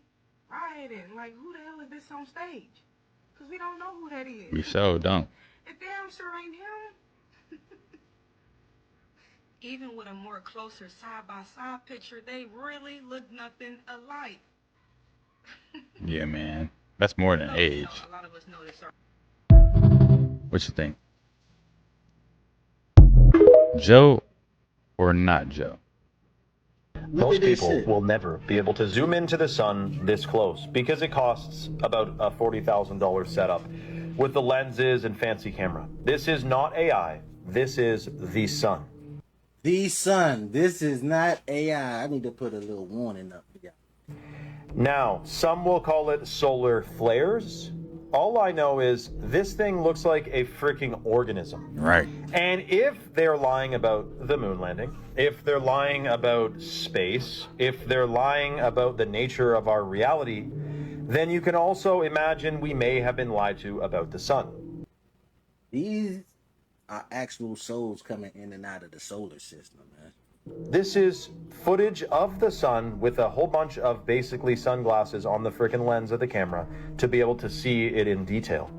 rioting. Like, who the hell is this on stage? Because we don't know who that is. We sure don't. It damn sure ain't him. Even with a more closer side-by-side picture, they really look nothing alike. Yeah, man. That's more than age. A lot of us know this. What you think? Joe or not Joe? Most people will never be able to zoom into the sun this close because it costs about a $40,000 setup with the lenses and fancy camera. This is not AI. This is the sun. The sun. This is not AI. I need to put a little warning up. Yeah. Now, some will call it solar flares all I know is this thing looks like a freaking organism. Right. And if they're lying about the moon landing, if they're lying about space, if they're lying about the nature of our reality, then you can also imagine we may have been lied to about the sun. These are actual souls coming in and out of the solar system, man. This is footage of the sun with a whole bunch of basically sunglasses on the frickin' lens of the camera to be able to see it in detail.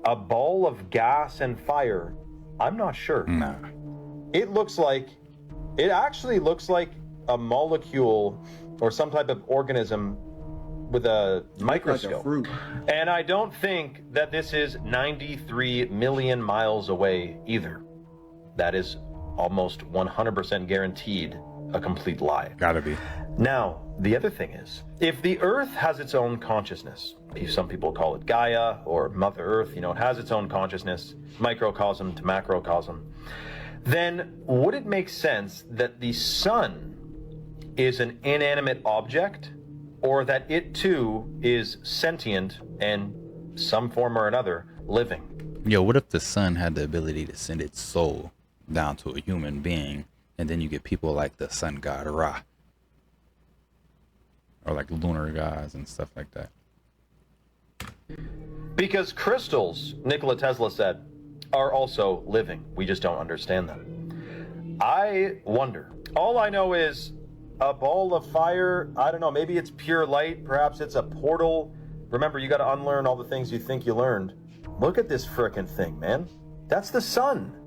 A ball of gas and fire, I'm not sure. Nah. It actually looks like a molecule or some type of organism with a microscope. Like a fruit. And I don't think that this is 93 million miles away either. That is almost 100% guaranteed a complete lie. Gotta be. Now, the other thing is, if the Earth has its own consciousness, some people call it Gaia or Mother Earth, it has its own consciousness, microcosm to macrocosm, then would it make sense that the sun is an inanimate object, or that it too is sentient and some form or another living? Yo, what if the sun had the ability to send its soul down to a human being, and then you get people like the sun god Ra, or like lunar gods and stuff like that? Because crystals, Nikola Tesla said, are also living. We just don't understand them. I wonder. All I know is a ball of fire, I don't know, maybe it's pure light, perhaps it's a portal. Remember, you got to unlearn all the things you think you learned. Look at this frickin' thing, man. That's the sun.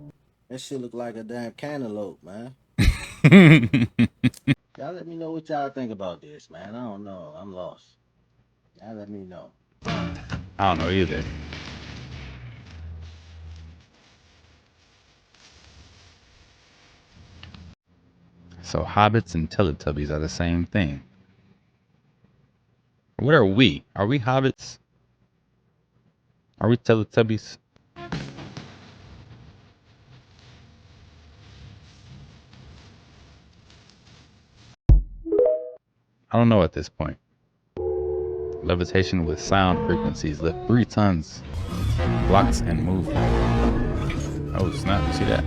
That shit look like a damn cantaloupe, man. Y'all let me know what y'all think about this, man. I don't know. I'm lost. Y'all let me know. I don't know either. So hobbits and Teletubbies are the same thing. What are we? Are we hobbits? Are we Teletubbies? I don't know at this point. Levitation with sound frequencies. Lift 3 tons. Blocks and move. Oh snap, you see that?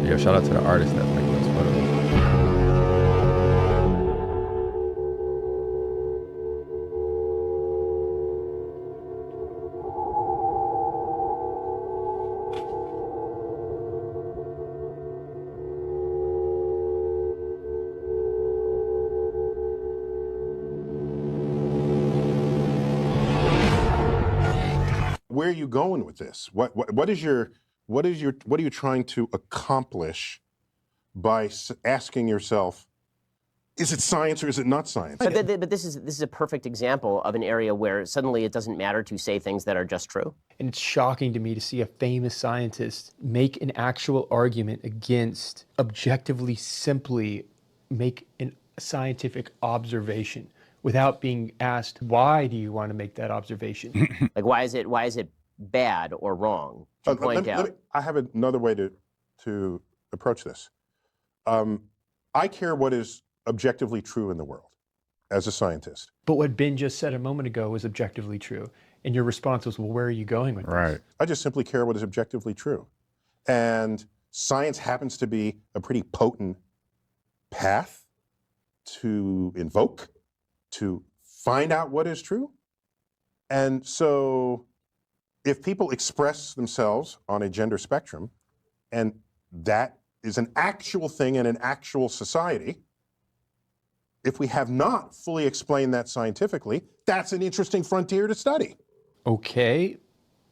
Yo, shout out to the artist that's making this photo. Where are you going with this? What are you trying to accomplish by asking yourself, is it science or is it not science? But this is a perfect example of an area where suddenly it doesn't matter to say things that are just true. And it's shocking to me to see a famous scientist make an actual argument against objectively simply make a scientific observation without being asked, why do you want to make that observation? Like, why is it bad or wrong to point out? I have another way to approach this. I care what is objectively true in the world as a scientist. But what Ben just said a moment ago was objectively true. And your response was, well, where are you going with this? I just simply care what is objectively true. And science happens to be a pretty potent path to invoke, to find out what is true. And so if people express themselves on a gender spectrum, and that is an actual thing in an actual society, if we have not fully explained that scientifically, that's an interesting frontier to study. Okay,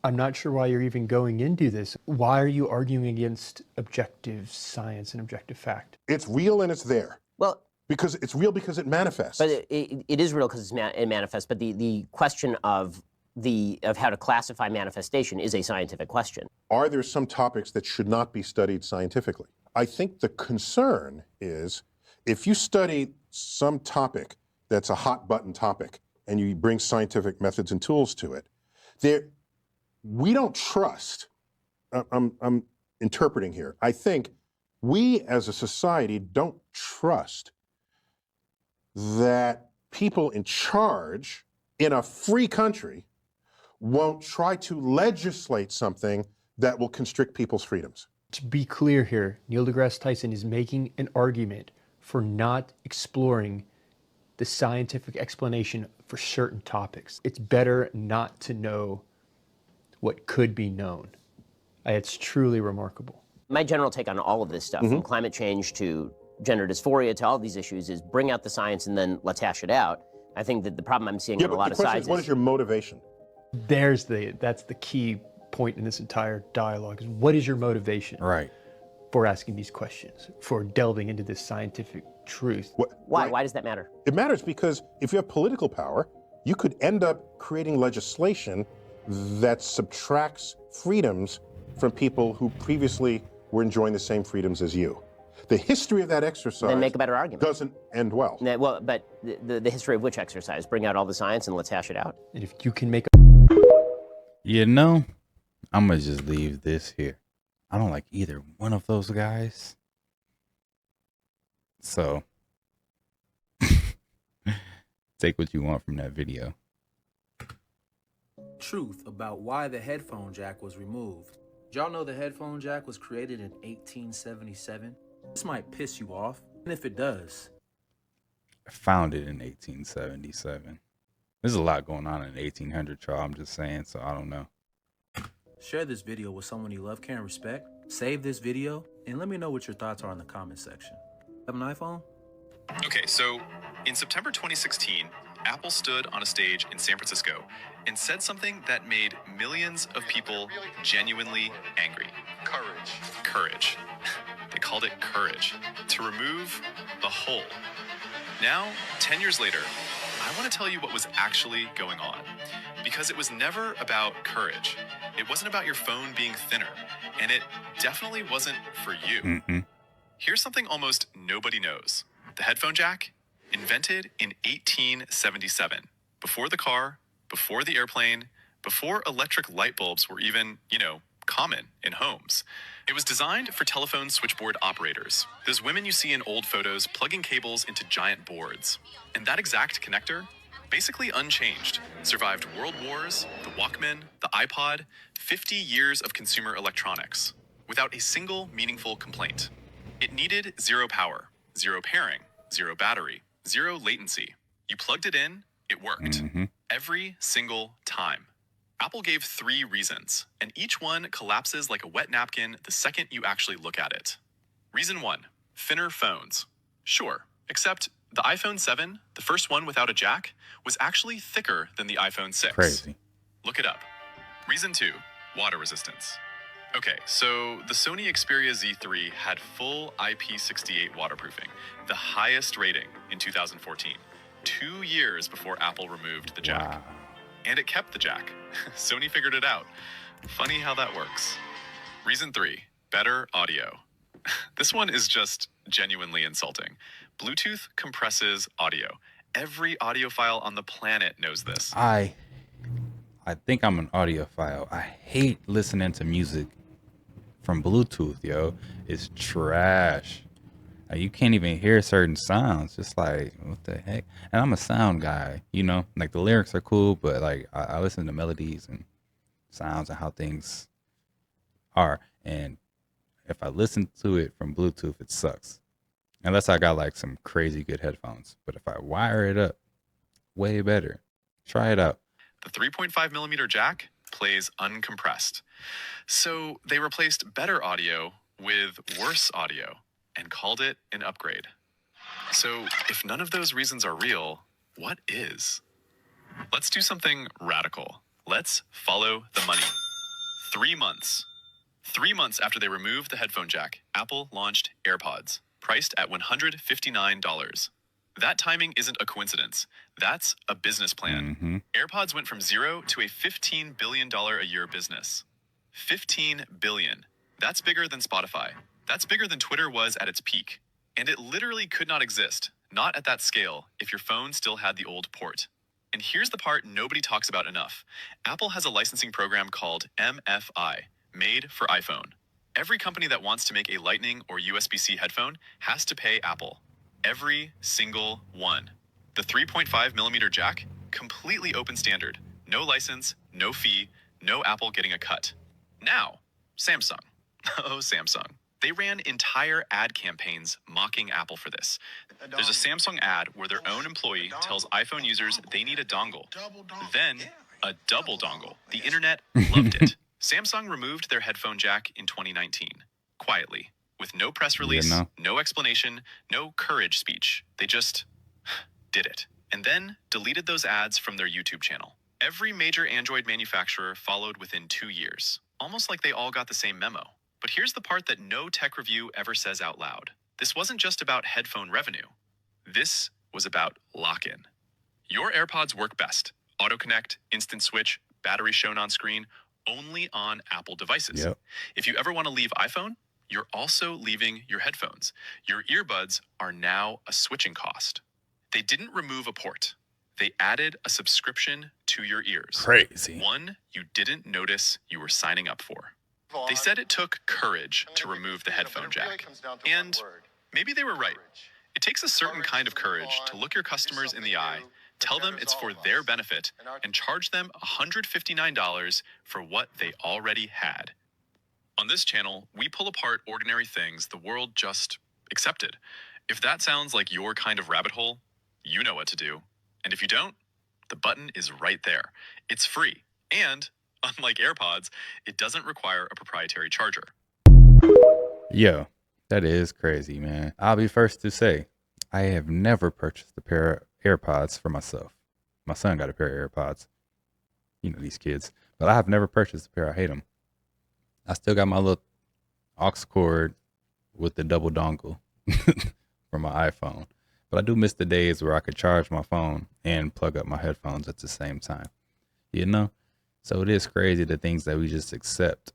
I'm not sure why you're even going into this. Why are you arguing against objective science and objective fact? It's real and it's there. Well, because it's real because it manifests. But it is real because it manifests. But the question of how to classify manifestation is a scientific question. Are there some topics that should not be studied scientifically? I think the concern is if you study some topic that's a hot button topic and you bring scientific methods and tools to it, we don't trust, I'm interpreting here, I think We as a society don't trust that people in charge in a free country won't try to legislate something that will constrict people's freedoms. To be clear here, Neil deGrasse Tyson is making an argument for not exploring the scientific explanation for certain topics. It's better not to know what could be known. It's truly remarkable. My general take on all of this stuff, from climate change to gender dysphoria to all of these issues, is bring out the science and then let's hash it out. I think that the problem I'm seeing on a lot of sides is... What is your motivation? That's the key point in this entire dialogue, is what is your motivation for asking these questions, for delving into this scientific truth? Why? Why does that matter? It matters because if you have political power, you could end up creating legislation that subtracts freedoms from people who previously were enjoying the same freedoms as you. The history of that exercise then make a better argument. Doesn't end well. Well, but the history of which exercise? Bring out all the science and let's hash it out. And if you can make You know, I'm going to just leave this here. I don't like either one of those guys. So, take what you want from that video. Truth about why the headphone jack was removed. Did y'all know the headphone jack was created in 1877? This might piss you off, and if it does, Founded in 1877. There's a lot going on in the 1800s, y'all. I'm just saying, so I don't know. share this video with someone you love, care, and respect. Save this video, and let me know what your thoughts are in the comment section. Have an iPhone? Okay, so in September 2016, Apple stood on a stage in San Francisco and said something that made millions of people genuinely angry. Courage. Courage. They called it courage. To remove the hole. Now, 10 years later, I want to tell you what was actually going on. Because it was never about courage. It wasn't about your phone being thinner. And it definitely wasn't for you. Here's something almost nobody knows. The headphone jack, invented in 1877. Before the car, before the airplane, before electric light bulbs were even, common in homes. It was designed for telephone switchboard operators. Those women you see in old photos plugging cables into giant boards. And that exact connector, basically unchanged, survived world wars, the Walkman, the iPod, 50 years of consumer electronics, without a single meaningful complaint. It needed zero power, zero pairing, zero battery, zero latency. You plugged it in, it worked. Every single time. Apple gave 3 reasons, and each one collapses like a wet napkin the second you actually look at it. Reason 1, thinner phones. Sure, except the iPhone 7, the first one without a jack, was actually thicker than the iPhone 6. Crazy. Look it up. Reason 2, water resistance. Okay, so the Sony Xperia Z3 had full IP68 waterproofing, the highest rating in 2014, 2 years before Apple removed the jack. Wow. And it kept the jack. Sony figured it out. Funny how that works. Reason 3, better audio. This one is just genuinely insulting. Bluetooth compresses audio. Every audiophile on the planet knows this. I think I'm an audiophile. I hate listening to music from Bluetooth, yo. It's trash. You can't even hear certain sounds. Just like, what the heck? And I'm a sound guy, like the lyrics are cool, but like I listen to melodies and sounds and how things are. And if I listen to it from Bluetooth, it sucks. Unless I got like some crazy good headphones. But if I wire it up, way better. Try it out. The 3.5 millimeter jack plays uncompressed. So they replaced better audio with worse audio and called it an upgrade. So if none of those reasons are real, what is? Let's do something radical. Let's follow the money. 3 months. 3 months after they removed the headphone jack, Apple launched AirPods, priced at $159. That timing isn't a coincidence. That's a business plan. AirPods went from 0 to a $15 billion a year business. $15 billion. That's bigger than Spotify. That's bigger than Twitter was at its peak. And it literally could not exist, not at that scale, if your phone still had the old port. And here's the part nobody talks about enough. Apple has a licensing program called MFI, Made for iPhone. Every company that wants to make a Lightning or USB-C headphone has to pay Apple. Every single one. The 3.5 millimeter jack, completely open standard. No license, no fee, no Apple getting a cut. Now, Samsung. Oh, Samsung. They ran entire ad campaigns mocking Apple for this. There's a Samsung ad where their own employee tells iPhone users they need a dongle. Then, a double dongle. The internet loved it. Samsung removed their headphone jack in 2019, quietly, with no press release, no explanation, no courage speech. They just did it. And then deleted those ads from their YouTube channel. Every major Android manufacturer followed within 2 years, almost like they all got the same memo. But here's the part that no tech review ever says out loud. This wasn't just about headphone revenue. This was about lock-in. Your AirPods work best. Auto connect, instant switch, battery shown on screen, only on Apple devices. Yep. If you ever want to leave iPhone, you're also leaving your headphones. Your earbuds are now a switching cost. They didn't remove a port. They added a subscription to your ears. Crazy. One you didn't notice you were signing up for. They said it took courage to remove the headphone jack. And maybe they were right. It takes a certain kind of courage to look your customers in the eye, tell them it's for their benefit, and charge them $159 for what they already had. On this channel, we pull apart ordinary things the world just accepted. If that sounds like your kind of rabbit hole, you know what to do. And if you don't, the button is right there. It's free. And unlike AirPods, it doesn't require a proprietary charger. Yo, that is crazy, man. I'll be first to say, I have never purchased a pair of AirPods for myself. My son got a pair of AirPods. You know, these kids. But I have never purchased a pair. I hate them. I still got my little aux cord with the double dongle for my iPhone. But I do miss the days where I could charge my phone and plug up my headphones at the same time. You know? So it is crazy the things that we just accept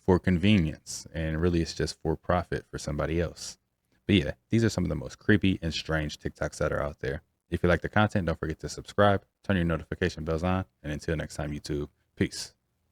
for convenience, and really it's just for profit for somebody else. But yeah, these are some of the most creepy and strange TikToks that are out there. If you like the content, don't forget to subscribe, turn your notification bells on, and until next time, YouTube, peace.